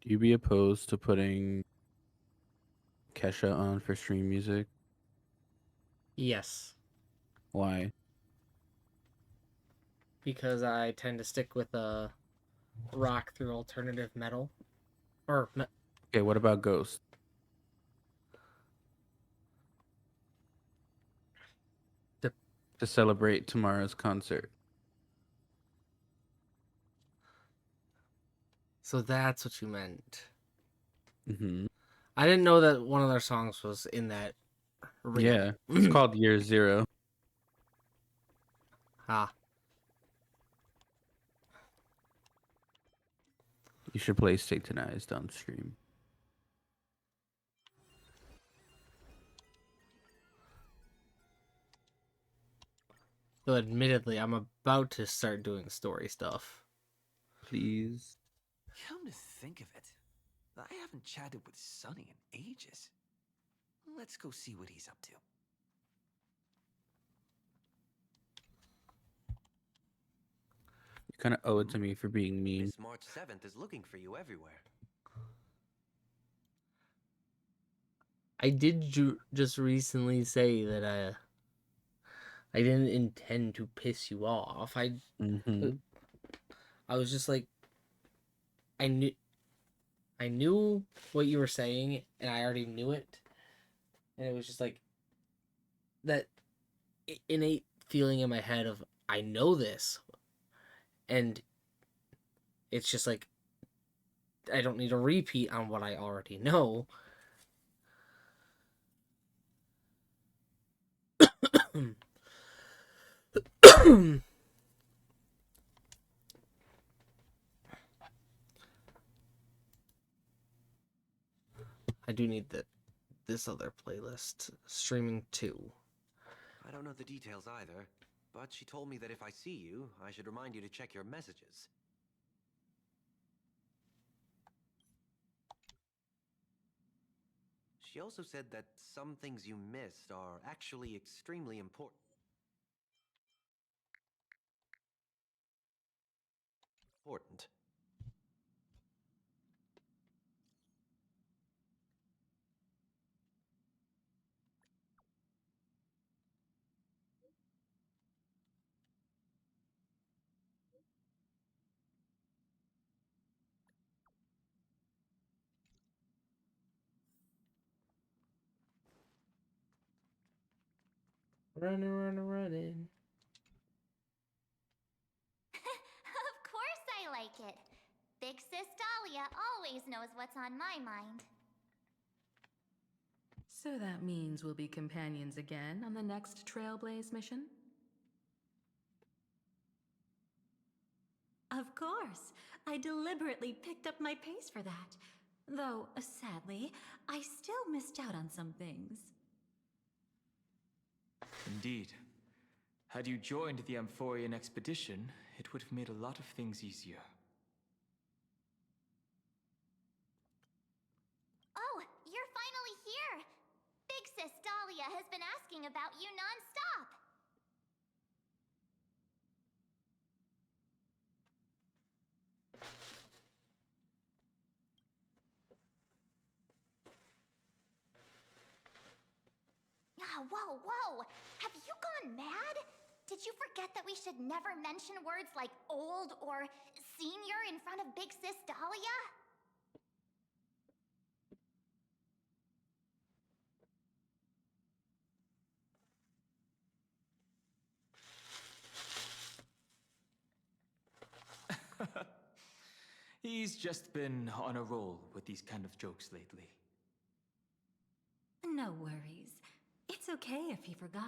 Do you be opposed to putting Kesha on for stream music? Yes, Why? because I tend to stick with rock through alternative metal. Or Okay, what about Ghost? The- To celebrate tomorrow's concert. so that's what you meant. Mm-hmm. I didn't know that one of their songs was in that ring. Yeah, it's called Year Zero. Ah, You should play Satanized on stream. though admittedly, I'm about to start doing story stuff. Please. Come to think of it, I haven't chatted with Sonny in ages. Let's go see what he's up to. You kind of owe it to me for being mean. Miss March 7th is looking for you everywhere. I did just recently say that I didn't intend to piss you off. Mm-hmm. I was just like, I knew what you were saying, and I already knew it, and it was just like that innate feeling in my head of I know this, and it's just like I don't need a repeat on what I already know. I do need this other playlist streaming too. I don't know the details either, but she told me that if I see you, I should remind you to check your messages. She also said that some things you missed are actually extremely important. Important. Running. Of course I like it. Big Sis Dahlia always knows what's on my mind. So that means we'll be companions again on the next Trailblaze mission? Of course. I deliberately picked up my pace for that. Though, sadly, I still missed out on some things. Indeed. Had you joined the Amphorian expedition, it would have made a lot of things easier. Oh, you're finally here! Big Sis Dahlia has been asking about you non-stop! Whoa, whoa! Have you gone mad? Did you forget that we should never mention words like old or senior in front of Big Sis Dahlia? He's just been on a roll with these kind of jokes lately. No worries. It's okay if he forgot.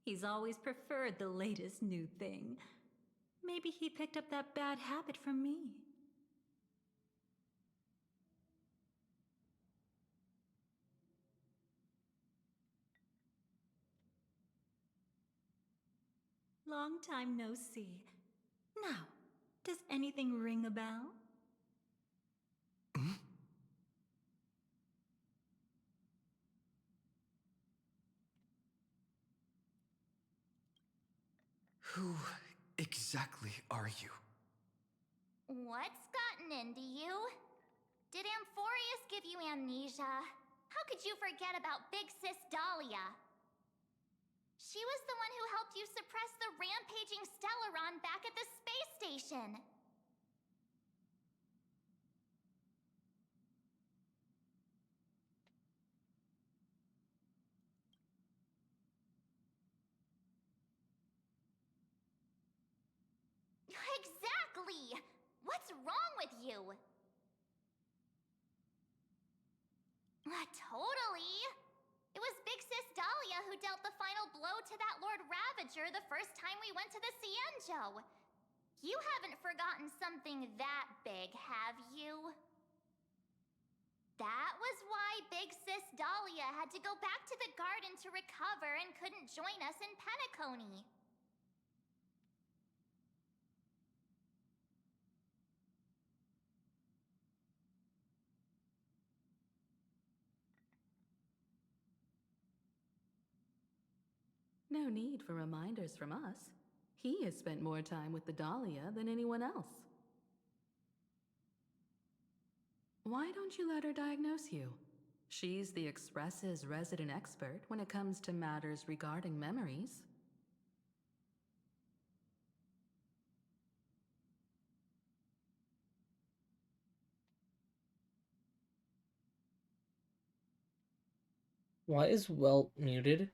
He's always preferred the latest new thing. Maybe he picked up that bad habit from me. Long time no see. Now, does anything ring a bell? Who exactly are you? What's gotten into you? Did Amphorius give you amnesia? How could you forget about Big Sis Dahlia? She was the one who helped you suppress the rampaging Stellaron back at the space station. Exactly! What's wrong with you? Totally! It was Big Sis Dahlia who dealt the final blow to that Lord Ravager the first time we went to the Cienjo. You haven't forgotten something that big, have you? That was why Big Sis Dahlia had to go back to the garden to recover and couldn't join us in Penacony. No need for reminders from us. He has spent more time with the Dahlia than anyone else. Why don't you let her diagnose you? She's the Express's resident expert when it comes to matters regarding memories. Why is Welt muted?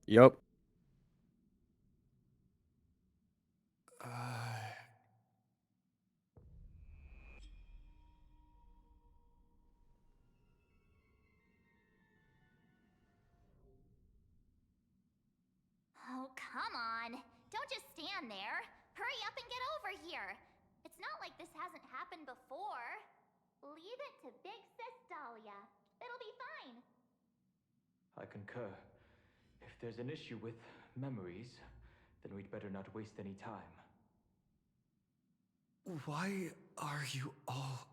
Yup. Oh, come on. Don't just stand there. Hurry up and get over here. It's not like this hasn't happened before. Leave it to Big Sis Dahlia. It'll be fine. I concur. If there's an issue with memories, then we'd better not waste any time. Why are you all...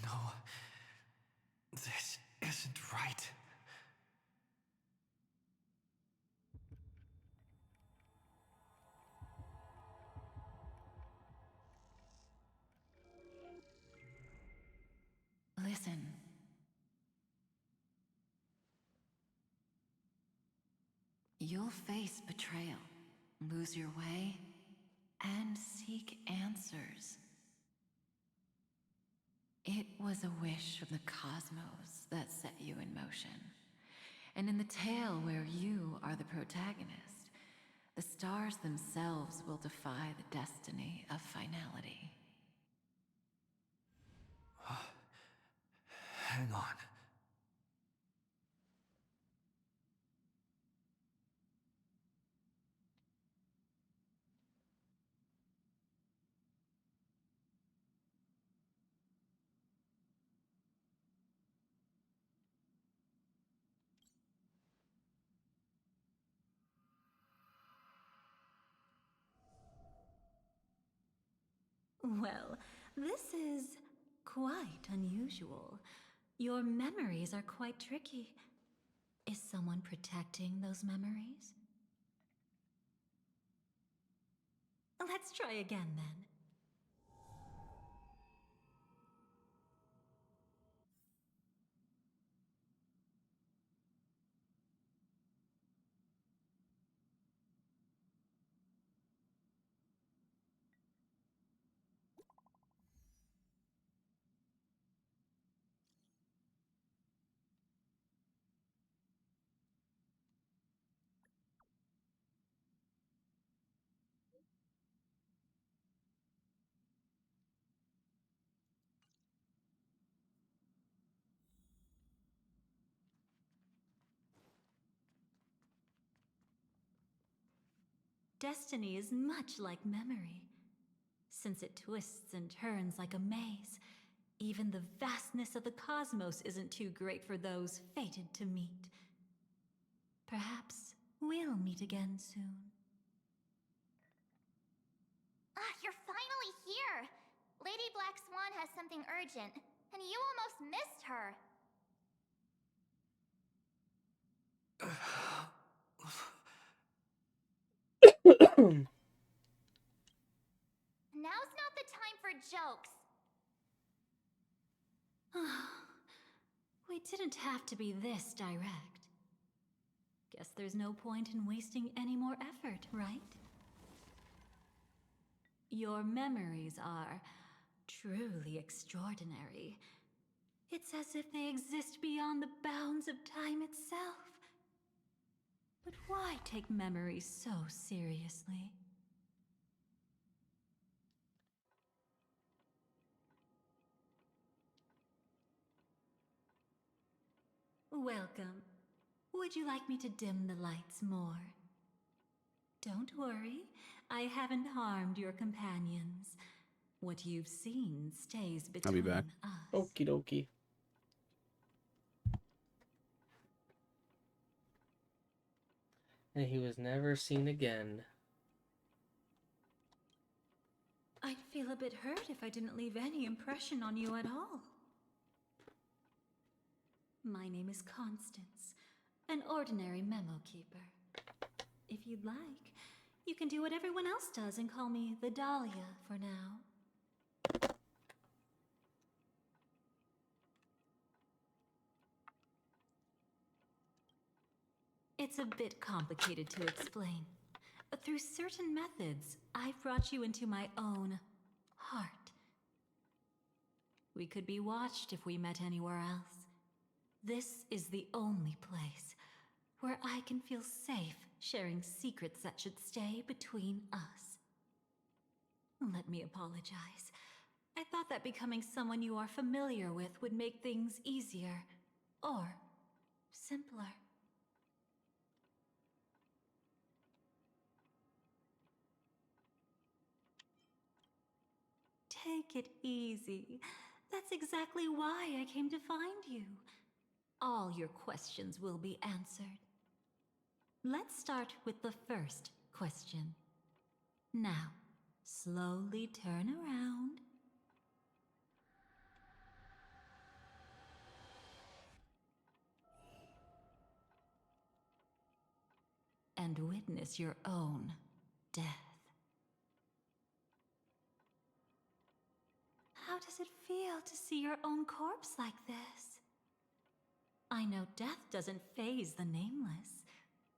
No. This isn't right. Listen. You'll face betrayal, lose your way, and seek answers. It was a wish from the cosmos that set you in motion. And in the tale where you are the protagonist, the stars themselves will defy the destiny of finality. Hang on. Well, this is quite unusual. Your memories are quite tricky. Is someone protecting those memories? Let's try again then. destiny is much like memory. Since it twists and turns like a maze, even the vastness of the cosmos isn't too great for those fated to meet. Perhaps we'll meet again soon. Ah, you're finally here! Lady Black Swan has something urgent, and you almost missed her. Now's not the time for jokes. We didn't have to be this direct. Guess there's no point in wasting any more effort, right? Your memories are truly extraordinary. It's as if they exist beyond the bounds of time itself. But why take memories so seriously? Welcome. Would you like me to dim the lights more? Don't worry, I haven't harmed your companions. What you've seen stays I'll between be back. us. Okie dokie. And he was never seen again. I'd feel a bit hurt if I didn't leave any impression on you at all. My name is Constance, an ordinary memo keeper. If you'd like, you can do what everyone else does and call me the Dahlia for now. It's a bit complicated to explain. Through certain methods, I've brought you into my own heart. We could be watched if we met anywhere else. This is the only place where I can feel safe sharing secrets that should stay between us. Let me apologize. I thought that becoming someone you are familiar with would make things easier, or simpler. Take it easy. That's exactly why I came to find you. All your questions will be answered. Let's start with the first question. Now, slowly turn around. And witness your own death. How does it feel to see your own corpse like this? I know death doesn't faze the nameless.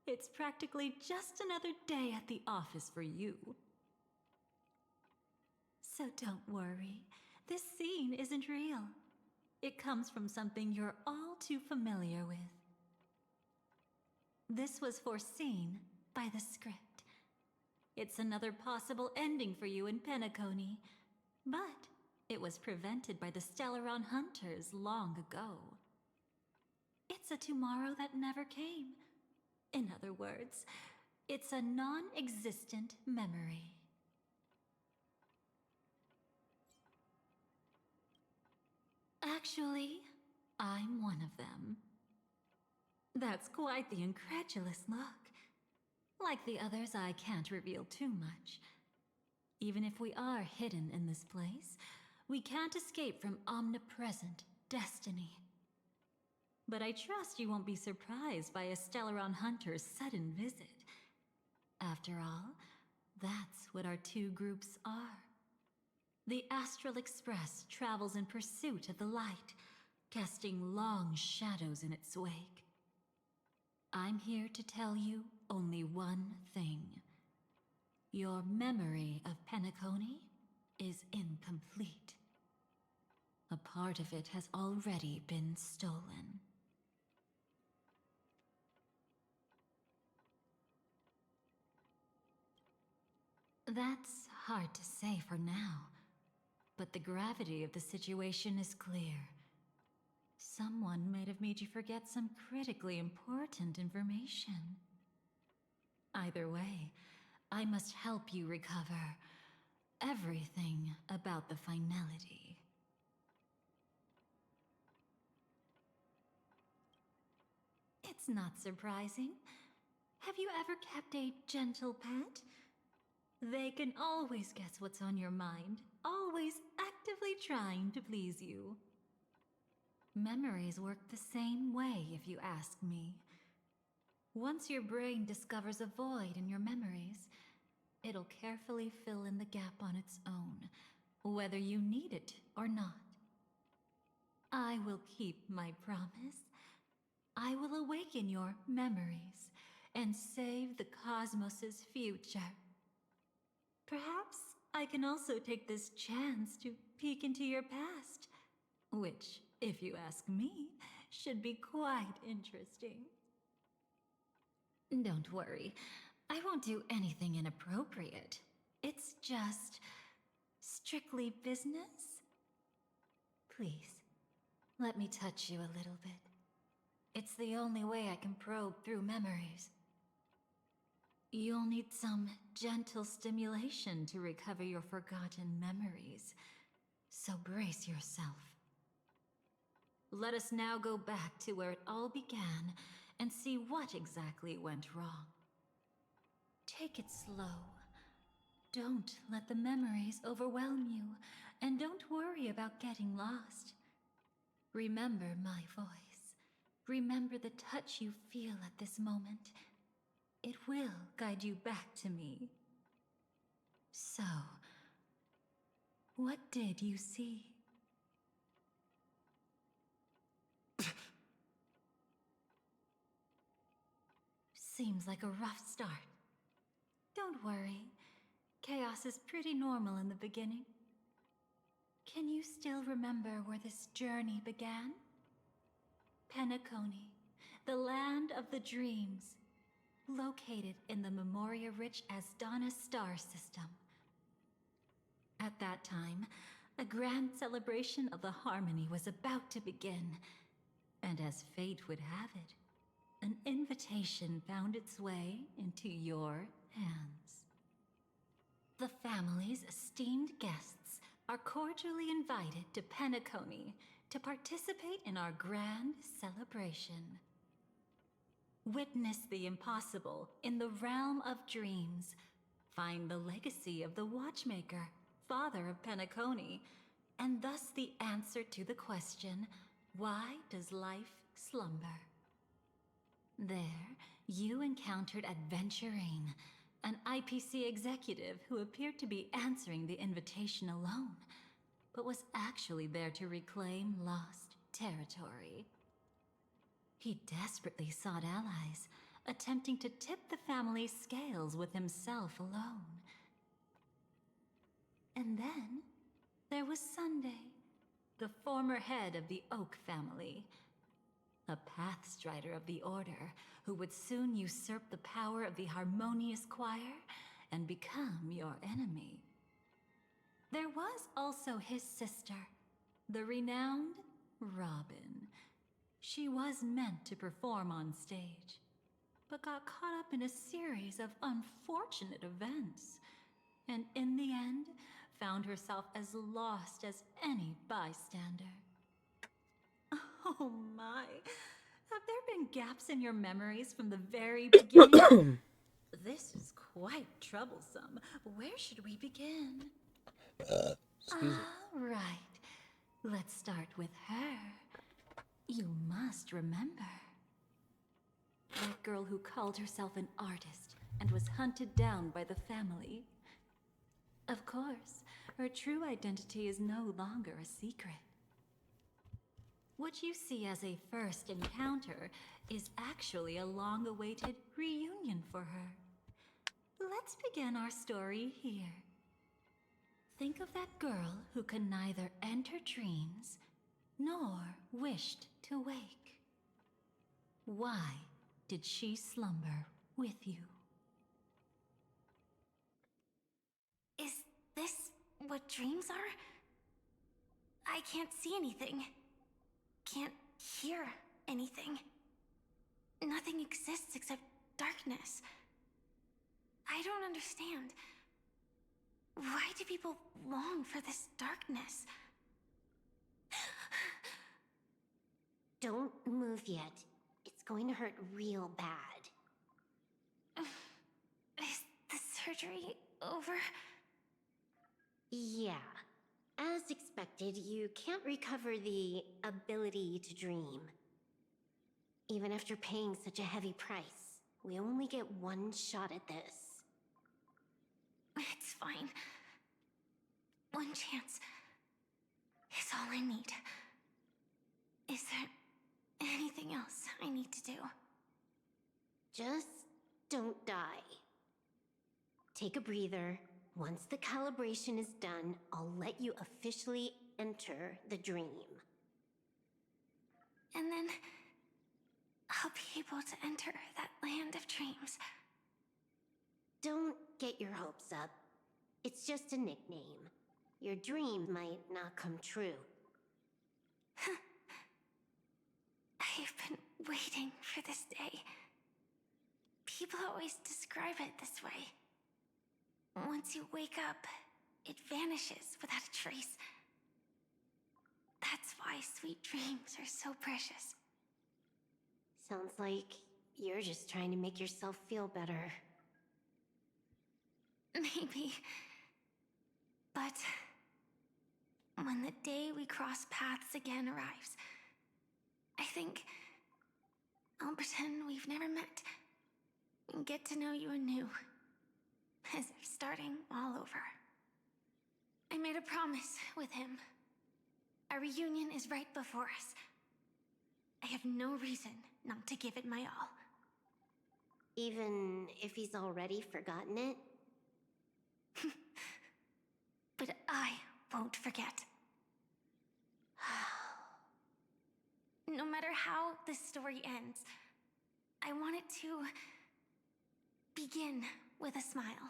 It's practically just another day at the office for you. So don't worry, this scene isn't real. It comes from something you're all too familiar with. This was foreseen by the script. It's another possible ending for you in Penacony, but it was prevented by the Stellaron Hunters long ago. It's a tomorrow that never came. In other words, it's a non-existent memory. Actually, I'm one of them. That's quite the incredulous look. Like the others, I can't reveal too much. Even if we are hidden in this place, we can't escape from omnipresent destiny. But I trust you won't be surprised by a Stellaron Hunter's sudden visit. After all, that's what our two groups are. The Astral Express travels in pursuit of the light, casting long shadows in its wake. I'm here to tell you only one thing. Your memory of Penacony is incomplete. A part of it has already been stolen. That's hard to say for now, but the gravity of the situation is clear. Someone might have made you forget some critically important information. Either way, I must help you recover everything about the finality. It's not surprising. Have you ever kept a gentle pet? They can always guess what's on your mind, always actively trying to please you. Memories work the same way, if you ask me. Once your brain discovers a void in your memories, it'll carefully fill in the gap on its own, whether you need it or not. I will keep my promise. I will awaken your memories and save the cosmos's future. Perhaps I can also take this chance to peek into your past, which, if you ask me, should be quite interesting. Don't worry, I won't do anything inappropriate. It's just strictly business. Please, let me touch you a little bit. It's the only way I can probe through memories. You'll need some gentle stimulation to recover your forgotten memories, so brace yourself. Let us now go back to where it all began and see what exactly went wrong. Take it slow. Don't let the memories overwhelm you, and don't worry about getting lost. Remember my voice. Remember the touch you feel at this moment. It will guide you back to me. So, what did you see? Seems like a rough start. Don't worry. Chaos is pretty normal in the beginning. Can you still remember where this journey began? Penacony, the land of the dreams, located in the Memoria-rich Asdana star system. At that time, a grand celebration of the harmony was about to begin, and as fate would have it, an invitation found its way into your hands. The family's esteemed guests are cordially invited to Penacony to participate in our grand celebration. Witness the impossible in the realm of dreams. Find the legacy of the Watchmaker, father of Penacony, and thus the answer to the question, why does life slumber? There, you encountered Adventurine, an IPC executive who appeared to be answering the invitation alone, but was actually there to reclaim lost territory. He desperately sought allies, attempting to tip the family's scales with himself alone. And then, there was Sunday, the former head of the Oak family, a pathstrider of the Order who would soon usurp the power of the Harmonious Choir and become your enemy. There was also his sister, the renowned Robin. She was meant to perform on stage, but got caught up in a series of unfortunate events, and in the end, found herself as lost as any bystander. Oh my, have there been gaps in your memories from the very beginning? This is quite troublesome. Where should we begin? Excuse me. All right, let's start with her. You must remember. That girl who called herself an artist and was hunted down by the family. Of course, her true identity is no longer a secret. What you see as a first encounter is actually a long-awaited reunion for her. Let's begin our story here. Think of that girl who could neither enter dreams nor wished to wake. Why did she slumber with you? Is this what dreams are? I can't see anything. Can't hear anything. Nothing exists except darkness. I don't don't understand. Why do people long for this darkness? Don't move yet. It's going to hurt real bad. Is the surgery over? Yeah. As expected, you can't recover the ability to dream. Even after paying such a heavy price, we only get one shot at this. It's fine. One chance is all I need. Is there anything else I need to do? Just don't die. Take a breather. Once the calibration is done, I'll let you officially enter the dream. And then I'll be able to enter that land of dreams. Don't get your hopes up. It's just a nickname. Your dream might not come true. I've been waiting for this day. People always describe it this way. Once you wake up, it vanishes without a trace. That's why sweet dreams are so precious. Sounds like you're just trying to make yourself feel better. Maybe. But when the day we cross paths again arrives, I think I'll pretend we've never met and get to know you anew, as if starting all over. I made a promise with him. Our reunion is right before us. I have no reason not to give it my all. Even if he's already forgotten it? But I won't forget. No matter how this story ends, I want it to begin with a smile.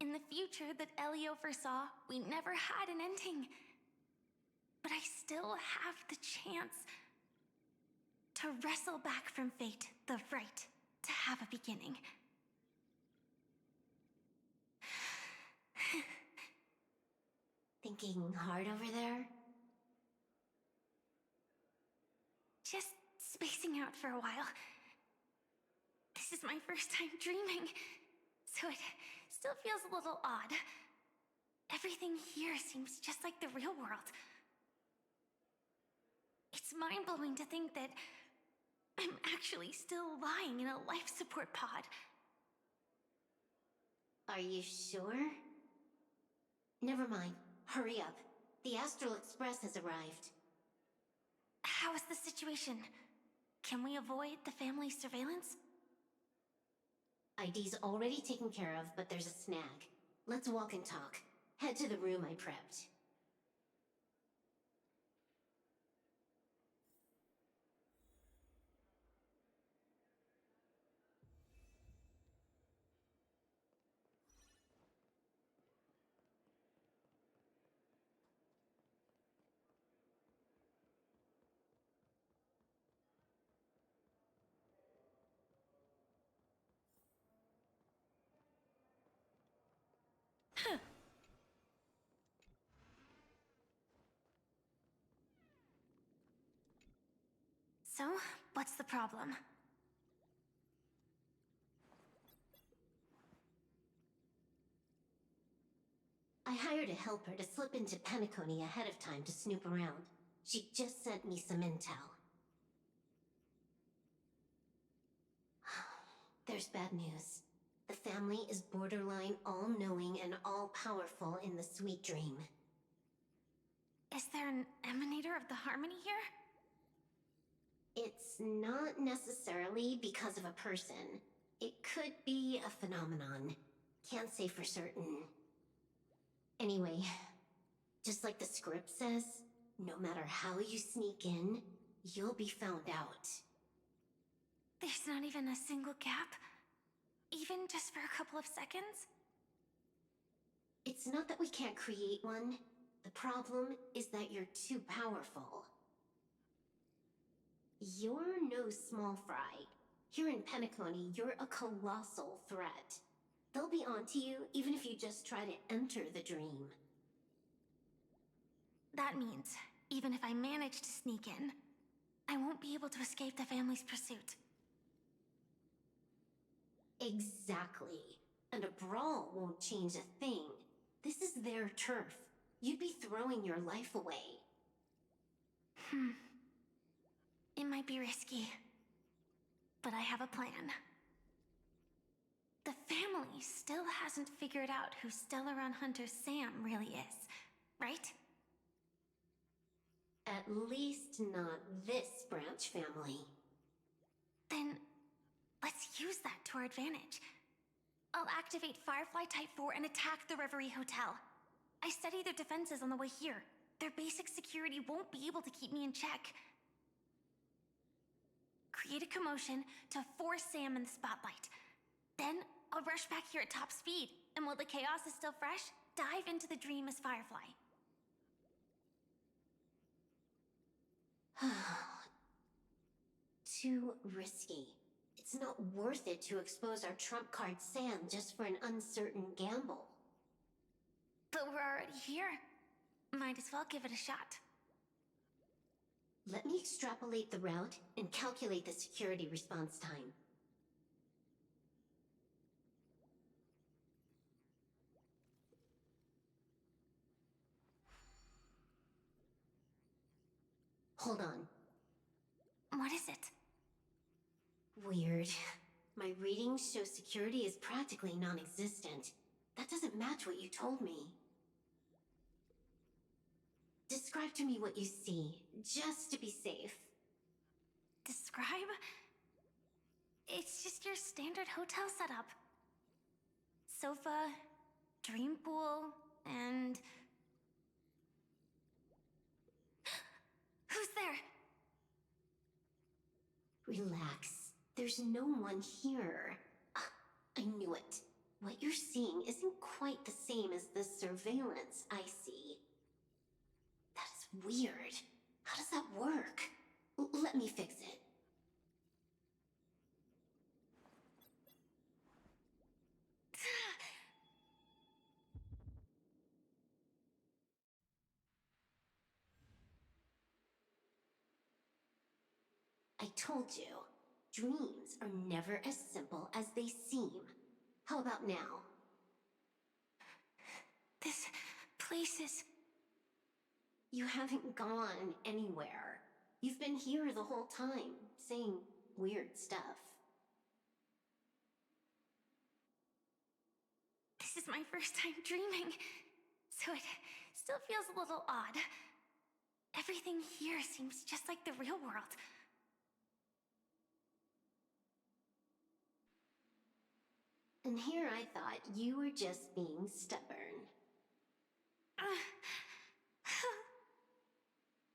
In the future that early0 foresaw, we never had an ending. But I still have the chance to wrestle back from fate the right to have a beginning. Thinking hard over there? Just spacing out for a while. This is my first time dreaming, so it still feels a little odd. Everything here seems just like the real world. It's mind-blowing to think that I'm actually still lying in a life support pod. Are you sure? Never mind. Hurry up. The Astral Express has arrived. How is the situation? Can we avoid the family's surveillance? ID's already taken care of, but there's a snag. Let's walk and talk. Head to the room I prepped. So, what's the problem? I hired a helper to slip into Penacony ahead of time to snoop around. She just sent me some intel. There's bad news. The family is borderline all-knowing and all-powerful in the Sweet Dream. Is there an emanator of the harmony here? It's not necessarily because of a person. It could be a phenomenon. Can't say for certain. Anyway, just like the script says, no matter how you sneak in, you'll be found out. There's not even a single gap? Even just for a couple of seconds? It's not that we can't create one. The problem is that you're too powerful. You're no small fry. Here in Penacony, you're a colossal threat. They'll be onto you even if you just try to enter the dream. That means, even if I manage to sneak in, I won't be able to escape the family's pursuit. Exactly. And a brawl won't change a thing. This is their turf. You'd be throwing your life away. It might be risky, but I have a plan. The family still hasn't figured out who Stellaron Hunter Sam really is, right? At least not this branch family. Then, let's use that to our advantage. I'll activate Firefly Type 4 and attack the Reverie Hotel. I studied their defenses on the way here. Their basic security won't be able to keep me in check. Create a commotion to force Sam in the spotlight. Then, I'll rush back here at top speed, and while the chaos is still fresh, dive into the dream as Firefly. Too risky. It's not worth it to expose our trump card Sam just for an uncertain gamble. But we're already here. Might as well give it a shot. Let me extrapolate the route and calculate the security response time. Hold on. What is it? Weird. My readings show security is practically non-existent. That doesn't match what you told me. Describe to me what you see, just to be safe. Describe? It's just your standard hotel setup. Sofa, dream pool, and... Who's there? Relax. There's no one here. I knew it. What you're seeing isn't quite the same as the surveillance I see. That is weird. How does that work? Let me fix it. I told you, dreams are never as simple as they seem. How about now? This place is... You haven't gone anywhere. You've been here the whole time, saying weird stuff. This is my first time dreaming, so it still feels a little odd. Everything here seems just like the real world. And here I thought you were just being stubborn.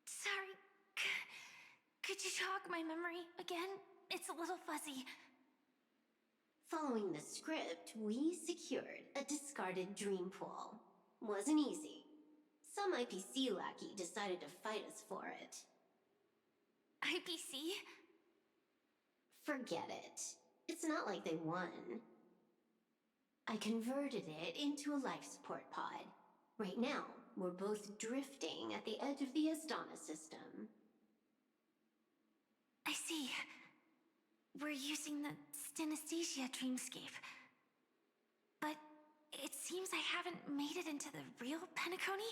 Sorry. Could you jog my memory again? It's a little fuzzy. Following the script, we secured a discarded dream pool. Wasn't easy. Some IPC lackey decided to fight us for it. IPC? Forget it. It's not like they won. I converted it into a life support pod. Right now, we're both drifting at the edge of the Astana system. I see. We're using the synesthesia dreamscape. But it seems I haven't made it into the real Penacony?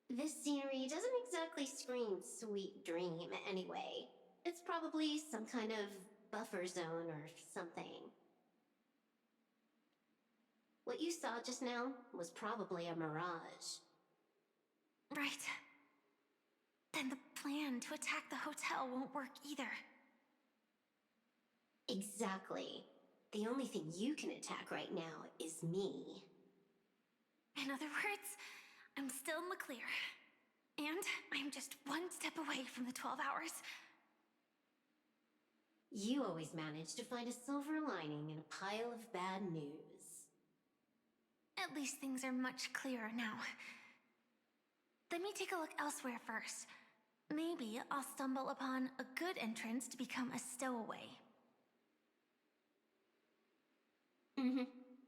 This scenery doesn't exactly scream sweet dream anyway. It's probably some kind of buffer zone or something. What you saw just now was probably a mirage. Right. Then the plan to attack the hotel won't work either. Exactly. The only thing you can attack right now is me. In other words, I'm still in the clear. And I'm just one step away from the 12 hours. You always manage to find a silver lining in a pile of bad news. At least things are much clearer now. Let me take a look elsewhere first. Maybe I'll stumble upon a good entrance to become a stowaway. Mm-hmm.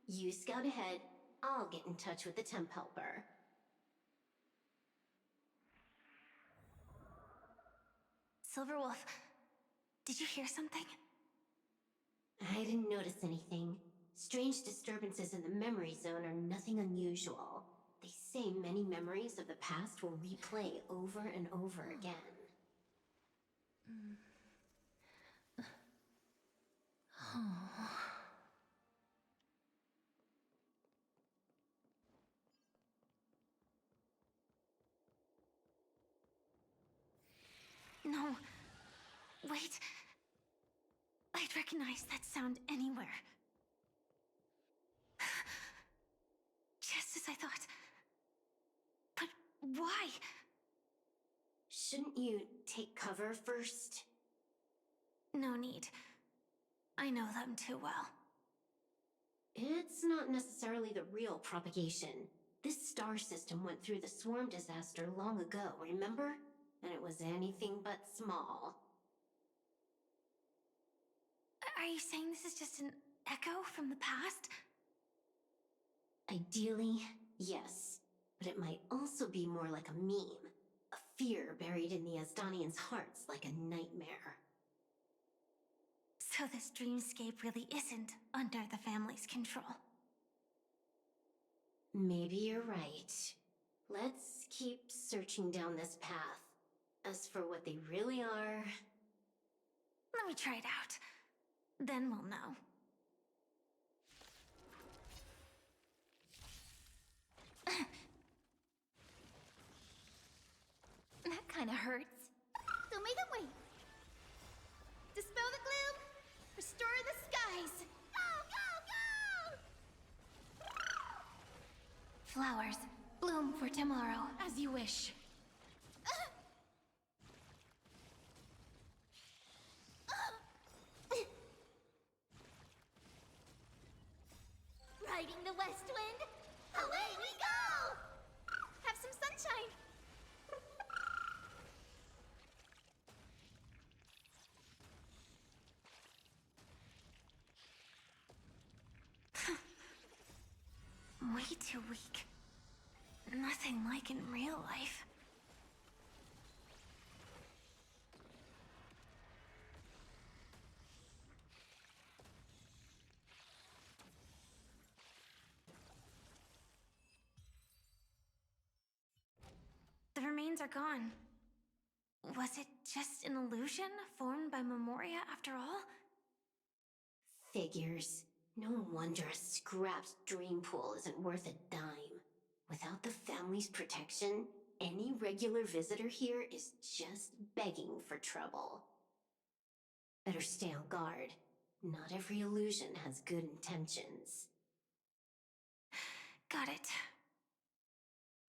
You scout ahead. I'll get in touch with the temp helper. Silverwolf, did you hear something? I didn't notice anything. Strange disturbances in the memory zone are nothing unusual. They say many memories of the past will replay over and over again. No. Wait. I'd recognize that sound anywhere. Just as I thought. But why? Shouldn't you take cover first? No need. I know them too well. It's not necessarily the real propagation. This star system went through the swarm disaster long ago, remember? And it was anything but small. Are you saying this is just an echo from the past? Ideally, yes. But it might also be more like a meme. A fear buried in the Asdanians' hearts like a nightmare. So this dreamscape really isn't under the family's control. Maybe you're right. Let's keep searching down this path. As for what they really are... Let me try it out. Then we'll know. That kinda hurts. So make it wait. Dispel the gloom. Restore the skies. Go, go, go! Flowers, bloom for tomorrow, as you wish. Riding the west wind. Away we go! Have some sunshine. Way too weak. Nothing like in real life. The remains are gone. Was it just an illusion formed by Memoria after all? Figures. No wonder a scrapped dream pool isn't worth a dime. Without the family's protection, any regular visitor here is just begging for trouble. Better stay on guard. Not every illusion has good intentions. Got it.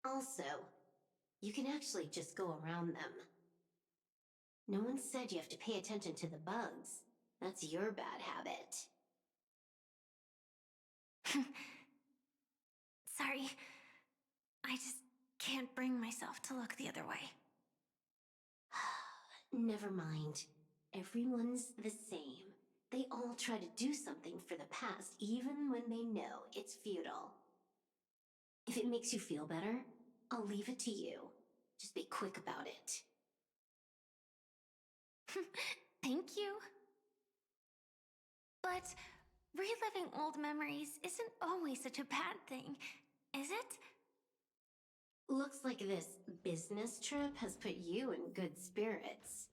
Also, you can actually just go around them. No one said you have to pay attention to the bugs. That's your bad habit. Sorry. I just can't bring myself to look the other way. Never mind. Everyone's the same. They all try to do something for the past, even when they know it's futile. If it makes you feel better, I'll leave it to you. Just be quick about it. Thank you. But reliving old memories isn't always such a bad thing, is it? Looks like this business trip has put you in good spirits.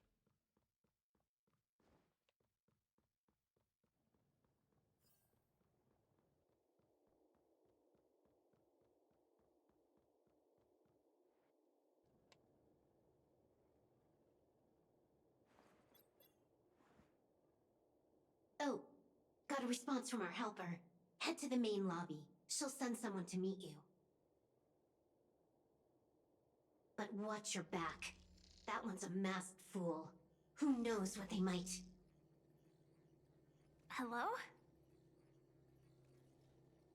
Oh, got a response from our helper. Head to the main lobby. She'll send someone to meet you. But watch your back. That one's a masked fool. Who knows what they might... Hello?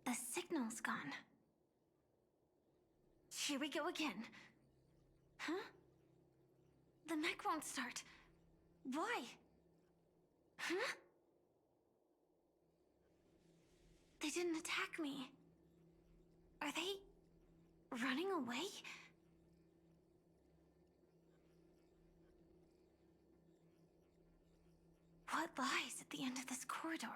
The signal's gone. Here we go again. Huh? The mech won't start. Why? Huh? The didn't attack me. Are they running away? What lies at the end of this corridor?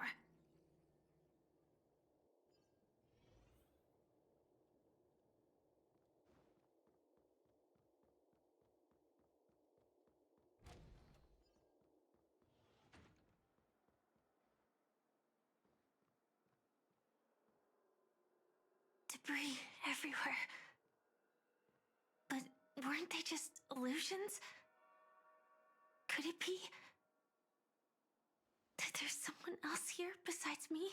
Debris everywhere. But weren't they just illusions? Could it be that there's someone else here besides me?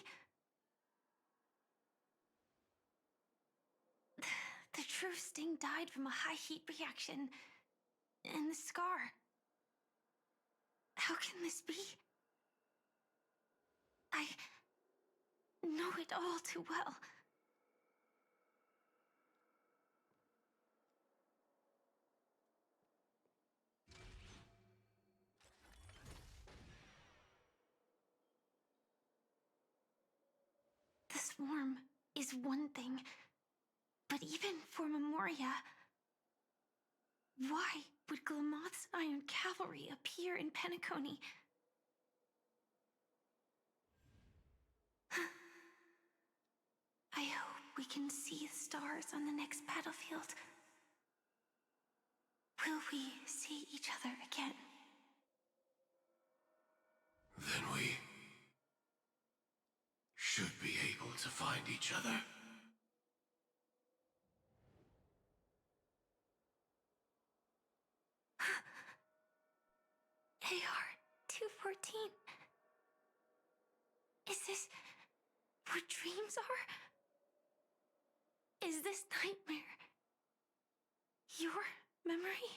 The true Sting died from a high heat reaction. And the scar. How can this be? I know it all too well. The swarm is one thing, but even for Memoria, why would Glamoth's Iron Cavalry appear in Penacony? I hope we can see the stars on the next battlefield. Will we see each other again? Then we should be able to find each other. AR-214. Is this what dreams are? Is this nightmare your memory?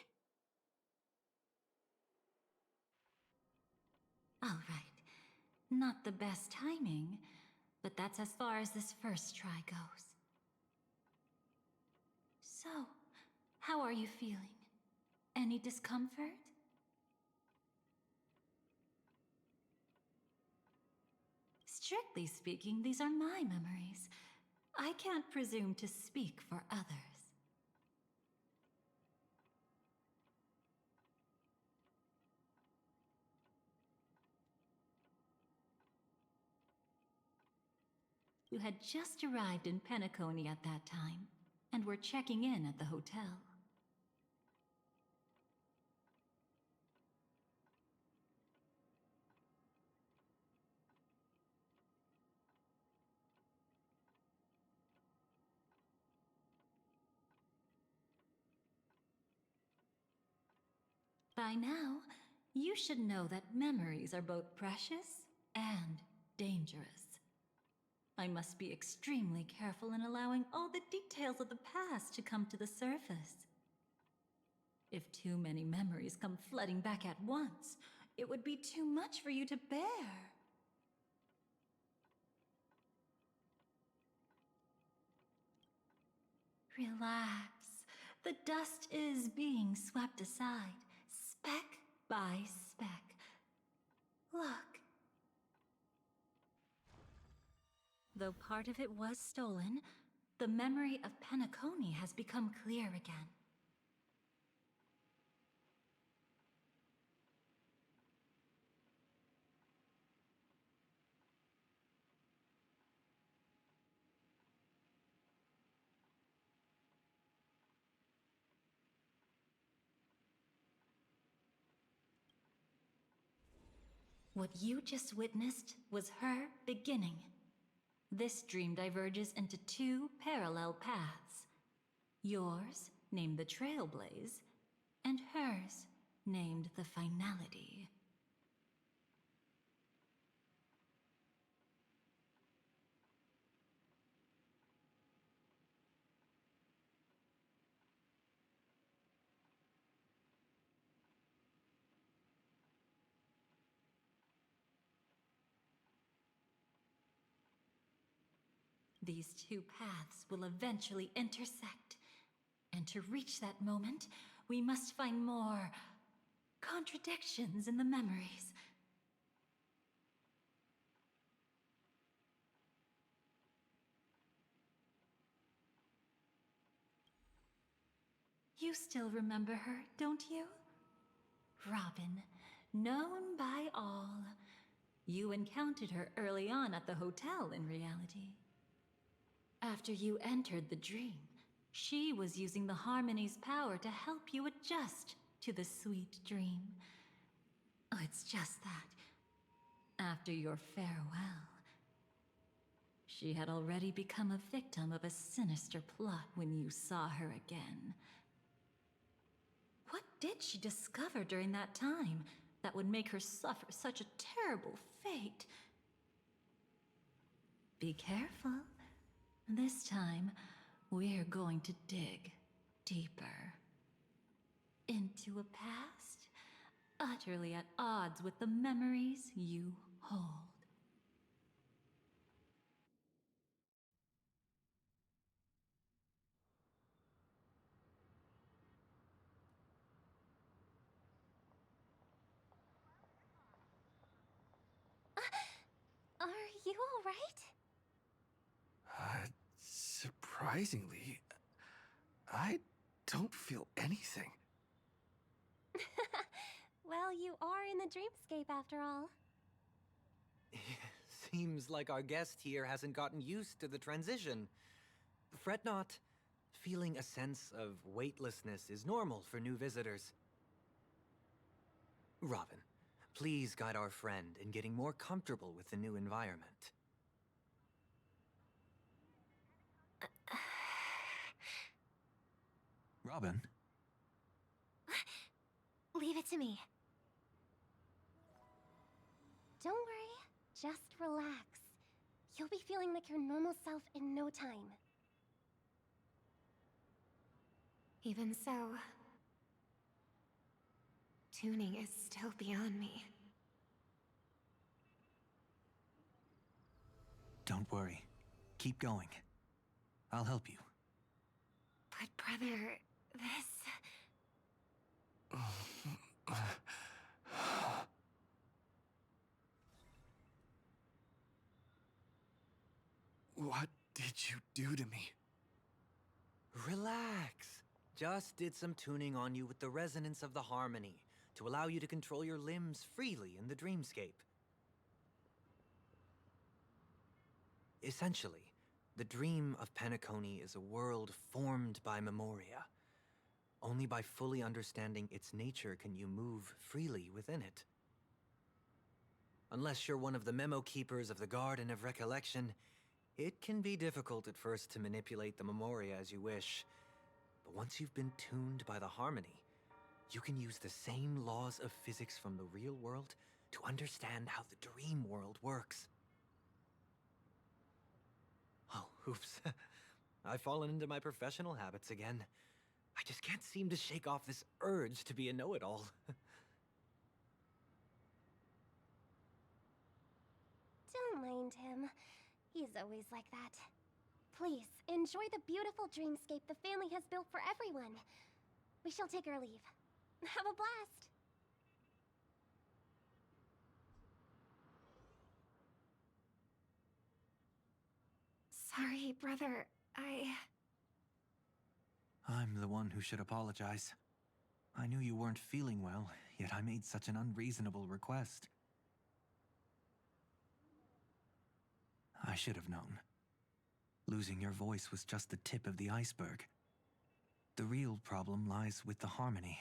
All right. Not the best timing, but that's as far as this first try goes. So, how are you feeling? Any discomfort? Strictly speaking, these are my memories. I can't presume to speak for others. You had just arrived in Penacony at that time, and were checking in at the hotel. By now, you should know that memories are both precious and dangerous. I must be extremely careful in allowing all the details of the past to come to the surface. If too many memories come flooding back at once, it would be too much for you to bear. Relax. The dust is being swept aside, speck by speck. Look. Though part of it was stolen, the memory of Penacony has become clear again. What you just witnessed was her beginning. This dream diverges into two parallel paths. Yours, named the Trailblaze, and hers, named the Finality. These two paths will eventually intersect. And to reach that moment, we must find more contradictions in the memories. You still remember her, don't you? Robin, known by all. You encountered her early on at the hotel, in reality. After you entered the dream, she was using the Harmony's power to help you adjust to the sweet dream. Oh, it's just that. After your farewell, she had already become a victim of a sinister plot when you saw her again. What did she discover during that time that would make her suffer such a terrible fate? Be careful. This time, we're going to dig deeper into a past utterly at odds with the memories you hold. Are you all right? Surprisingly, I don't feel anything. Well, you are in the dreamscape after all. Seems like our guest here hasn't gotten used to the transition. Fret not. Feeling a sense of weightlessness is normal for new visitors. Robin, please guide our friend in getting more comfortable with the new environment. Robin? Leave it to me. Don't worry, just relax. You'll be feeling like your normal self in no time. Even so, tuning is still beyond me. Don't worry. Keep going. I'll help you. But brother, this... What did you do to me? Relax. Just did some tuning on you with the resonance of the harmony to allow you to control your limbs freely in the dreamscape. Essentially, the dream of Penacony is a world formed by memoria. Only by fully understanding its nature can you move freely within it. Unless you're one of the memo keepers of the Garden of Recollection, it can be difficult at first to manipulate the memoria as you wish. But once you've been tuned by the harmony, you can use the same laws of physics from the real world to understand how the dream world works. Oh, oops. I've fallen into my professional habits again. I just can't seem to shake off this urge to be a know-it-all. Don't mind him. He's always like that. Please, enjoy the beautiful dreamscape the family has built for everyone. We shall take our leave. Have a blast! Sorry, brother. I'm the one who should apologize. I knew you weren't feeling well, yet I made such an unreasonable request. I should have known. Losing your voice was just the tip of the iceberg. The real problem lies with the harmony,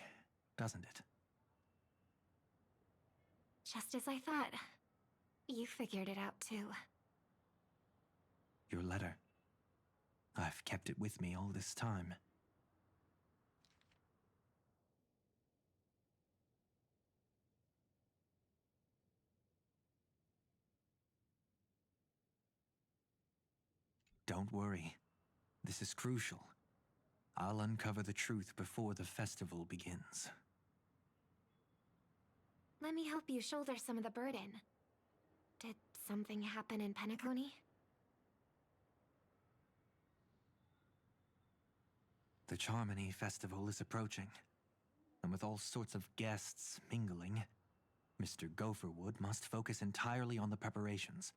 doesn't it? Just as I thought. You figured it out too. Your letter. I've kept it with me all this time. Don't worry. This is crucial. I'll uncover the truth before the festival begins. Let me help you shoulder some of the burden. Did something happen in Penacony? The Charmony Festival is approaching, and with all sorts of guests mingling, Mr. Gopherwood must focus entirely on the preparations,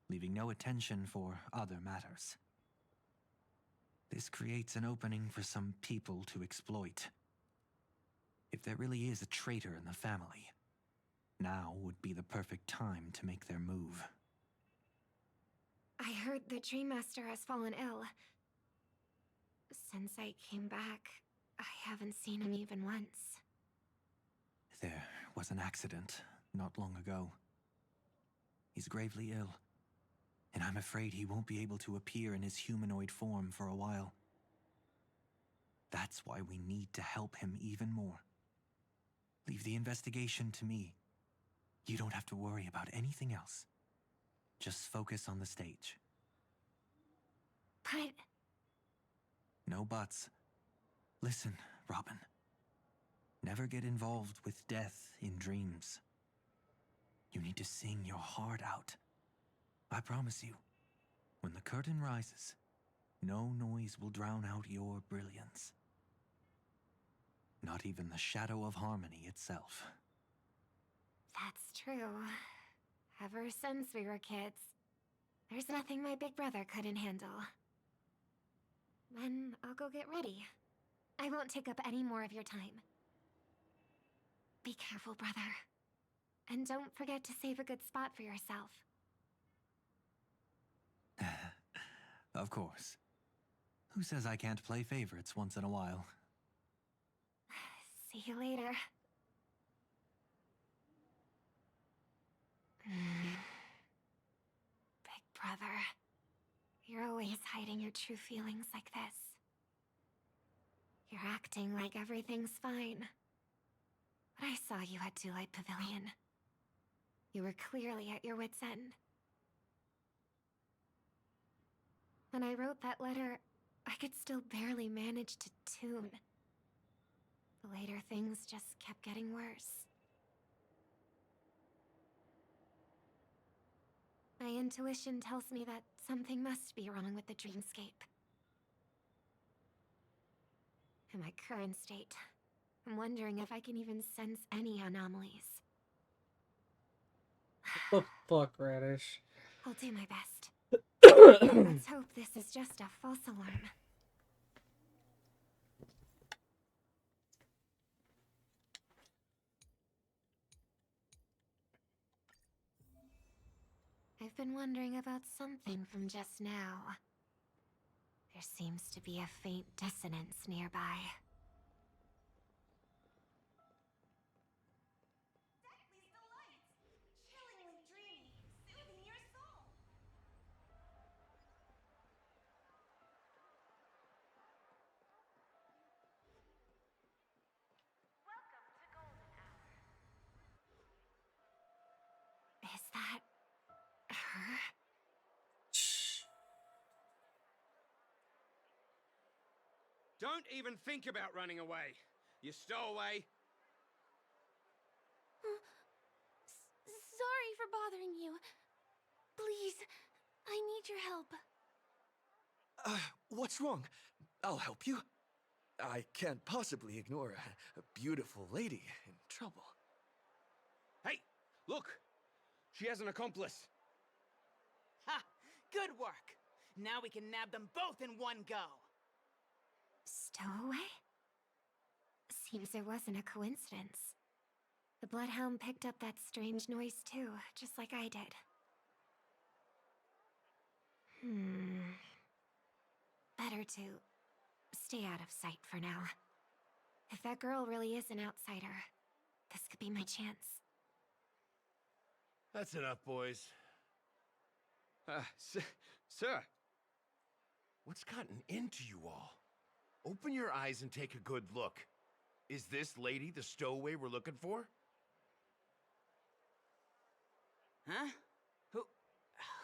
leaving no attention for other matters. This creates an opening for some people to exploit. If there really is a traitor in the family, now would be the perfect time to make their move. I heard the Dream Master has fallen ill. Since I came back, I haven't seen him even once. There was an accident not long ago. He's gravely ill, and I'm afraid he won't be able to appear in his humanoid form for a while. That's why we need to help him even more. Leave the investigation to me. You don't have to worry about anything else. Just focus on the stage. But... No buts. Listen, Robin. Never get involved with death in dreams. You need to sing your heart out. I promise you, when the curtain rises, no noise will drown out your brilliance. Not even the shadow of harmony itself. that's true. Ever since we were kids, there's nothing my big brother couldn't handle. Then I'll go get ready. I won't take up any more of your time. Be careful, brother. And don't forget to save a good spot for yourself. Of course. Who says I can't play favorites once in a while? See you later. Big brother, you're always hiding your true feelings like this. You're acting like everything's fine. But I saw you at Daylight Pavilion. You were clearly at your wit's end. When I wrote that letter, I could still barely manage to tune. The later things just kept getting worse. My intuition tells me that something must be wrong with the dreamscape. In my current state, I'm wondering if I can even sense any anomalies. What the fuck, Radish? I'll do my best. Let's hope this is just a false alarm. I've been wondering about something from just now. There seems to be a faint dissonance nearby. Is that her? Don't even think about running away. You stowaway. Sorry for bothering you. Please, I need your help. What's wrong? I'll help you. I can't possibly ignore a beautiful lady in trouble. Hey, look! She has an accomplice. Ha! Good work! Now we can nab them both in one go. Stowaway? Seems it wasn't a coincidence. The Bloodhound picked up that strange noise too, just like I did. Better to stay out of sight for now. If that girl really is an outsider, this could be my chance. That's enough, boys. Sir. What's gotten into you all? Open your eyes and take a good look. Is this lady the stowaway we're looking for? Huh?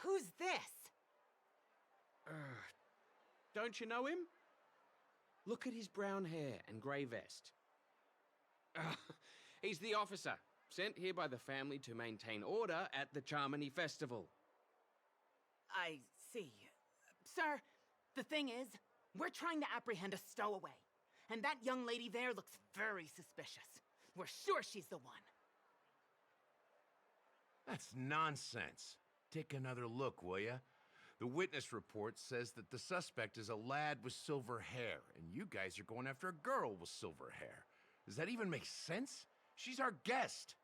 Who's this? Don't you know him? Look at his brown hair and grey vest. He's the officer, sent here by the family to maintain order at the Charmony Festival. I see. Sir, the thing is, we're trying to apprehend a stowaway. And that young lady there looks very suspicious. We're sure she's the one. That's nonsense. Take another look, will ya? The witness report says that the suspect is a lad with silver hair, and you guys are going after a girl with silver hair. Does that even make sense? She's our guest.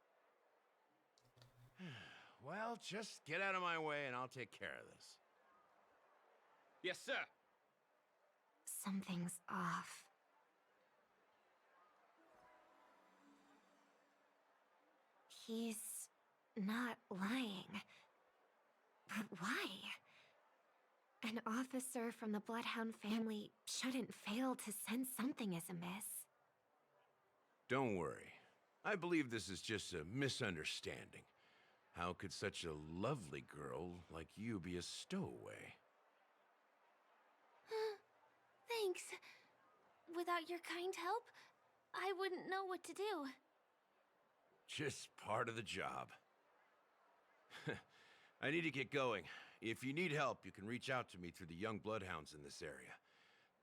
Well, just get out of my way and I'll take care of this. Yes, sir. Something's off. He's not lying. But why? An officer from the Bloodhound family shouldn't fail to sense something is amiss. Don't worry. I believe this is just a misunderstanding. How could such a lovely girl like you be a stowaway? Thanks. Without your kind help, I wouldn't know what to do. Just part of the job. I need to get going. If you need help, you can reach out to me through the young bloodhounds in this area.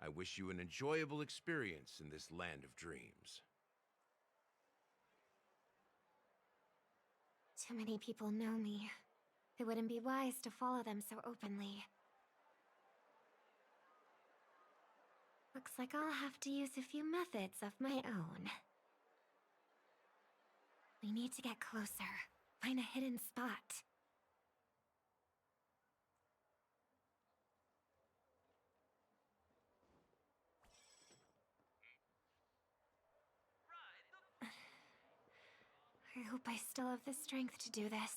I wish you an enjoyable experience in this land of dreams. Too many people know me. It wouldn't be wise to follow them so openly. Looks like I'll have to use a few methods of my own. We need to get closer. Find a hidden spot. I hope I still have the strength to do this.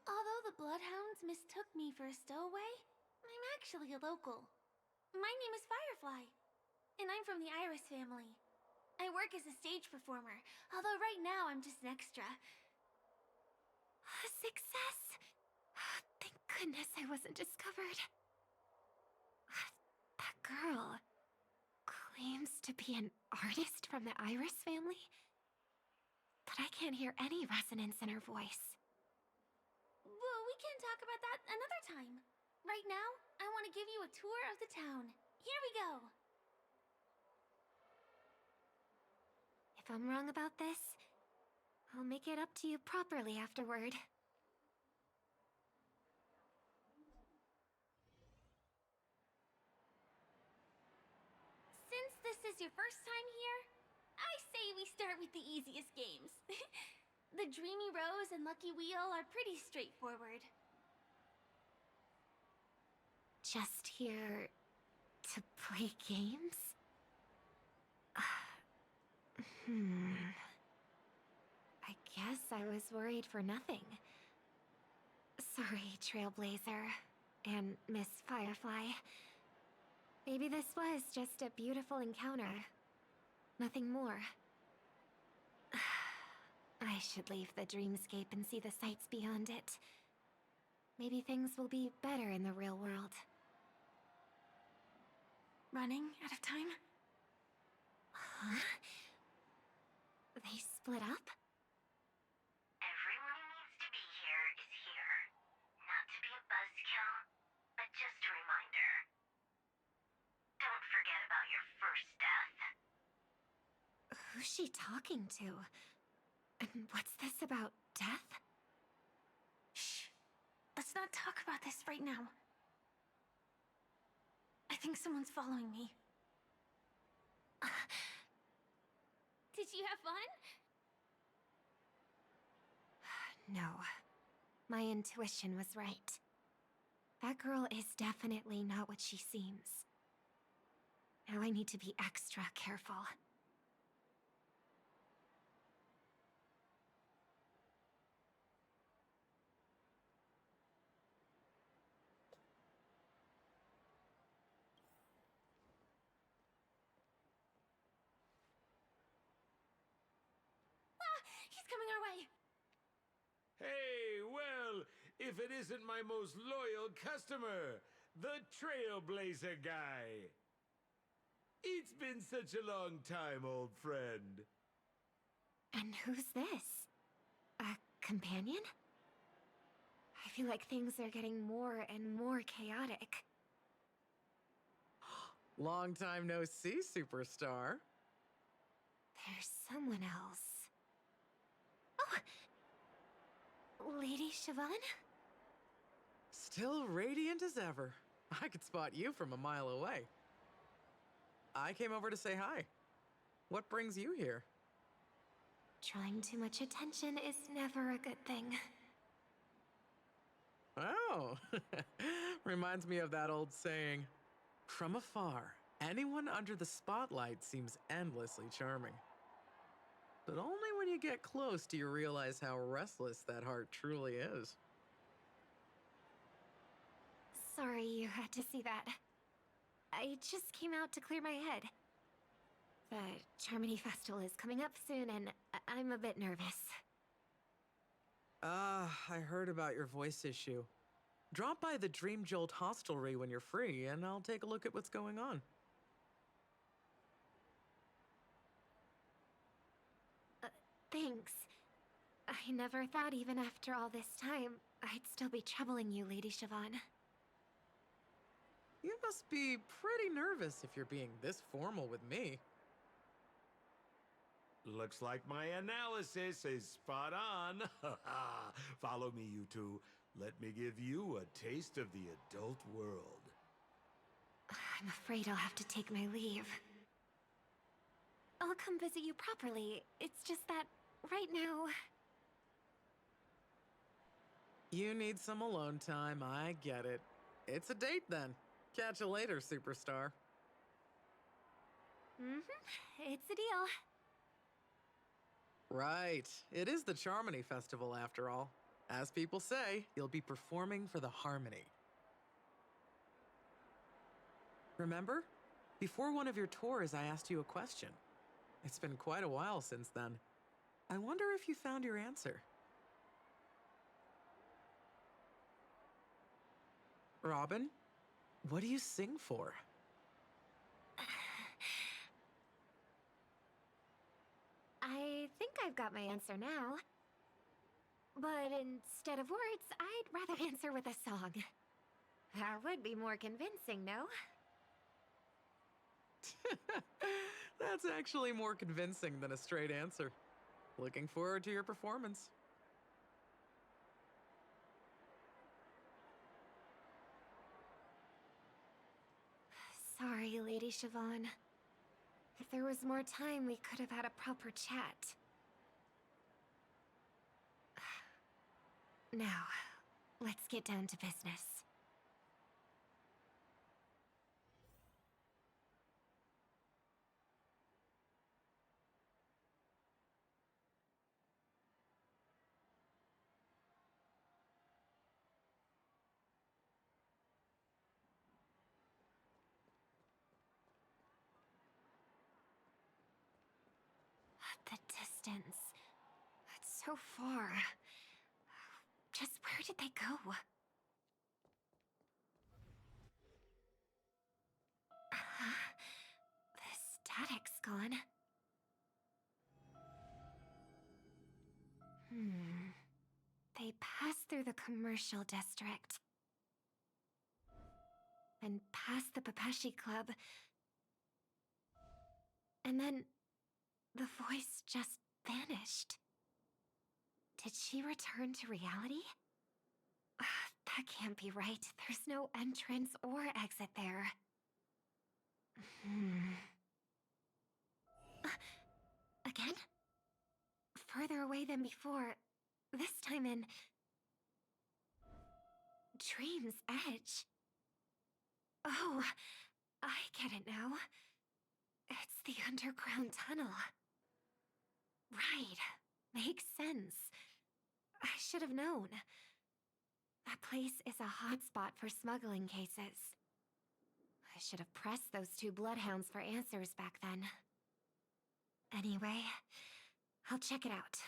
Although the Bloodhounds mistook me for a stowaway, I'm actually a local. My name is Firefly, and I'm from the Iris family. I work as a stage performer, although right now I'm just an extra. A success! Thank goodness I wasn't discovered. That girl claims to be an artist from the Iris family, but I can't hear any resonance in her voice. Well, we can talk about that another time. Right now, I want to give you a tour of the town. Here we go. If I'm wrong about this, I'll make it up to you properly afterward. Since this is your first time here, I say we start with the easiest games. The Dreamy Rose and Lucky Wheel are pretty straightforward. Just here to play games? I guess I was worried for nothing. Sorry, Trailblazer and Miss Firefly. Maybe this was just a beautiful encounter. Nothing more. I should leave the dreamscape and see the sights beyond it. Maybe things will be better in the real world. Running out of time? Huh? They split up? Everyone who needs to be here is here. Not to be a buzzkill, but just a reminder. Don't forget about your first death. Who's she talking to? And what's this about death? Shh. Let's not talk about this right now. I think someone's following me. Did you have fun? No. My intuition was right. That girl is definitely not what she seems. Now I need to be extra careful. He's coming our way! Hey, well, if it isn't my most loyal customer, the Trailblazer guy. It's been such a long time, old friend. And who's this? A companion? I feel like things are getting more and more chaotic. Long time no see, superstar. There's someone else. Oh! Lady Siobhan? Still radiant as ever. I could spot you from a mile away. I came over to say hi. What brings you here? Drawing too much attention is never a good thing. Oh, reminds me of that old saying, from afar, anyone under the spotlight seems endlessly charming. But only when you get close do you realize how restless that heart truly is. Sorry you had to see that. I just came out to clear my head. The Charmony Festival is coming up soon, and I'm a bit nervous. I heard about your voice issue. Drop by the Dream Jolt hostelry when you're free, and I'll take a look at what's going on. Thanks. I never thought even after all this time, I'd still be troubling you, Lady Siobhan. You must be pretty nervous if you're being this formal with me. Looks like my analysis is spot on. Follow me, you two. Let me give you a taste of the adult world. I'm afraid I'll have to take my leave. I'll come visit you properly. It's just that, right now... You need some alone time, I get it. It's a date then. Catch you later, superstar. It's a deal. Right. It is the Charmony Festival after all. As people say, you'll be performing for the Harmony. Remember? Before one of your tours, I asked you a question. It's been quite a while since then. I wonder if you found your answer. Robin, what do you sing for? I think I've got my answer now. But instead of words, I'd rather answer with a song. That would be more convincing, no? That's actually more convincing than a straight answer. Looking forward to your performance. Sorry, Lady Siobhan. If there was more time, we could have had a proper chat. Now, let's get down to business. The distance. It's so far. Just where did they go? The static's gone. They passed through the commercial district. And past the Papashi Club. And then the voice just vanished. Did she return to reality? That can't be right. There's no entrance or exit there. Again? Further away than before. This time in... Dream's Edge. Oh, I get it now. It's the underground tunnel. Right. Makes sense. I should have known. That place is a hotspot for smuggling cases. I should have pressed those two bloodhounds for answers back then. Anyway, I'll check it out.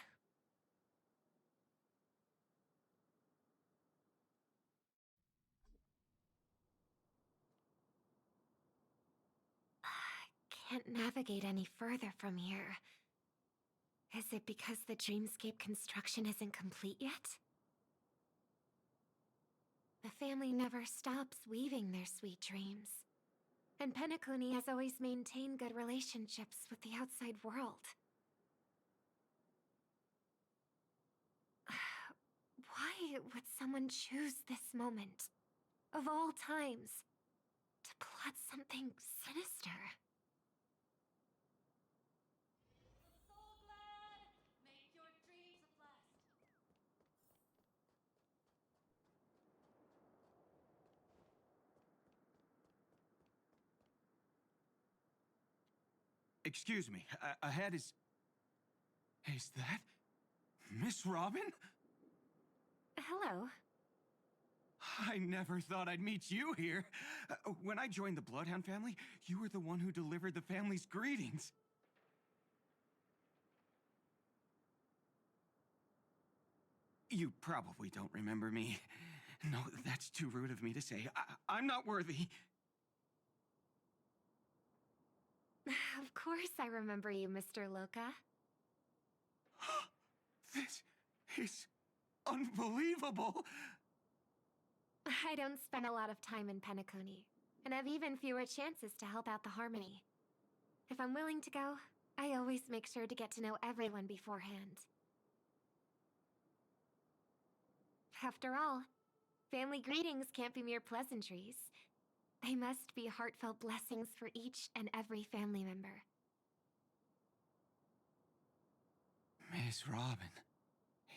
I can't navigate any further from here. Is it because the dreamscape construction isn't complete yet? The family never stops weaving their sweet dreams. And Penacony has always maintained good relationships with the outside world. Why would someone choose this moment, of all times, to plot something sinister? Excuse me, ahead is... Is that... Miss Robin? Hello. I never thought I'd meet you here. When I joined the Bloodhound family, you were the one who delivered the family's greetings. You probably don't remember me. No, that's too rude of me to say. I'm not worthy. Of course I remember you, Mr. Loka. This is unbelievable. I don't spend a lot of time in Penacony, and have even fewer chances to help out the Harmony. If I'm willing to go, I always make sure to get to know everyone beforehand. After all, family greetings can't be mere pleasantries. They must be heartfelt blessings for each and every family member. Miss Robin,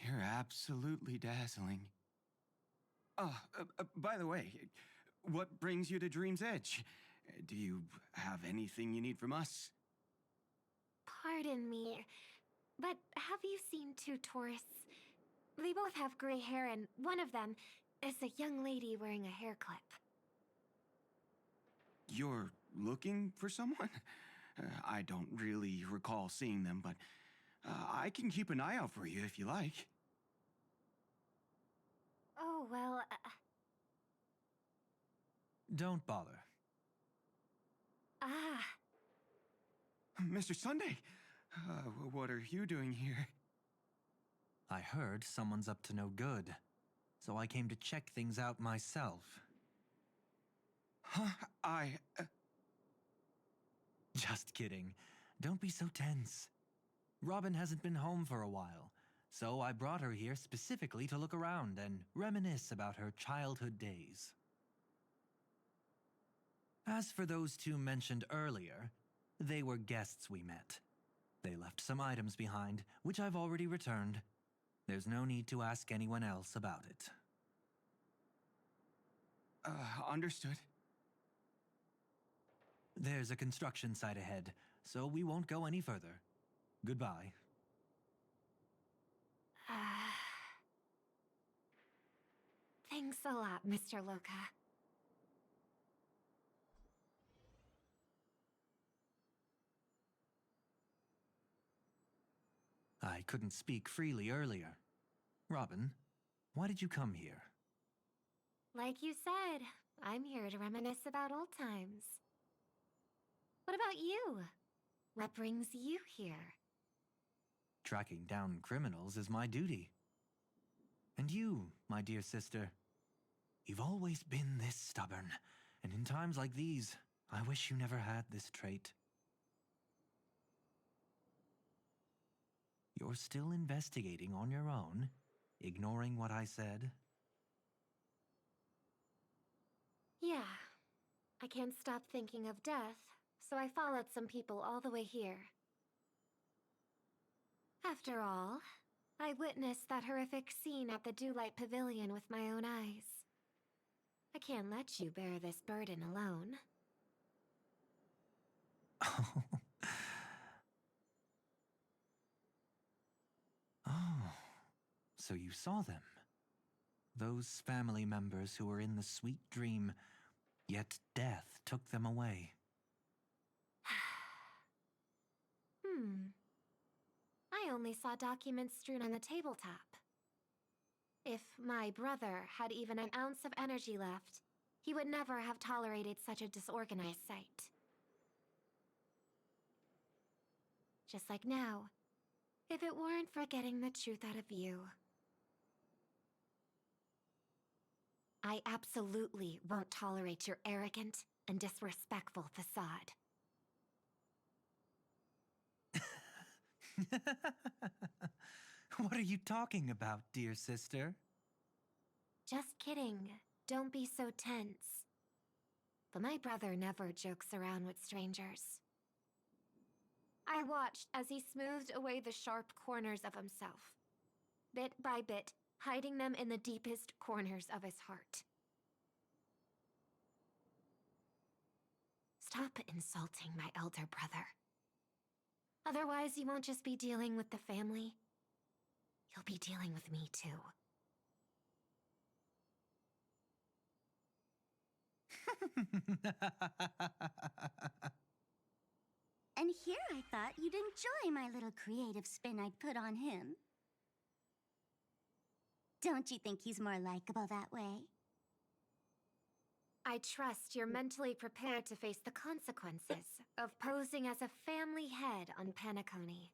you're absolutely dazzling. By the way, what brings you to Dream's Edge? Do you have anything you need from us? Pardon me, but have you seen two tourists? They both have gray hair, and one of them is a young lady wearing a hair clip. You're looking for someone? I don't really recall seeing them, but I can keep an eye out for you if you like. Oh, well, Don't bother. Ah. Mr. Sunday, what are you doing here? I heard someone's up to no good, so I came to check things out myself. Huh? Just kidding. Don't be so tense. Robin hasn't been home for a while, so I brought her here specifically to look around and reminisce about her childhood days. As for those two mentioned earlier, they were guests we met. They left some items behind, which I've already returned. There's no need to ask anyone else about it. Understood. There's a construction site ahead, so we won't go any further. Goodbye. Thanks a lot, Mr. Loka. I couldn't speak freely earlier. Robin, why did you come here? Like you said, I'm here to reminisce about old times. What about you? What brings you here? Tracking down criminals is my duty. And you, my dear sister, you've always been this stubborn, and in times like these, I wish you never had this trait. You're still investigating on your own, ignoring what I said? Yeah. I can't stop thinking of death, so I followed some people all the way here. After all, I witnessed that horrific scene at the Dewlight Pavilion with my own eyes. I can't let you bear this burden alone. Oh, so you saw them. Those family members who were in the sweet dream, yet death took them away. I only saw documents strewn on the tabletop. If my brother had even an ounce of energy left, he would never have tolerated such a disorganized sight. Just like now, if it weren't for getting the truth out of you. I absolutely won't tolerate your arrogant and disrespectful facade. What are you talking about, dear sister? Just kidding. Don't be so tense. But my brother never jokes around with strangers. I watched as he smoothed away the sharp corners of himself, bit by bit, hiding them in the deepest corners of his heart. Stop insulting my elder brother. Otherwise, you won't just be dealing with the family. You'll be dealing with me, too. And here I thought you'd enjoy my little creative spin I'd put on him. Don't you think he's more likable that way? I trust you're mentally prepared to face the consequences of posing as a family head on Penacony.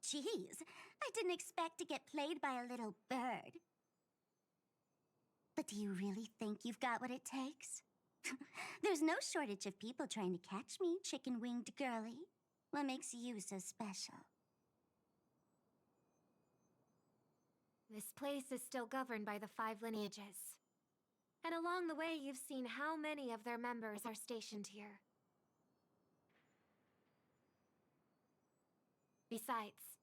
Jeez, I didn't expect to get played by a little bird. But do you really think you've got what it takes? There's no shortage of people trying to catch me, chicken-winged girlie. What makes you so special? This place is still governed by the 5 lineages. And along the way, you've seen how many of their members are stationed here. Besides,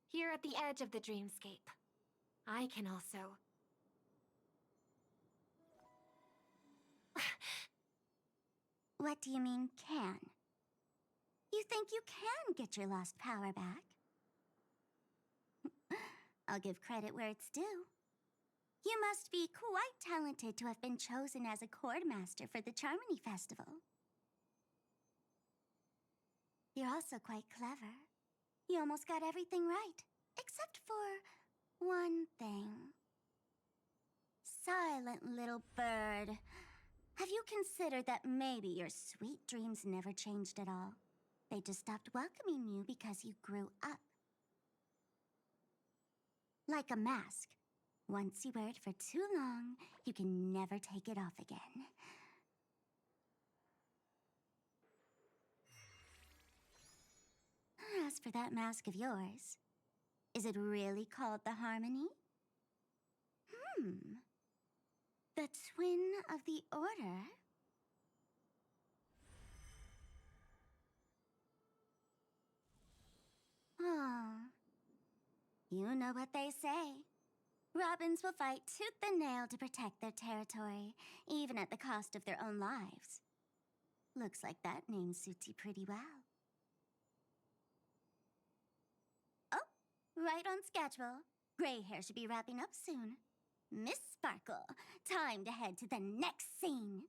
here at the edge of the dreamscape, I can also... What do you mean, can? You think you can get your lost power back? I'll give credit where it's due. You must be quite talented to have been chosen as a chord master for the Charmony Festival. You're also quite clever. You almost got everything right, except for one thing. Silent little bird. Have you considered that maybe your sweet dreams never changed at all? They just stopped welcoming you because you grew up. Like a mask. Once you wear it for too long, you can never take it off again. As for that mask of yours, is it really called the Harmony? The Twin of the Order? Oh. You know what they say. Robins will fight tooth and nail to protect their territory, even at the cost of their own lives. Looks like that name suits you pretty well. Oh, right on schedule. Gray hair should be wrapping up soon. Miss Sparkle, time to head to the next scene.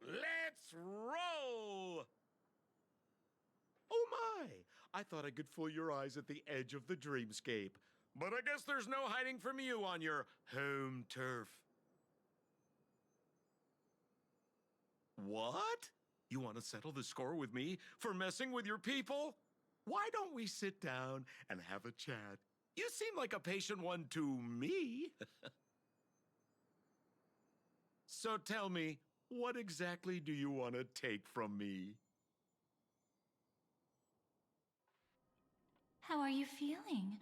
Let's roll! Oh my! I thought I could fool your eyes at the edge of the dreamscape. But I guess there's no hiding from you on your home turf. What? You want to settle the score with me for messing with your people? Why don't we sit down and have a chat? You seem like a patient one to me. So tell me, what exactly do you want to take from me? How are you feeling?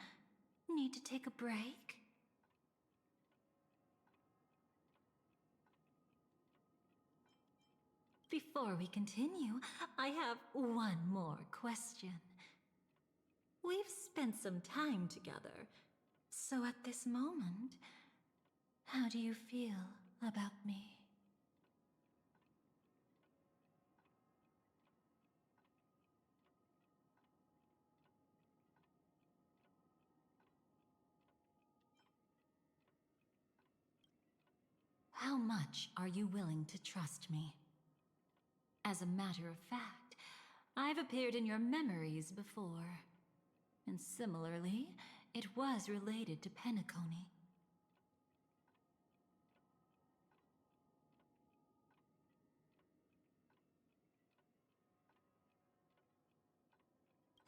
Need to take a break? Before we continue, I have one more question. We've spent some time together, so at this moment, how do you feel about me? How much are you willing to trust me? As a matter of fact, I've appeared in your memories before. And similarly, it was related to Penacony.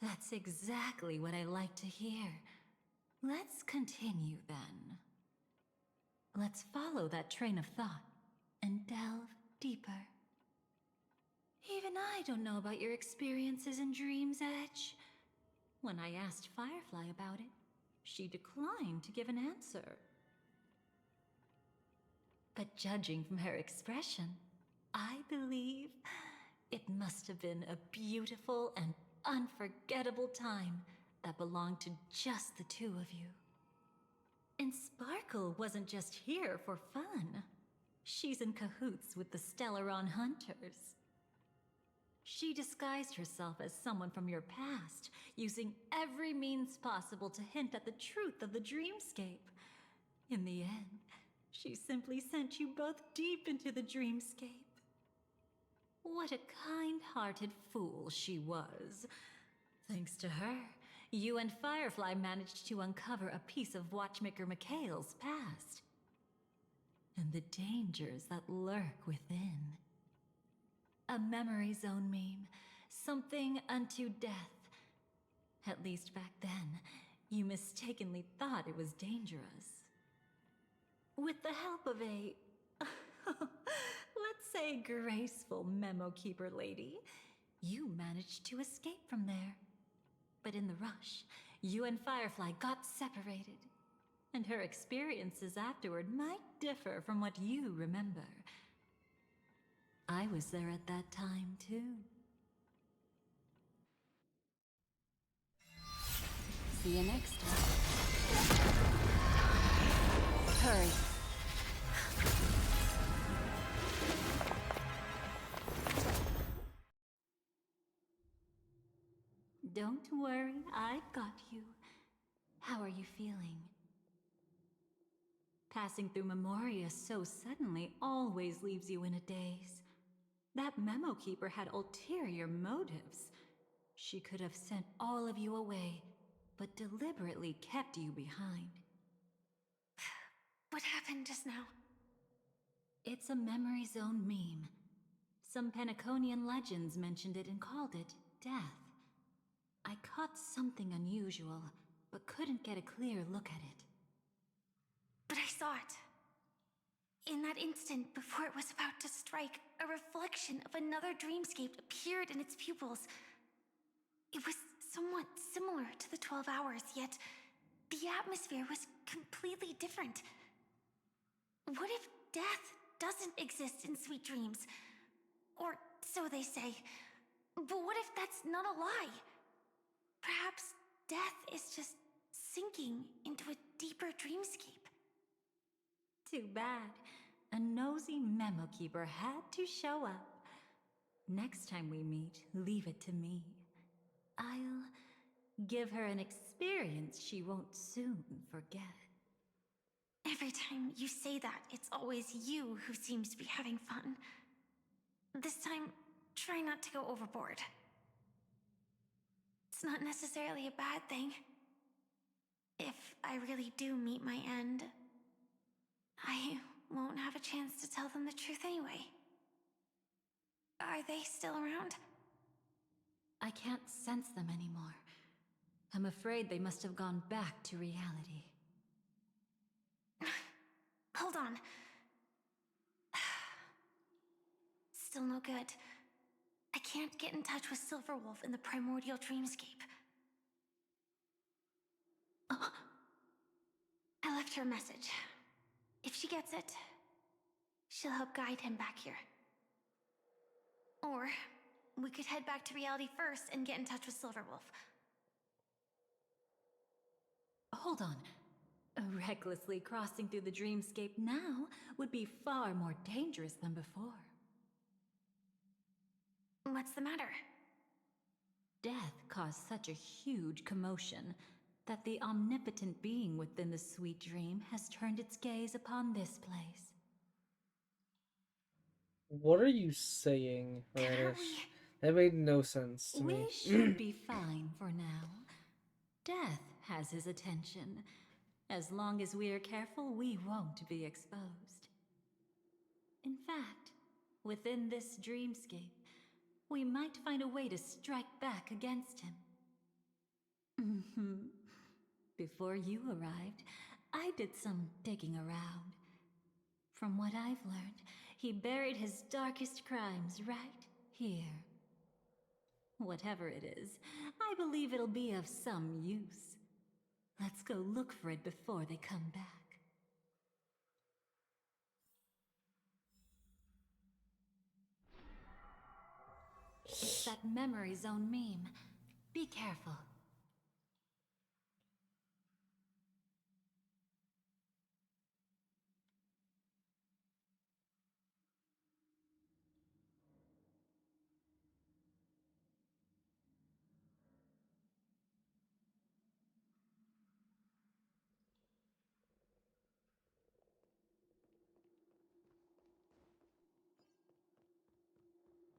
That's exactly what I like to hear. Let's continue then. Let's follow that train of thought and delve deeper. Even I don't know about your experiences in Dream's Edge. When I asked Firefly about it, she declined to give an answer. But judging from her expression, I believe it must have been a beautiful and unforgettable time that belonged to just the two of you. And Sparkle wasn't just here for fun. She's in cahoots with the Stellaron Hunters. She disguised herself as someone from your past, using every means possible to hint at the truth of the dreamscape. In the end, she simply sent you both deep into the dreamscape. What a kind-hearted fool she was. Thanks to her, you and Firefly managed to uncover a piece of Watchmaker Mikhail's past. And the dangers that lurk within. A memory zone meme, something unto death. At least back then, you mistakenly thought it was dangerous. With the help of a, let's say, graceful memo keeper lady, you managed to escape from there. But in the rush, you and Firefly got separated. And her experiences afterward might differ from what you remember. I was there at that time, too. See you next time. Hurry. Don't worry, I've got you. How are you feeling? Passing through Memoria so suddenly always leaves you in a daze. That memo keeper had ulterior motives. She could have sent all of you away, but deliberately kept you behind. What happened just now? It's a memory zone meme. Some Penaconian legends mentioned it and called it death. I caught something unusual, but couldn't get a clear look at it. But I saw it. In that instant, before it was about to strike, a reflection of another dreamscape appeared in its pupils. It was somewhat similar to the 12 hours, yet the atmosphere was completely different. What if death doesn't exist in sweet dreams? Or so they say. But what if that's not a lie? Perhaps death is just sinking into a deeper dreamscape. Too bad. A nosy memo keeper had to show up. Next time we meet, leave it to me. I'll give her an experience she won't soon forget. Every time you say that, it's always you who seems to be having fun. This time, try not to go overboard. It's not necessarily a bad thing. If I really do meet my end, I won't have a chance to tell them the truth anyway. Are they still around? I can't sense them anymore. I'm afraid they must have gone back to reality. Hold on. Still no good. I can't get in touch with Silverwolf in the primordial dreamscape. I left her a message. If she gets it, she'll help guide him back here. Or we could head back to reality first and get in touch with Silverwolf. Hold on. Recklessly crossing through the dreamscape now would be far more dangerous than before. What's the matter? Death caused such a huge commotion that the omnipotent being within the sweet dream has turned its gaze upon this place. What are you saying, Radish? That made no sense to me. We should be fine for now. Death has his attention. As long as we are careful, we won't be exposed. In fact, within this dreamscape, we might find a way to strike back against him. Before you arrived, I did some digging around. From what I've learned, he buried his darkest crimes right Here. Whatever it is, I believe it'll be of some use. Let's go look for it before they come back. It's that memory zone meme. Be careful.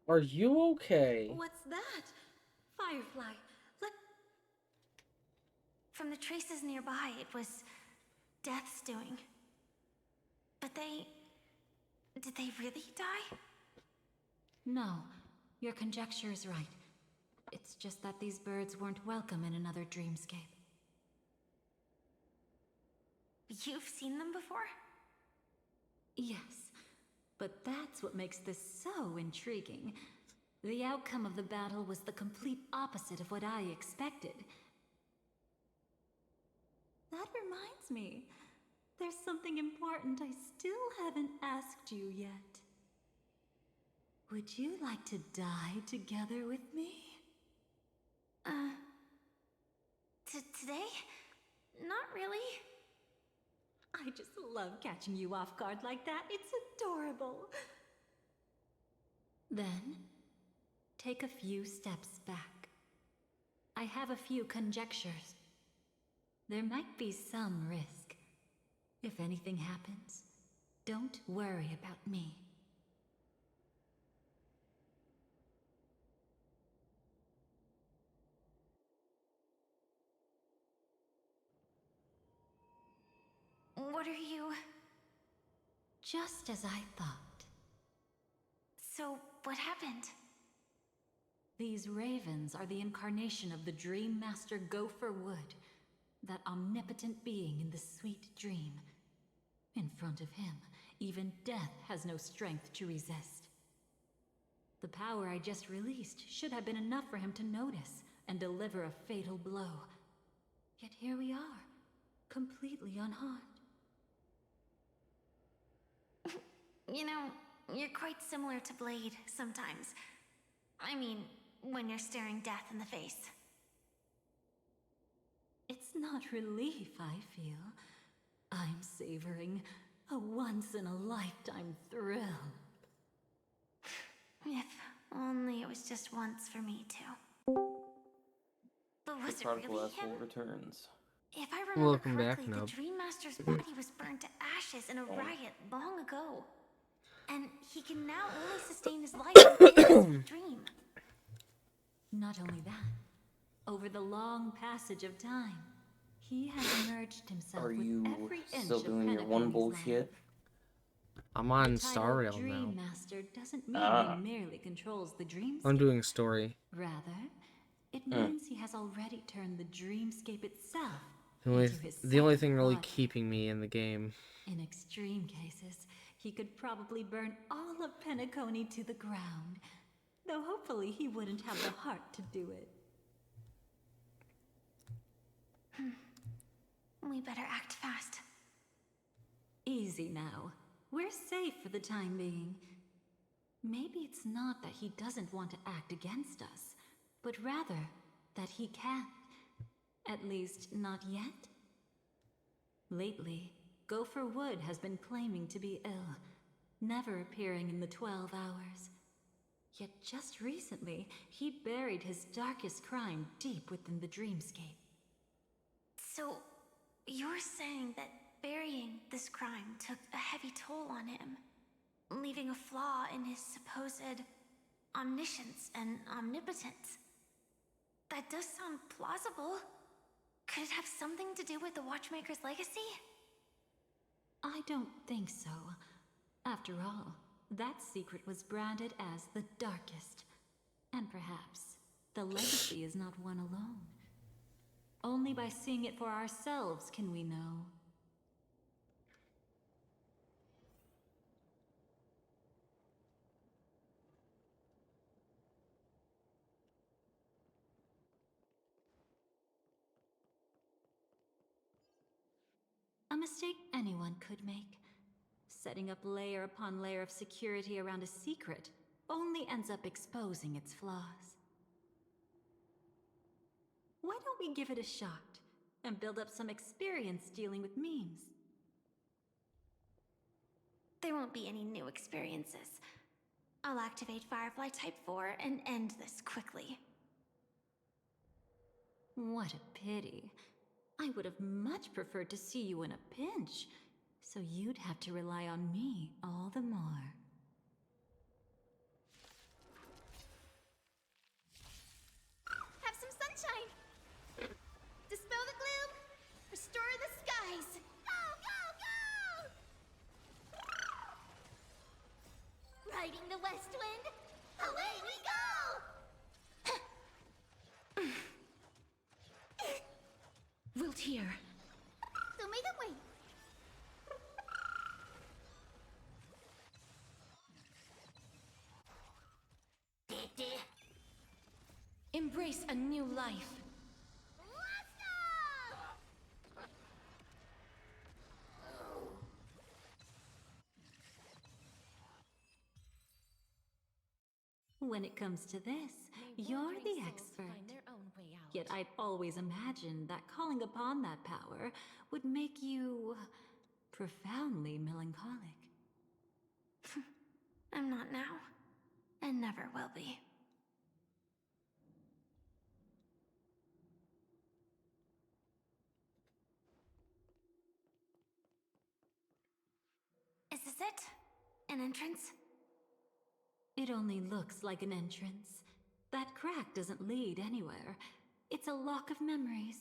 Are you okay? What's that? Firefly. Let. From the traces nearby, it was Death's doing. But they. Did they really die? No, your conjecture is right. It's just that these birds weren't welcome in another dreamscape. You've seen them before? Yes, but that's what makes this so intriguing. The outcome of the battle was the complete opposite of what I expected. That reminds me, there's something important I still haven't asked you yet. Would you like to die together with me? Today? Not really. I just love catching you off guard like that. It's adorable. Then, take a few steps back. I have a few conjectures. There might be some risk. If anything happens, don't worry about me. What are you... Just as I thought. So, what happened? These ravens are the incarnation of the Dream Master Gopher Wood, that omnipotent being in the sweet dream. In front of him, even death has no strength to resist. The power I just released should have been enough for him to notice and deliver a fatal blow. Yet here we are, completely unharmed. You know, you're quite similar to Blade sometimes. I mean, when you're staring death in the face. It's not relief, I feel. I'm savoring a once-in-a-lifetime thrill. If only it was just once for me, too. But was it really him? Returns. If I remember Welcome correctly, back, the Nub. Dream Master's body was burned to ashes in a riot long ago. And he can now only sustain his life in his dream. Not only that, over the long passage of time, he has merged himself Are you with every inch still of doing your one Penacony's bullshit? I'm on The Star title Rail Dream now. Master doesn't mean he merely controls the dreamscape. I'm doing story. Rather, it means he has already turned the dreamscape itself The only, into his the only second thing really body. keeping me in the game. In extreme cases, he could probably burn all of Penacony to the ground. Though hopefully he wouldn't have the heart to do it. We better act fast. Easy now. We're safe for the time being. Maybe it's not that he doesn't want to act against us, but rather that he can't. At least, not yet. Lately, Gopher Wood has been claiming to be ill, never appearing in the 12 hours. Yet just recently, he buried his darkest crime deep within the dreamscape. So, you're saying that burying this crime took a heavy toll on him, leaving a flaw in his supposed omniscience and omnipotence. That does sound plausible. Could it have something to do with the Watchmaker's legacy? I don't think so. After all, that secret was branded as the darkest. And perhaps the legacy is not one alone. Only by seeing it for ourselves can we know. mistake anyone could make. Setting up layer upon layer of security around a secret only ends up exposing its flaws. Why don't we give it a shot and build up some experience dealing with memes? There won't be any new experiences. I'll activate Firefly Type 4 and end this quickly. What a pity. I would have much preferred to see you in a pinch, so you'd have to rely on me all the more. Have some sunshine! Dispel the gloom! Restore the skies! Go, go, go! Riding the west wind, away we go! Wilt hear. So may them wait. Embrace a new life. When it comes to this, you're the expert. Yet I'd always imagined that calling upon that power would make you profoundly melancholic. I'm not now, and never will be. Is this it? An entrance? It only looks like an entrance. That crack doesn't lead anywhere. It's a lock of memories.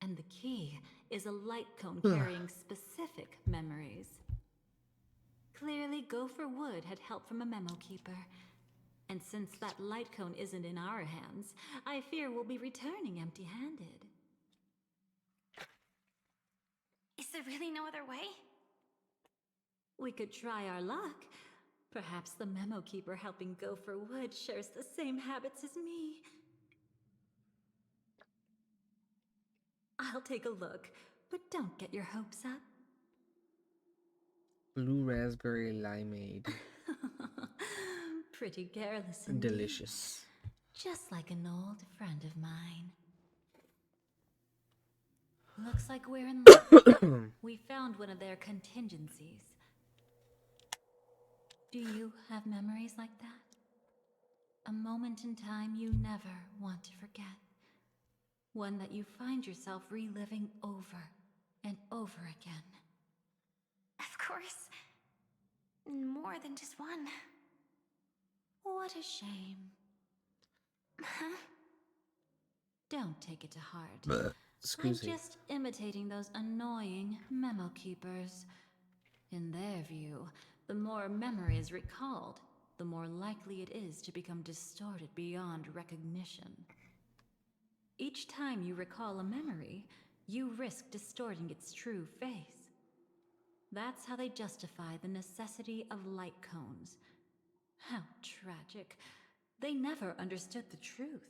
And the key is a light cone carrying specific memories. Clearly, Gopher Wood had help from a memo keeper. And since that light cone isn't in our hands, I fear we'll be returning empty-handed. Is there really no other way? We could try our luck. Perhaps the memo keeper helping Gopher Wood shares the same habits as me. I'll take a look, but don't get your hopes up. Blue raspberry limeade. Pretty careless indeed. Delicious. Just like an old friend of mine. Looks like we're in luck. We found one of their contingencies. Do you have memories like that? A moment in time you never want to forget. One that you find yourself reliving over and over again. Of course. More than just one. What a shame. Huh? Don't take it to heart. Blech. Excuse I'm me. just imitating those annoying memo keepers. In their view, the more memory is recalled, the more likely it is to become distorted beyond recognition. Each time you recall a memory, you risk distorting its true face. That's how they justify the necessity of light cones. How tragic. They never understood the truth.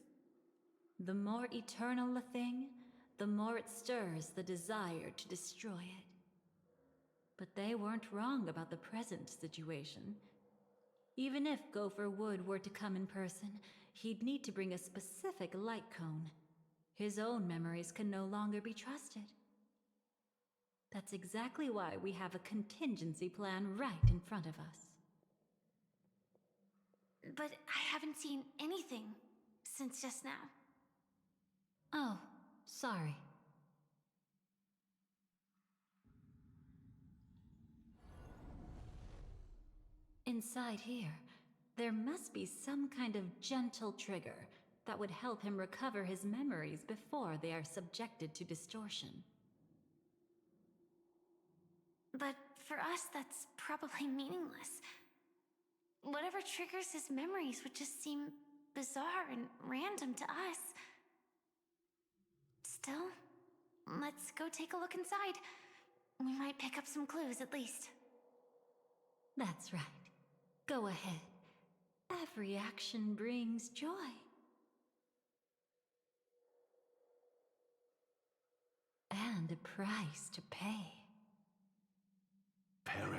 The more eternal a thing, the more it stirs the desire to destroy it. But they weren't wrong about the present situation. Even if Gopher Wood were to come in person, he'd need to bring a specific light cone. His own memories can no longer be trusted. That's exactly why we have a contingency plan right in front of us. But I haven't seen anything since just now. Oh, sorry. Inside here, there must be some kind of gentle trigger that would help him recover his memories before they are subjected to distortion. But for us, that's probably meaningless. Whatever triggers his memories would just seem bizarre and random to us. Still, let's go take a look inside. We might pick up some clues at least. That's right. Go ahead. Every action brings joy. And a price to pay.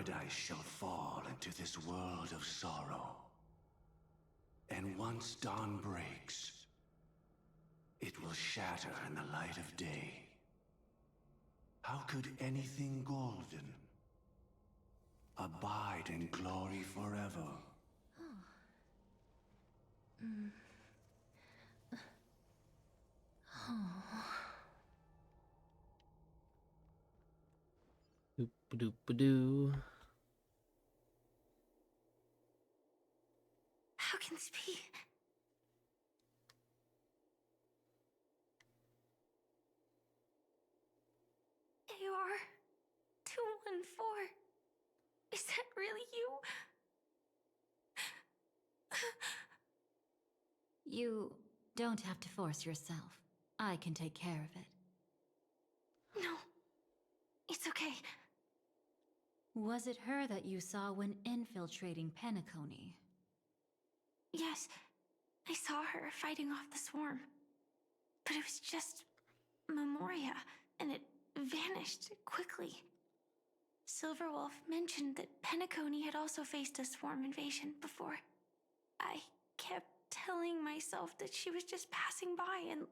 paradise shall fall into this world of sorrow. And once dawn breaks, it will shatter in the light of day. How could anything golden abide in glory forever? Doop-a-doop-a-doo. How can this be? AR-214. Is that really you? You don't have to force yourself. I can take care of it. No. It's okay. Was it her that you saw when infiltrating Penacony? Yes, I saw her fighting off the swarm. But it was just Memoria, and it vanished quickly. Silverwolf mentioned that Penacony had also faced a swarm invasion before. I kept telling myself that she was just passing by and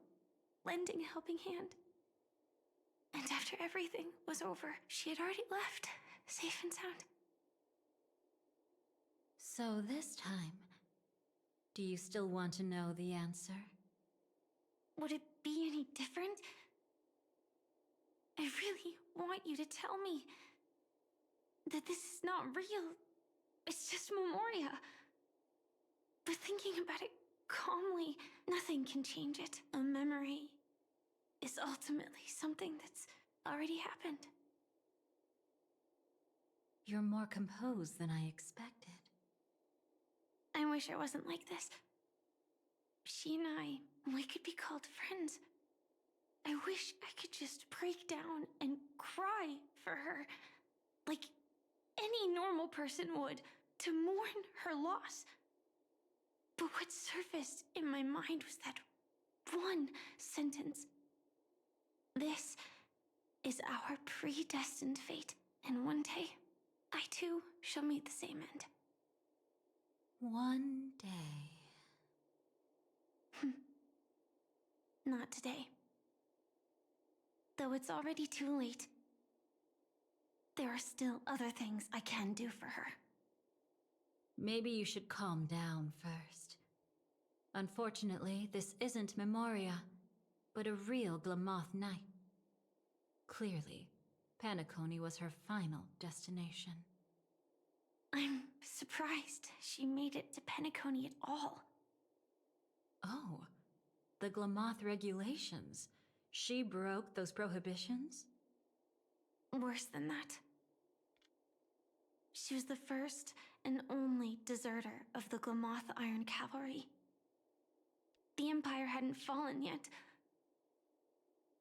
lending a helping hand. And after everything was over, she had already left, safe and sound. So this time, do you still want to know the answer? Would it be any different? I really want you to tell me that this is not real. It's just Memoria. But thinking about it calmly, nothing can change it. A memory is ultimately something that's already happened. You're more composed than I expected. I wish I wasn't like this. She and I, we could be called friends. I wish I could just break down and cry for her, like any normal person would, to mourn her loss. But what surfaced in my mind was that one sentence. This is our predestined fate, and one day, I too shall meet the same end. One day. Not today. Though it's already too late, there are still other things I can do for her. Maybe you should calm down first. Unfortunately, this isn't Memoria, but a real Glamoth Knight. Clearly, Penacony was her final destination. I'm surprised she made it to Penacony at all. Oh, the Glamoth regulations. She broke those prohibitions? Worse than that. She was the first and only deserter of the Glamoth Iron Cavalry. The Empire hadn't fallen yet,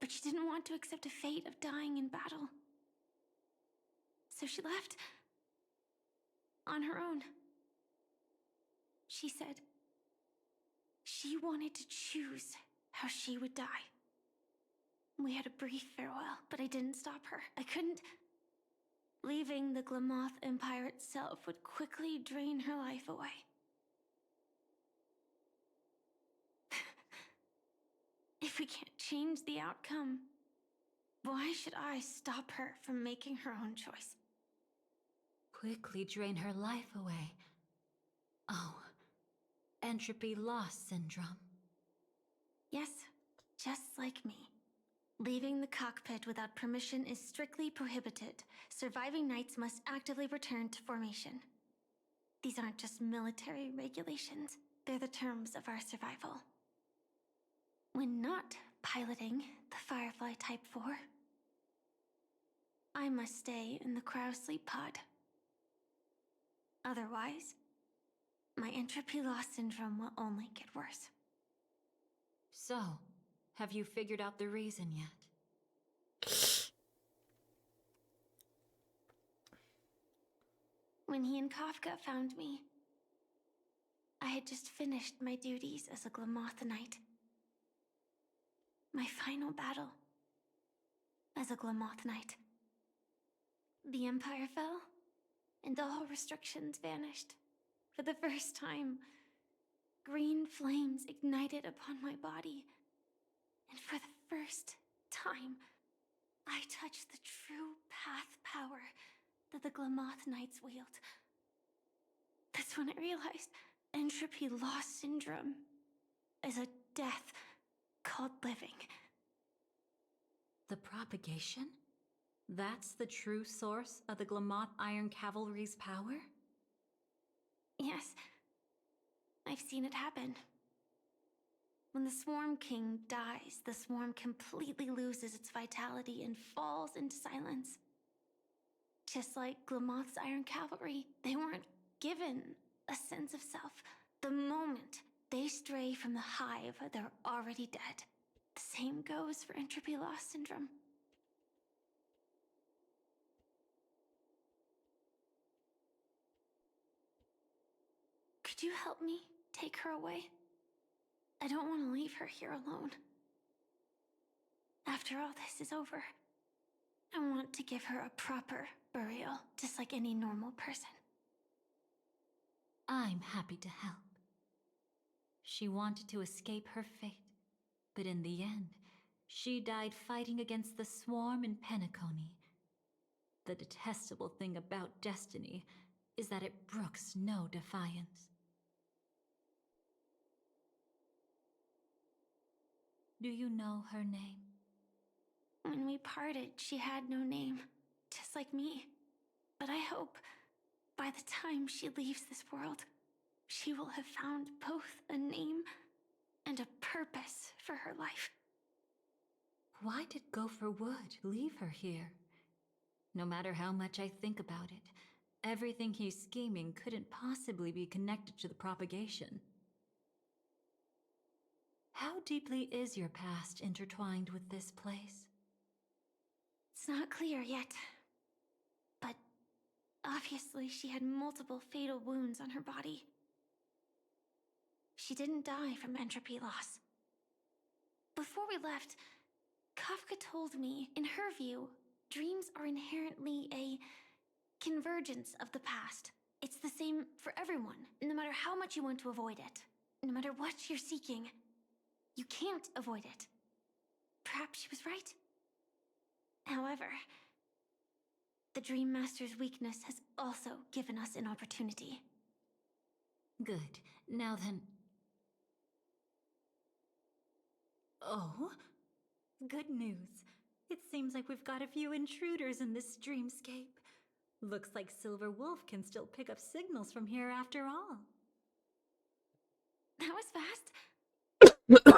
but she didn't want to accept a fate of dying in battle. So she left on her own. She said she wanted to choose how she would die. We had a brief farewell, but I didn't stop her. I couldn't. Leaving the Glamoth Empire itself would quickly drain her life away. If we can't change the outcome, why should I stop her from making her own choice? Quickly drain her life away. Oh, entropy loss syndrome. Yes, just like me. Leaving the cockpit without permission is strictly prohibited. Surviving knights must actively return to formation. These aren't just military regulations, they're the terms of our survival. When not piloting the Firefly Type 4, I must stay in the cryo sleep pod. Otherwise, my entropy loss syndrome will only get worse. So, have you figured out the reason yet? When he and Kafka found me, I had just finished my duties as a Glamoth Knight. My final battle as a Glamoth Knight. The Empire fell, and all restrictions vanished. For the first time, green flames ignited upon my body. And for the first time, I touched the true path power that the Glamoth Knights wield. That's when I realized entropy loss syndrome is a death called living. The propagation? That's the true source of the Glamoth Iron Cavalry's power? Yes, I've seen it happen. When the Swarm King dies, the swarm completely loses its vitality and falls into silence. Just like Glamoth's Iron Cavalry, they weren't given a sense of self. The moment they stray from the hive, they're already dead. The same goes for entropy loss syndrome. Could you help me take her away? I don't want to leave her here alone. After all this is over, I want to give her a proper burial, just like any normal person. I'm happy to help. She wanted to escape her fate, but in the end, she died fighting against the swarm in Penacony. The detestable thing about destiny is that it brooks no defiance. Do you know her name? When we parted, she had no name, just like me. But I hope, by the time she leaves this world, she will have found both a name and a purpose for her life. Why did Gopher Wood leave her here? No matter how much I think about it, everything he's scheming couldn't possibly be connected to the propagation. How deeply is your past intertwined with this place? It's not clear yet. But obviously she had multiple fatal wounds on her body. She didn't die from entropy loss. Before we left, Kafka told me, in her view, dreams are inherently a convergence of the past. It's the same for everyone, no matter how much you want to avoid it. No matter what you're seeking, you can't avoid it. Perhaps she was right. However, the Dream Master's weakness has also given us an opportunity. Good. Now then... Oh? Good news. It seems like we've got a few intruders in this dreamscape. Looks like Silver Wolf can still pick up signals from here after all. That was fast.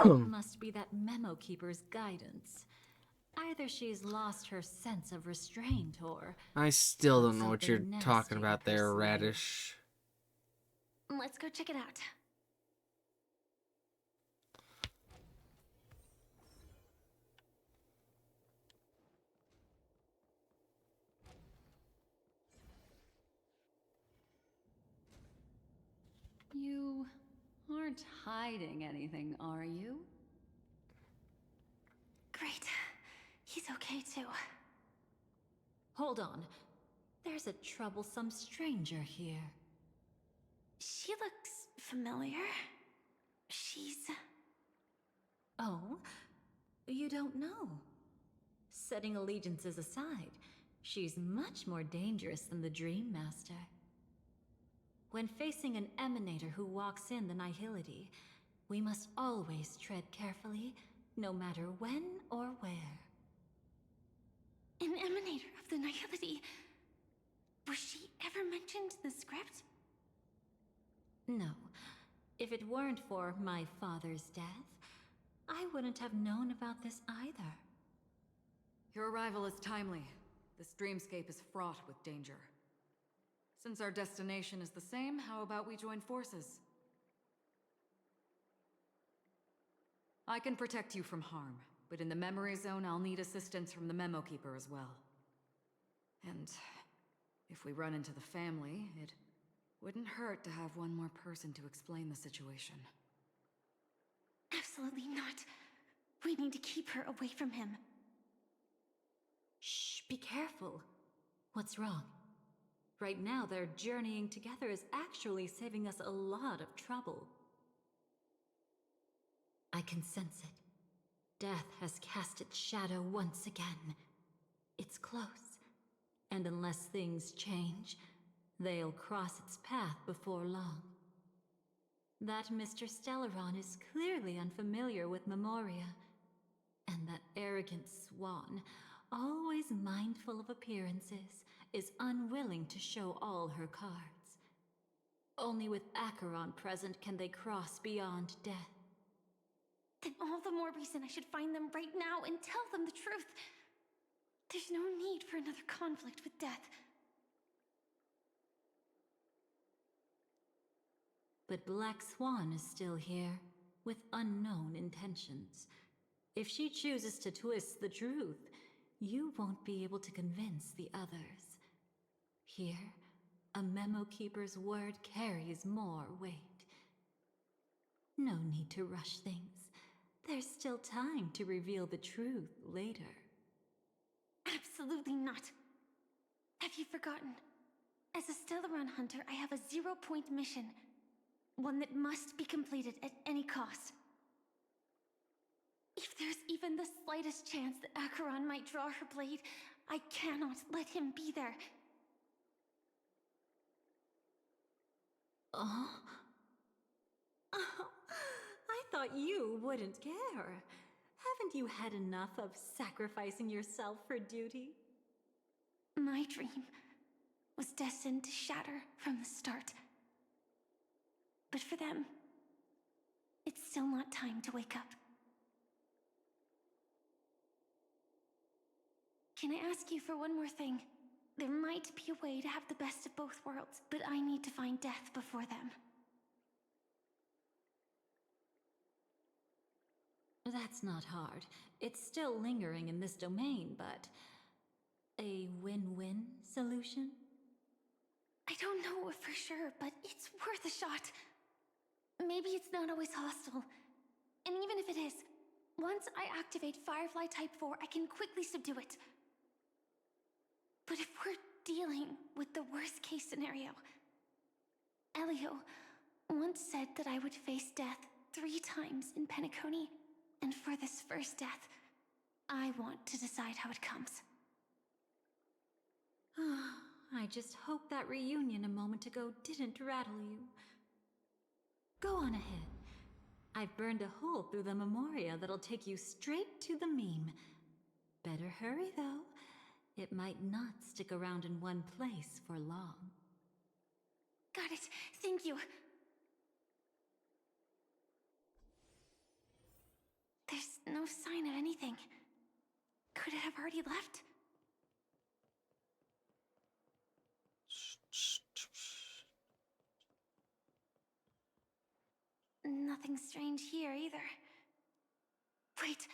Must be that Memo Keeper's guidance. Either she's lost her sense of restraint, or... I still don't know what something you're talking nasty about up her there, sleeve. Radish. Let's go check it out. You aren't hiding anything, are you? Great. He's okay too. Hold on. There's a troublesome stranger here. She looks familiar. She's... Oh? You don't know? Setting allegiances aside, she's much more dangerous than the Dream Master. When facing an emanator who walks in the nihility, we must always tread carefully, no matter when or where. An emanator of the nihility. Was she ever mentioned in the script? No. If it weren't for my father's death, I wouldn't have known about this either. Your arrival is timely. This dreamscape is fraught with danger. Since our destination is the same, how about we join forces? I can protect you from harm, but in the memory zone I'll need assistance from the Memo Keeper as well. And if we run into the family, it wouldn't hurt to have one more person to explain the situation. Absolutely not. We need to keep her away from him. Shh, be careful. What's wrong? Right now, their journeying together is actually saving us a lot of trouble. I can sense it. Death has cast its shadow once again. It's close, and unless things change, they'll cross its path before long. That Mr. Stellaron is clearly unfamiliar with Memoria, and that arrogant swan, always mindful of appearances, is unwilling to show all her cards. Only with Acheron present can they cross beyond death. Then all the more reason I should find them right now and tell them the truth. There's no need for another conflict with death. But Black Swan is still here, with unknown intentions. If she chooses to twist the truth, you won't be able to convince the others. Here, a Memo Keeper's word carries more weight. No need to rush things. There's still time to reveal the truth later. Absolutely not. Have you forgotten? As a Stellaron hunter, I have a 0-point mission. One that must be completed at any cost. If there's even the slightest chance that Acheron might draw her blade, I cannot let him be there. Oh? I thought you wouldn't care. Haven't you had enough of sacrificing yourself for duty? My dream was destined to shatter from the start. But for them, it's still not time to wake up. Can I ask you for one more thing? There might be a way to have the best of both worlds, but I need to find death before them. That's not hard. It's still lingering in this domain, but... a win-win solution? I don't know for sure, but it's worth a shot. Maybe it's not always hostile. And even if it is, once I activate Firefly Type 4, I can quickly subdue it. But if we're dealing with the worst-case scenario, Elio once said that I would face death 3 times in Penacony, and for this first death, I want to decide how it comes. I just hope that reunion a moment ago didn't rattle you. Go on ahead. I've burned a hole through the Memoria that'll take you straight to the meme. Better hurry, though. It might not stick around in one place for long. Got it. Thank you. There's no sign of anything. Could it have already left? Nothing strange here either. Wait,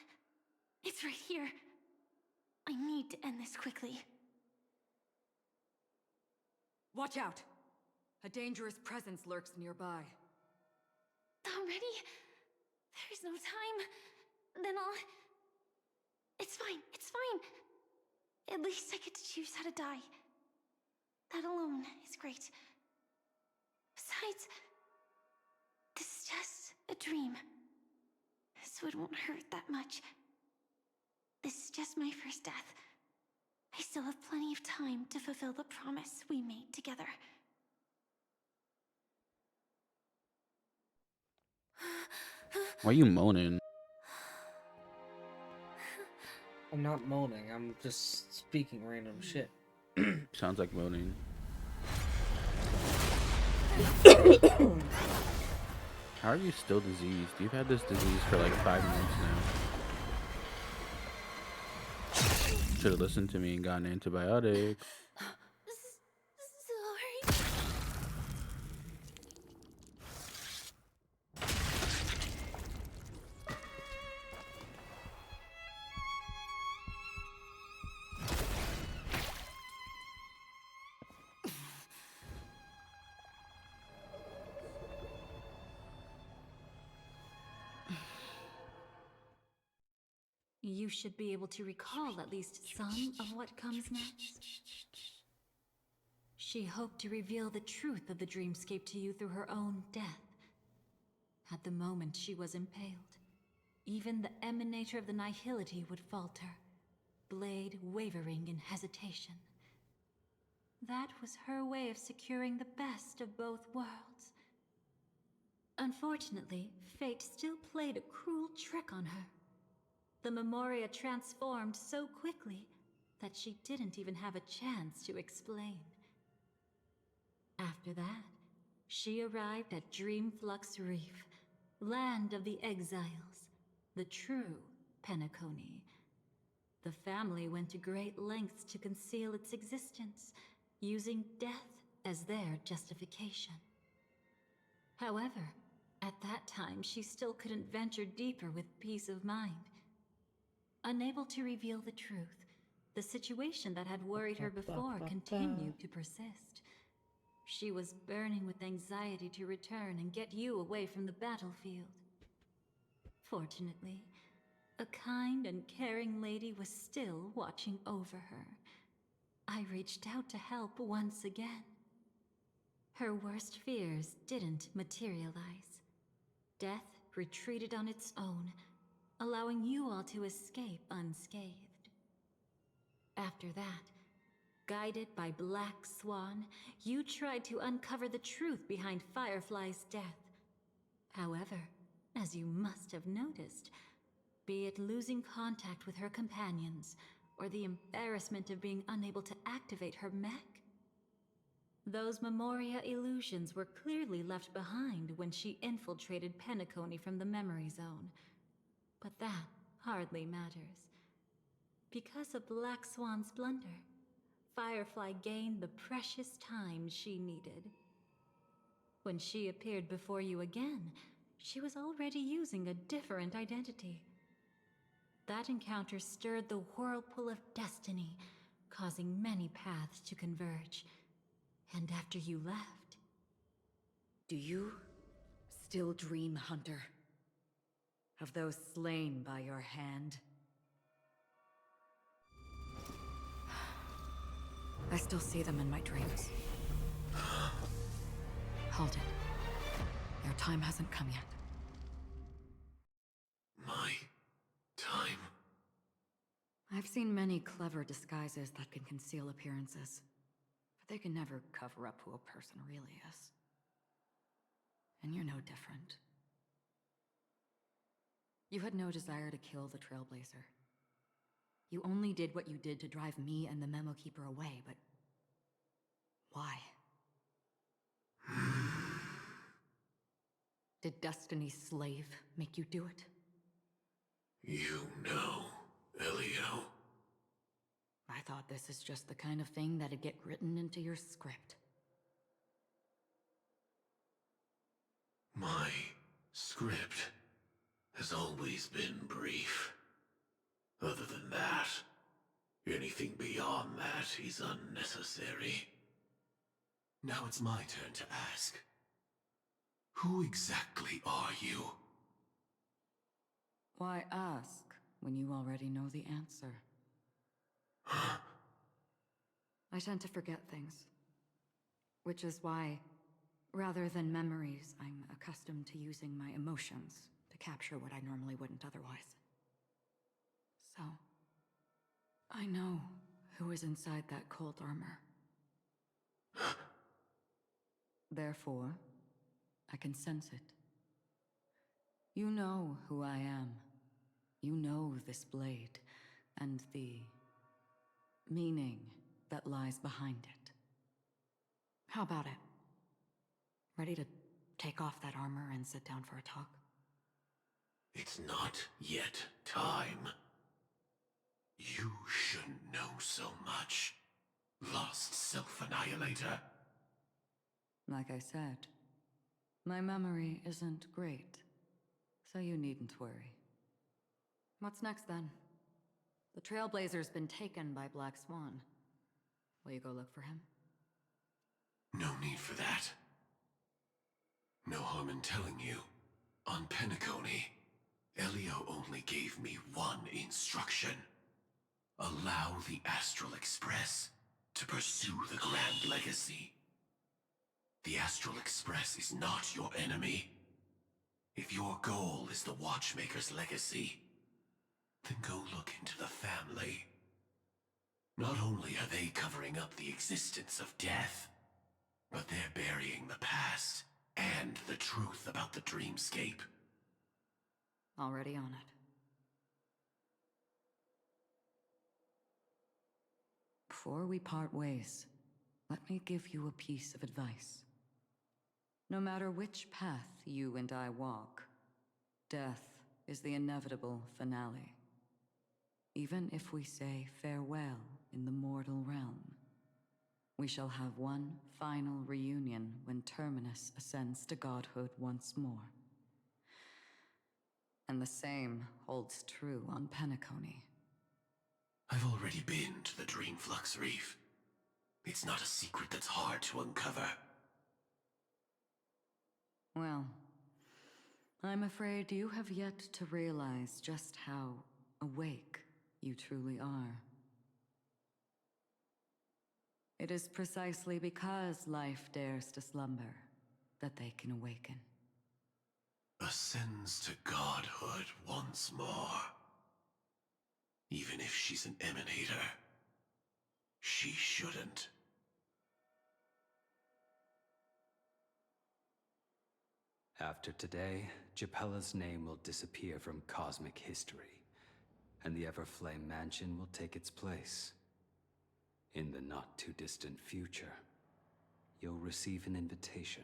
it's right here. I need to end this quickly. Watch out! A dangerous presence lurks nearby. Already? There's no time. Then I'll... It's fine, it's fine. At least I get to choose how to die. That alone is great. Besides, this is just a dream, so it won't hurt that much. This is just my first death. I still have plenty of time to fulfill the promise we made together. Why are you moaning? I'm not moaning, I'm just speaking random shit. Sounds like moaning. How are you still diseased? You've had this disease for like 5 months now. Should have listened to me and gotten antibiotics. Sorry. You should be able to recall at least some of what comes next. She hoped to reveal the truth of the dreamscape to you through her own death. At the moment she was impaled, even the emanator of the nihility would falter, blade wavering in hesitation. That was her way of securing the best of both worlds. Unfortunately, fate still played a cruel trick on her. The Memoria transformed so quickly that she didn't even have a chance to explain. After that, she arrived at Dreamflux Reef, land of the exiles, the true Penacony. The family went to great lengths to conceal its existence, using death as their justification. However, at that time she still couldn't venture deeper with peace of mind. Unable to reveal the truth, the situation that had worried her before continued to persist. She was burning with anxiety to return and get you away from the battlefield. Fortunately, a kind and caring lady was still watching over her. I reached out to help once again. Her worst fears didn't materialize. Death retreated on its own, allowing you all to escape unscathed. After that, guided by Black Swan, you tried to uncover the truth behind Firefly's death. However, as you must have noticed, be it losing contact with her companions, or the embarrassment of being unable to activate her mech, those Memoria illusions were clearly left behind when she infiltrated Penacony from the memory zone. But that hardly matters. Because of Black Swan's blunder, Firefly gained the precious time she needed. When she appeared before you again, she was already using a different identity. That encounter stirred the whirlpool of destiny, causing many paths to converge. And after you left... Do you still dream, Hunter? Of those slain by your hand? I still see them in my dreams. Hold it. Your time hasn't come yet. My time? I've seen many clever disguises that can conceal appearances, but they can never cover up who a person really is. And you're no different. You had no desire to kill the Trailblazer. You only did what you did to drive me and the Memo Keeper away, but... why? Did Destiny's slave make you do it? You know, Elio. I thought this is just the kind of thing that'd get written into your script. My script has always been brief. Other than that, anything beyond that is unnecessary. Now it's my turn to ask. Who exactly are you? Why ask when you already know the answer? I tend to forget things. Which is why, rather than memories, I'm accustomed to using my emotions to capture what I normally wouldn't otherwise. So, I know who is inside that cold armor. Therefore, I can sense it. You know who I am. You know this blade, and the meaning that lies behind it. How about it? Ready to take off that armor and sit down for a talk? It's not yet time. You shouldn't know so much, lost self-annihilator. Like I said, my memory isn't great, so you needn't worry. What's next then? The Trailblazer's been taken by Black Swan. Will you go look for him? No need for that. No harm in telling you. On Penacony, Elio only gave me one instruction. Allow the Astral Express to pursue the Grand Legacy. The Astral Express is not your enemy. If your goal is the Watchmaker's legacy, then go look into the family. Not only are they covering up the existence of death, but they're burying the past and the truth about the dreamscape. Already on it. Before we part ways, let me give you a piece of advice. No matter which path you and I walk, death is the inevitable finale. Even if we say farewell in the mortal realm, we shall have one final reunion when Terminus ascends to godhood once more. And the same holds true on Penacony. I've already been to the Dreamflux Reef. It's not a secret that's hard to uncover. Well, I'm afraid you have yet to realize just how awake you truly are. It is precisely because life dares to slumber that they can awaken. Ascends to godhood once more. Even if she's an emanator, she shouldn't. After today, Japella's name will disappear from cosmic history, and the Everflame Mansion will take its place. In the not-too-distant future, you'll receive an invitation.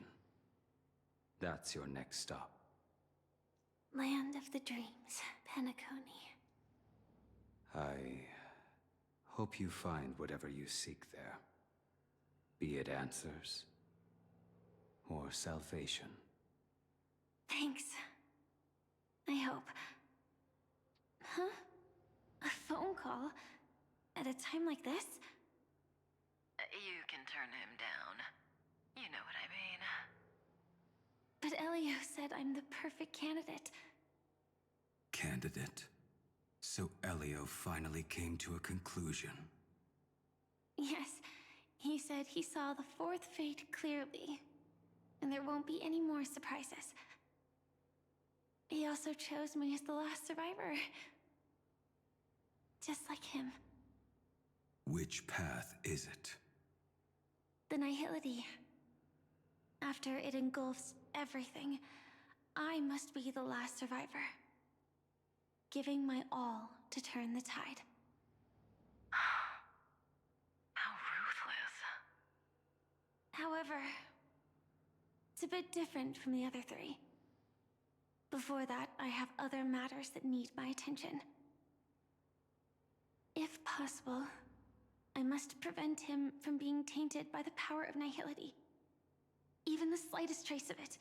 That's your next stop. Land of the Dreams, Penacony. I hope you find whatever you seek there. Be it answers, or salvation. Thanks. I hope. Huh? A phone call? At a time like this? You can turn him down. You know what I mean. But Elio said I'm the perfect candidate. Candidate. So Elio finally came to a conclusion. Yes, he said he saw the fourth fate clearly, and there won't be any more surprises. He also chose me as the last survivor. Just like him. Which path is it? The Nihility. After it engulfs everything, I must be the last survivor. Giving my all to turn the tide. How ruthless. However, it's a bit different from the other three. Before that, I have other matters that need my attention. If possible, I must prevent him from being tainted by the power of Nihility. Even the slightest trace of it.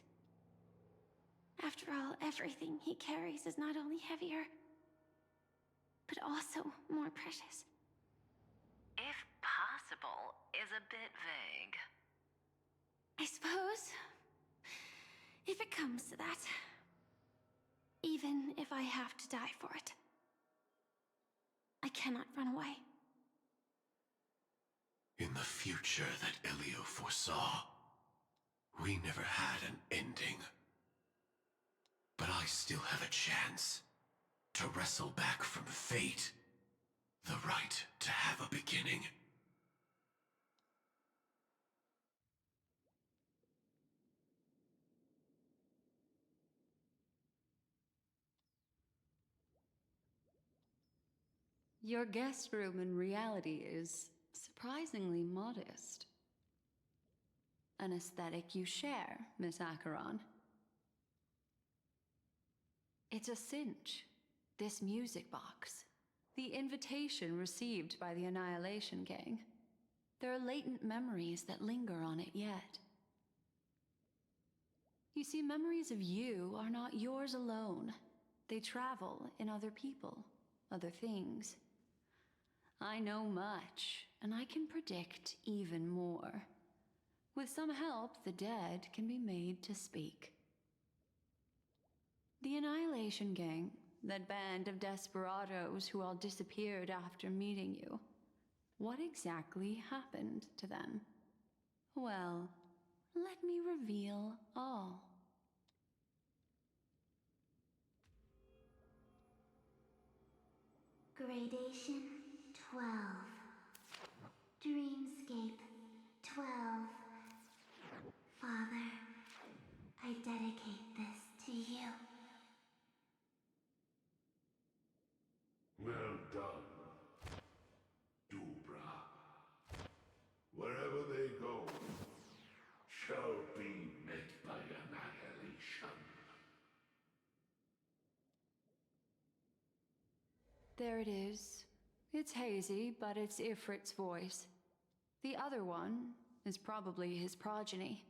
After all, everything he carries is not only heavier, but also more precious. If possible is a bit vague. I suppose, if it comes to that. Even if I have to die for it. I cannot run away. In the future that Elio foresaw, we never had an ending. But I still have a chance to wrestle back from fate the right to have a beginning. Your guest room in reality is surprisingly modest. An aesthetic you share, Miss Acheron. It's a cinch. This music box. The invitation received by the Annihilation Gang. There are latent memories that linger on it yet. You see, memories of you are not yours alone. They travel in other people, other things. I know much, and I can predict even more. With some help, the dead can be made to speak. The Annihilation Gang, that band of desperados who all disappeared after meeting you, What exactly happened to them? Well, let me reveal all. Gradation 12. Dreamscape 12. Father, I dedicate this to you. Well done, Dubra. Wherever they go, shall be met by annihilation. There it is. It's hazy, but it's Ifrit's voice. The other one is probably his progeny.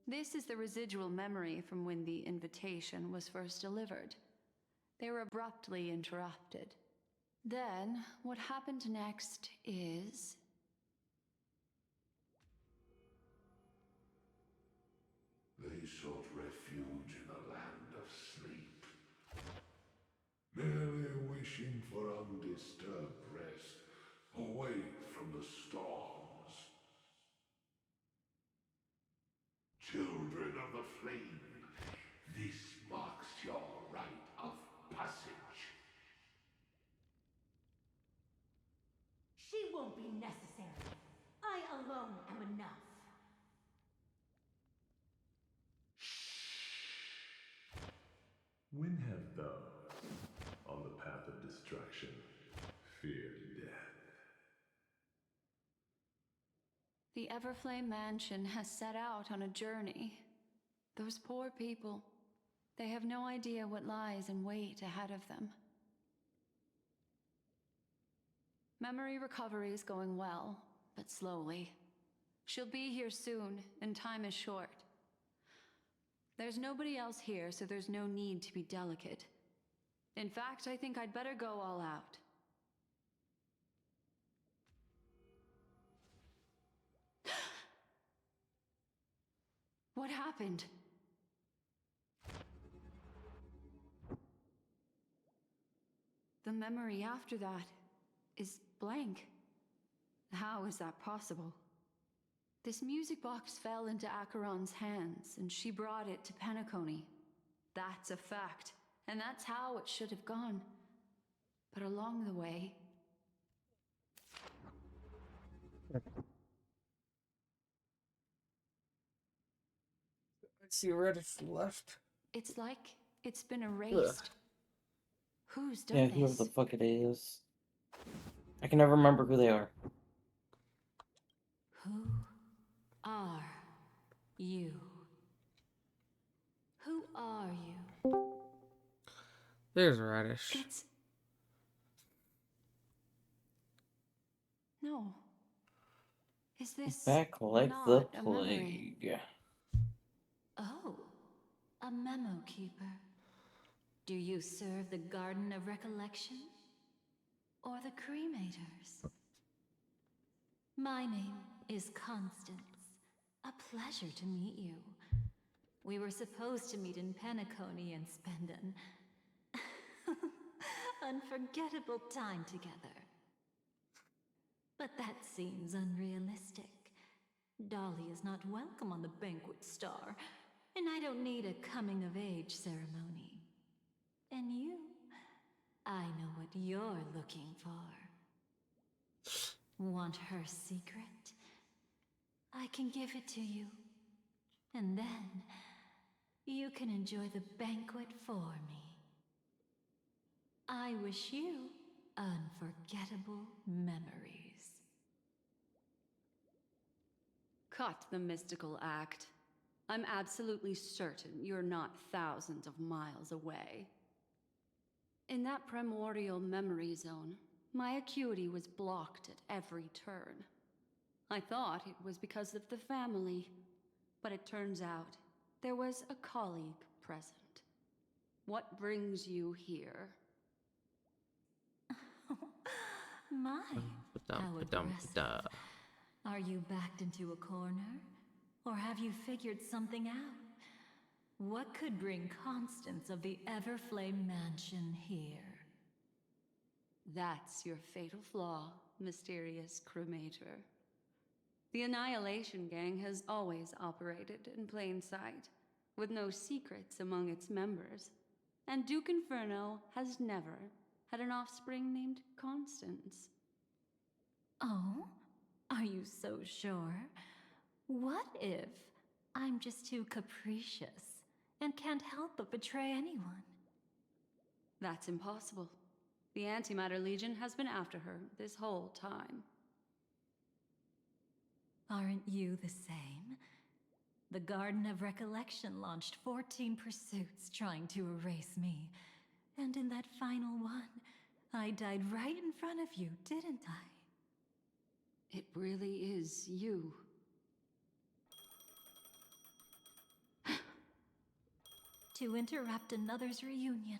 This is the residual memory from when the invitation was first delivered. They were abruptly interrupted. Then, what happened next is... They sought refuge in a land of sleep, merely wishing for undisturbed rest, away from the storms. Children of the flame, this marks your rite of passage. She won't be necessary. I alone am enough. When have those, on the path of destruction, feared death? The Everflame Mansion has set out on a journey. Those poor people, they have no idea what lies in wait ahead of them. Memory recovery is going well, but slowly. She'll be here soon, and time is short. There's nobody else here, so there's no need to be delicate. In fact, I think I'd better go all out. What happened? The memory after that is blank. How is that possible? This music box fell into Acheron's hands, and she brought it to Penacony. That's a fact, and that's how it should have gone. But along the way... I see Reddit's left. It's like it's been erased. Who's done Yeah, this? whoever the fuck it is. I can never remember who they are. Who are you? Who are you? There's Radish. No. Is this Back like not the a memory? plague. Oh, a memo keeper. Do you serve the Garden of Recollection? Or the Cremators? My name is Constance. A pleasure to meet you. We were supposed to meet in Penacony and spend an unforgettable time together. But that seems unrealistic. Dolly is not welcome on the Banquet Star, and I don't need a coming-of-age ceremony. And you? I know what you're looking for. Want her secret? I can give it to you. And then, you can enjoy the banquet for me. I wish you unforgettable memories. Cut the mystical act. I'm absolutely certain you're not thousands of miles away. In that primordial memory zone, my acuity was blocked at every turn. I thought it was because of the family, but it turns out there was a colleague present. What brings you here? My, how aggressive. Are you backed into a corner? Or have you figured something out? What could bring Constance of the Everflame Mansion here? That's your fatal flaw, mysterious cremator. The Annihilation Gang has always operated in plain sight, with no secrets among its members. And Duke Inferno has never had an offspring named Constance. Oh? Are you so sure? What if I'm just too capricious and can't help but betray anyone? That's impossible. The Antimatter Legion has been after her this whole time. Aren't you the same? The Garden of Recollection launched 14 pursuits trying to erase me. And in that final one, I died right in front of you, didn't I? It really is you. To interrupt another's reunion.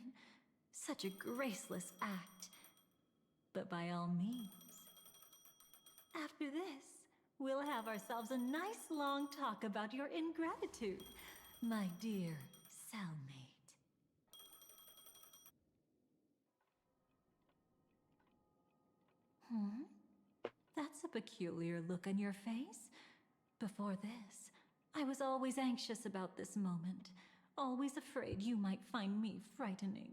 Such a graceless act. But by all means. After this, we'll have ourselves a nice long talk about your ingratitude, my dear cellmate. That's a peculiar look on your face. Before this, I was always anxious about this moment, always afraid you might find me frightening.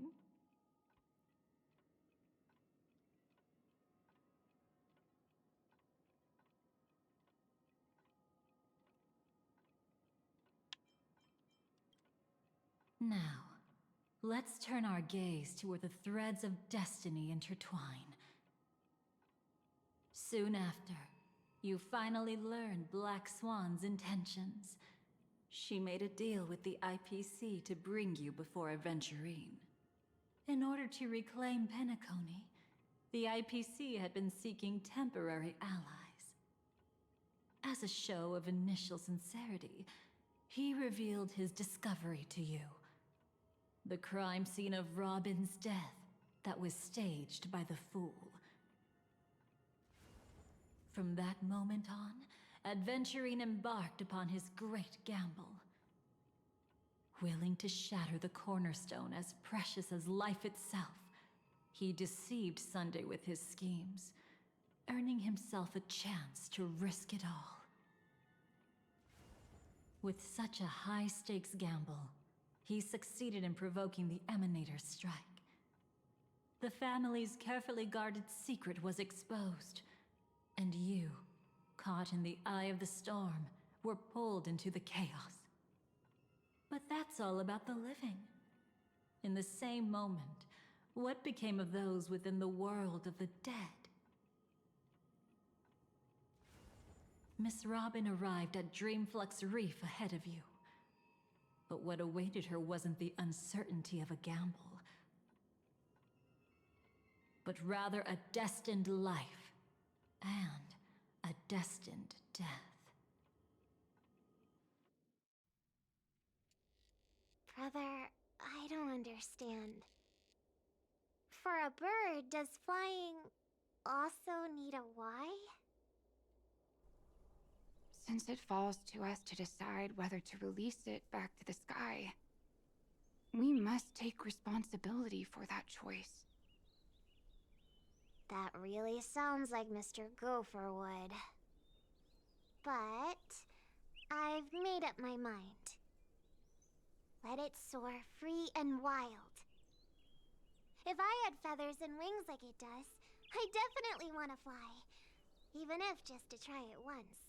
Now, let's turn our gaze to where the threads of destiny intertwine. Soon after, you finally learned Black Swan's intentions. She made a deal with the IPC to bring you before Aventurine. In order to reclaim Penacony, the IPC had been seeking temporary allies. As a show of initial sincerity, he revealed his discovery to you. The crime scene of Robin's death that was staged by the Fool. From that moment on, Aventurine embarked upon his great gamble. Willing to shatter the cornerstone as precious as life itself, he deceived Sunday with his schemes, earning himself a chance to risk it all. With such a high-stakes gamble, he succeeded in provoking the Emanator's strike. The family's carefully guarded secret was exposed, and you, caught in the eye of the storm, were pulled into the chaos. But that's all about the living. In the same moment, what became of those within the world of the dead? Miss Robin arrived at Dreamflux Reef ahead of you. But what awaited her wasn't the uncertainty of a gamble, but rather a destined life and a destined death. Brother, I don't understand. For a bird, does flying also need a why? Since it falls to us to decide whether to release it back to the sky, we must take responsibility for that choice. That really sounds like Mr. Gopher would. But I've made up my mind. Let it soar free and wild. If I had feathers and wings like it does, I definitely want to fly. Even if just to try it once.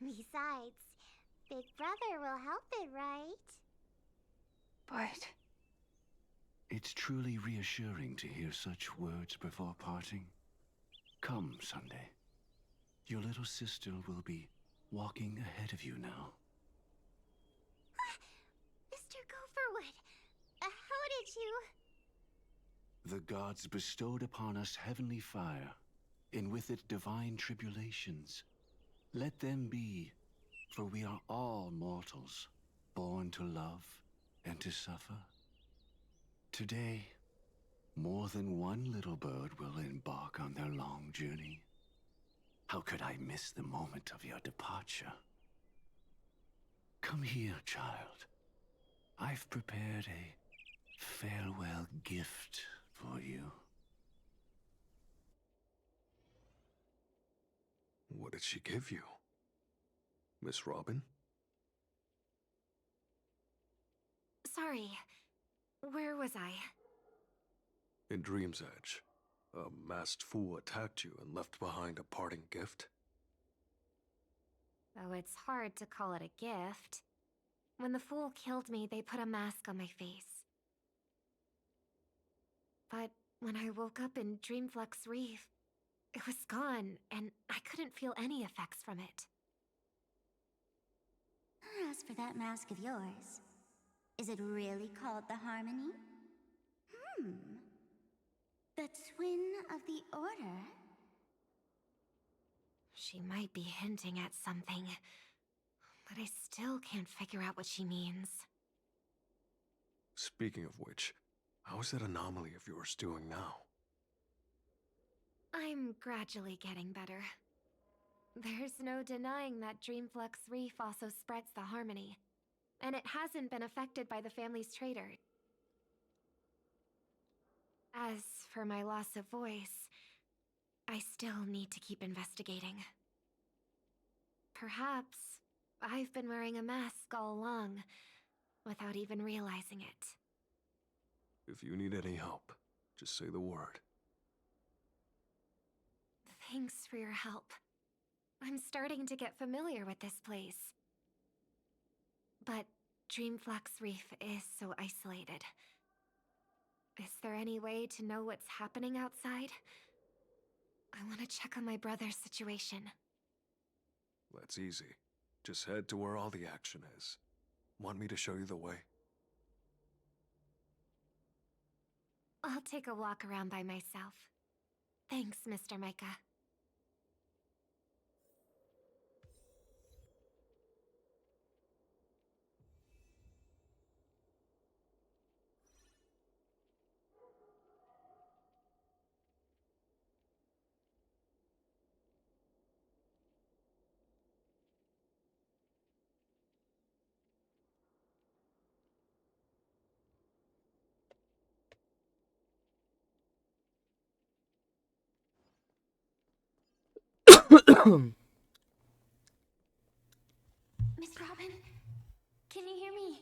Besides, Big Brother will help it, right? But... It's truly reassuring to hear such words before parting. Come, Sunday. Your little sister will be walking ahead of you now. Mr. Gopherwood, how did you... The gods bestowed upon us heavenly fire, and with it divine tribulations. Let them be, for we are all mortals, born to love and to suffer. Today, more than one little bird will embark on their long journey. How could I miss the moment of your departure? Come here, child. I've prepared a farewell gift for you. What did she give you? Miss Robin? Sorry. Where was I? In Dream's Edge, a masked fool attacked you and left behind a parting gift. Though it's hard to call it a gift. When the fool killed me, they put a mask on my face. But when I woke up in Dreamflux Reef, it was gone, and I couldn't feel any effects from it. As for that mask of yours, is it really called the Harmony? The Twin of the Order? She might be hinting at something, but I still can't figure out what she means. Speaking of which, how is that anomaly of yours doing now? I'm gradually getting better. There's no denying that Dreamflux Reef also spreads the Harmony, and it hasn't been affected by the family's traitor. As for my loss of voice, I still need to keep investigating. Perhaps I've been wearing a mask all along, without even realizing it. If you need any help, just say the word. Thanks for your help. I'm starting to get familiar with this place. But Dreamflux Reef is so isolated. Is there any way to know what's happening outside? I want to check on my brother's situation. That's easy. Just head to where all the action is. Want me to show you the way? I'll take a walk around by myself. Thanks, Mr. Micah. Miss Robin, can you hear me?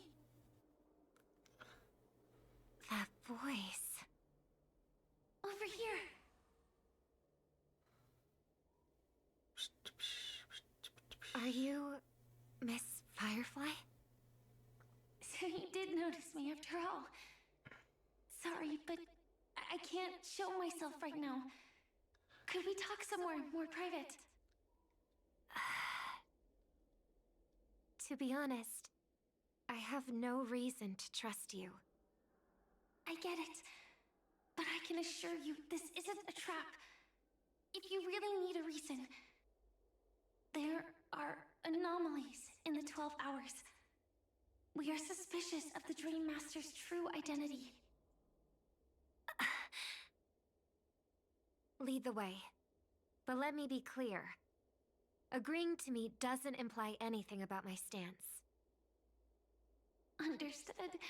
That voice. Over here. Are you Miss Firefly? So you did notice me after all. Sorry, but I can't show myself right now. Could we talk somewhere more private? To be honest, I have no reason to trust you. I get it. But I can assure you this isn't a trap. If you really need a reason, there are anomalies in the 12 hours. We are suspicious of the Dream Master's true identity. Lead the way. But let me be clear. Agreeing to meet doesn't imply anything about my stance. Understood.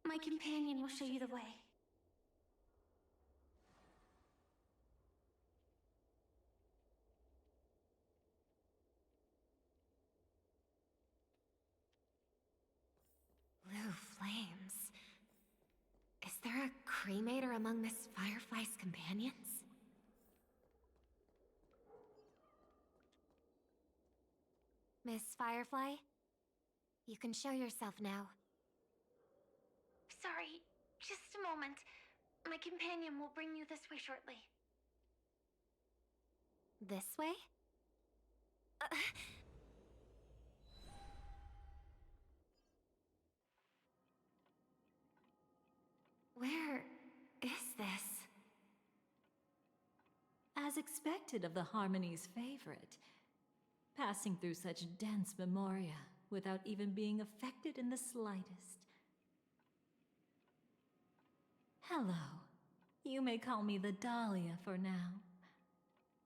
My companion will show you the way. Blue flames. Is there a cremator among Miss Firefly's companions? Miss Firefly, you can show yourself now. Sorry, just a moment. My companion will bring you this way shortly. This way? Where is this? As expected of the Harmony's favorite, passing through such dense memoria without even being affected in the slightest. Hello. You may call me the Dahlia for now.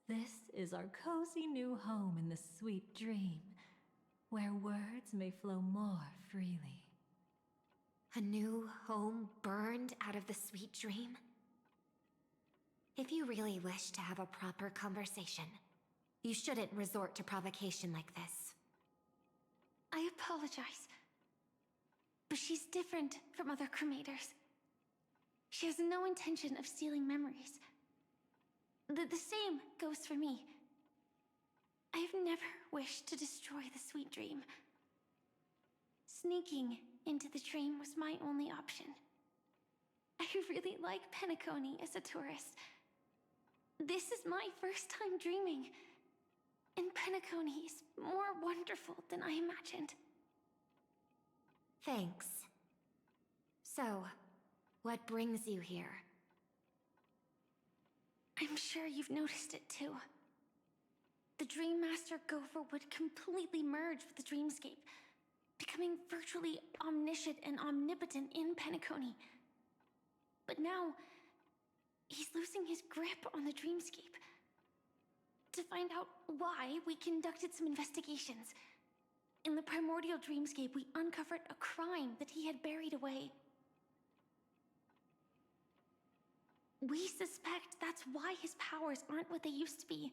This is our cozy new home in the sweet dream, where words may flow more freely. A new home burned out of the sweet dream? If you really wish to have a proper conversation, You shouldn't resort to provocation like this. I apologize. But she's different from other cremators. She has no intention of stealing memories. The same goes for me. I have never wished to destroy the sweet dream. Sneaking into the dream was my only option. I really like Penacony as a tourist. This is my first time dreaming, and Penacony is more wonderful than I imagined. Thanks. So, what brings you here? I'm sure you've noticed it too. The Dream Master Gopher would completely merge with the dreamscape, becoming virtually omniscient and omnipotent in Penacony. But now, he's losing his grip on the dreamscape. To find out why, we conducted some investigations. In the primordial dreamscape, we uncovered a crime that he had buried away. We suspect that's why his powers aren't what they used to be.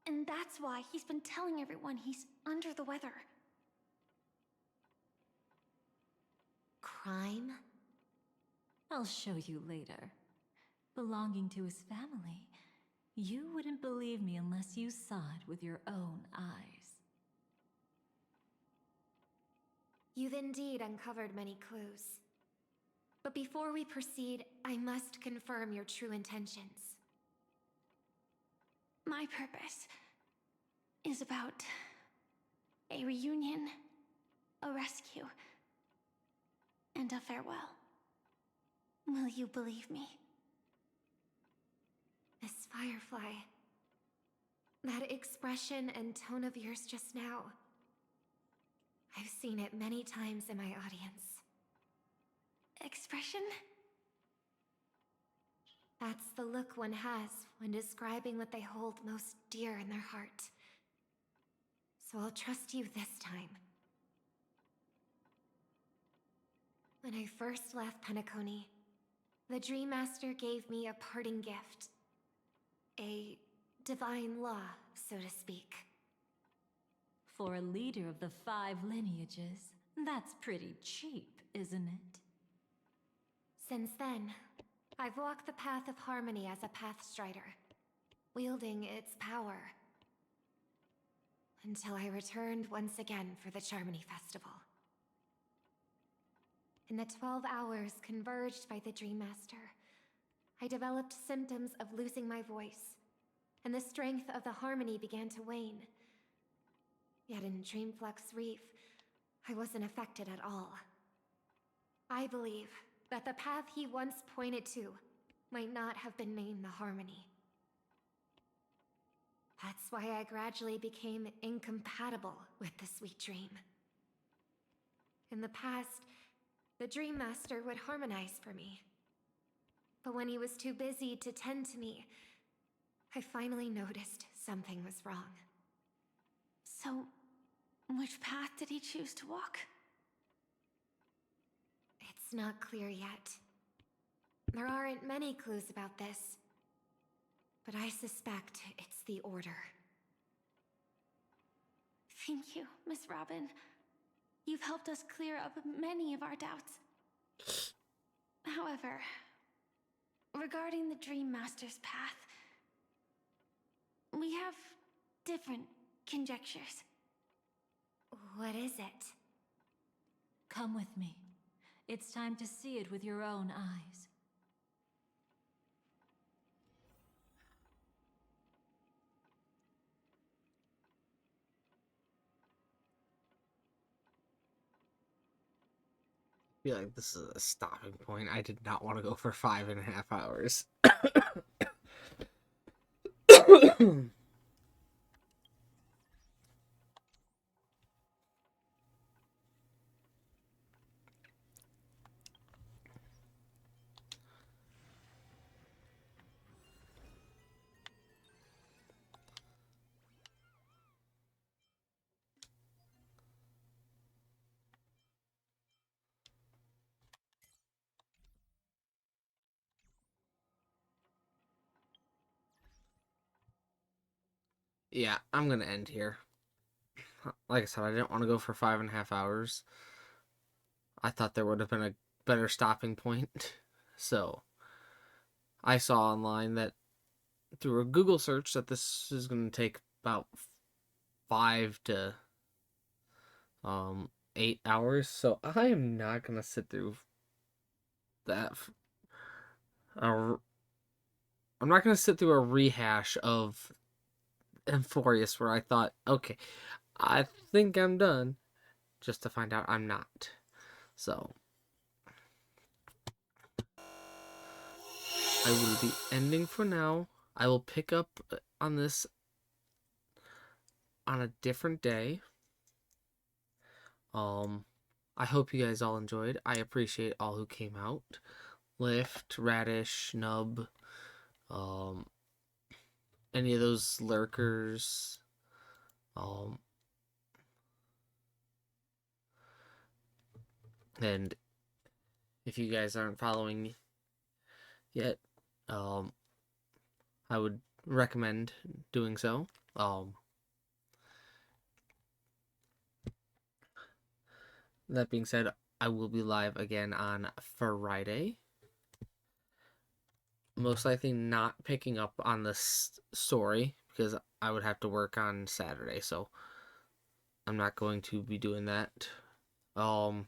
And that's why he's been telling everyone he's under the weather. Crime? I'll show you later. Belonging to his family, you wouldn't believe me unless you saw it with your own eyes. You've indeed uncovered many clues. But before we proceed, I must confirm your true intentions. My purpose is about a reunion, a rescue, and a farewell. Will you believe me? Miss Firefly, that expression and tone of yours just now, I've seen it many times in my audience. Expression? That's the look one has when describing what they hold most dear in their heart. So I'll trust you this time. When I first left Penacony, the Dream Master gave me a parting gift. A divine law, so to speak. For a leader of the 5 lineages, that's pretty cheap, isn't it? Since then, I've walked the path of harmony as a Pathstrider, wielding its power. Until I returned once again for the Charmony Festival. In the 12 hours converged by the Dream Master, I developed symptoms of losing my voice, and the strength of the harmony began to wane. Yet in Dreamflux Reef, I wasn't affected at all. I believe that the path he once pointed to might not have been named the Harmony. That's why I gradually became incompatible with the sweet dream. In the past, the Dream Master would harmonize for me. But when he was too busy to tend to me, I finally noticed something was wrong. So, which path did he choose to walk? It's not clear yet. There aren't many clues about this, but I suspect it's the Order. Thank you, Miss Robin. You've helped us clear up many of our doubts. However, regarding the Dream Master's path, we have different conjectures. What is it? Come with me. It's time to see it with your own eyes. I feel like this is a stopping point. I did not want to go for 5.5 hours. yeah, I'm gonna end here. Like I said, I didn't want to go for 5.5 hours. I thought there would have been a better stopping point. So I saw online that through a Google search that this is going to take about 5 to 8 hours. So I am not going to sit through that. I'm not going to sit through a rehash of Euphorius where I thought, okay, I think I'm done, just to find out I'm not. So I will be ending for now. I will pick up on this on a different day. I hope you guys all enjoyed. I appreciate all who came out. Lift, Radish, Nub, any of those lurkers. And if you guys aren't following me yet, I would recommend doing so. That being said, I will be live again on Friday. Most likely not picking up on this story because I would have to work on Saturday, so I'm not going to be doing that. So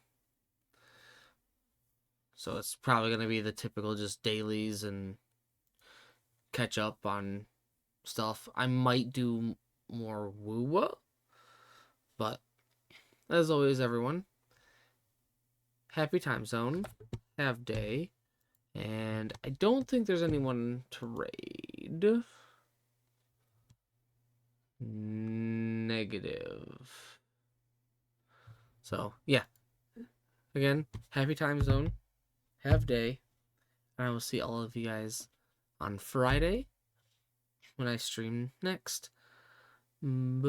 it's probably going to be the typical just dailies and catch up on stuff. I might do more woo-woo, but as always, everyone, happy time zone, have day, and I don't think there's anyone to raid. Negative. So, yeah. Again, happy time zone, have day, and I will see all of you guys on Friday when I stream next. Bye.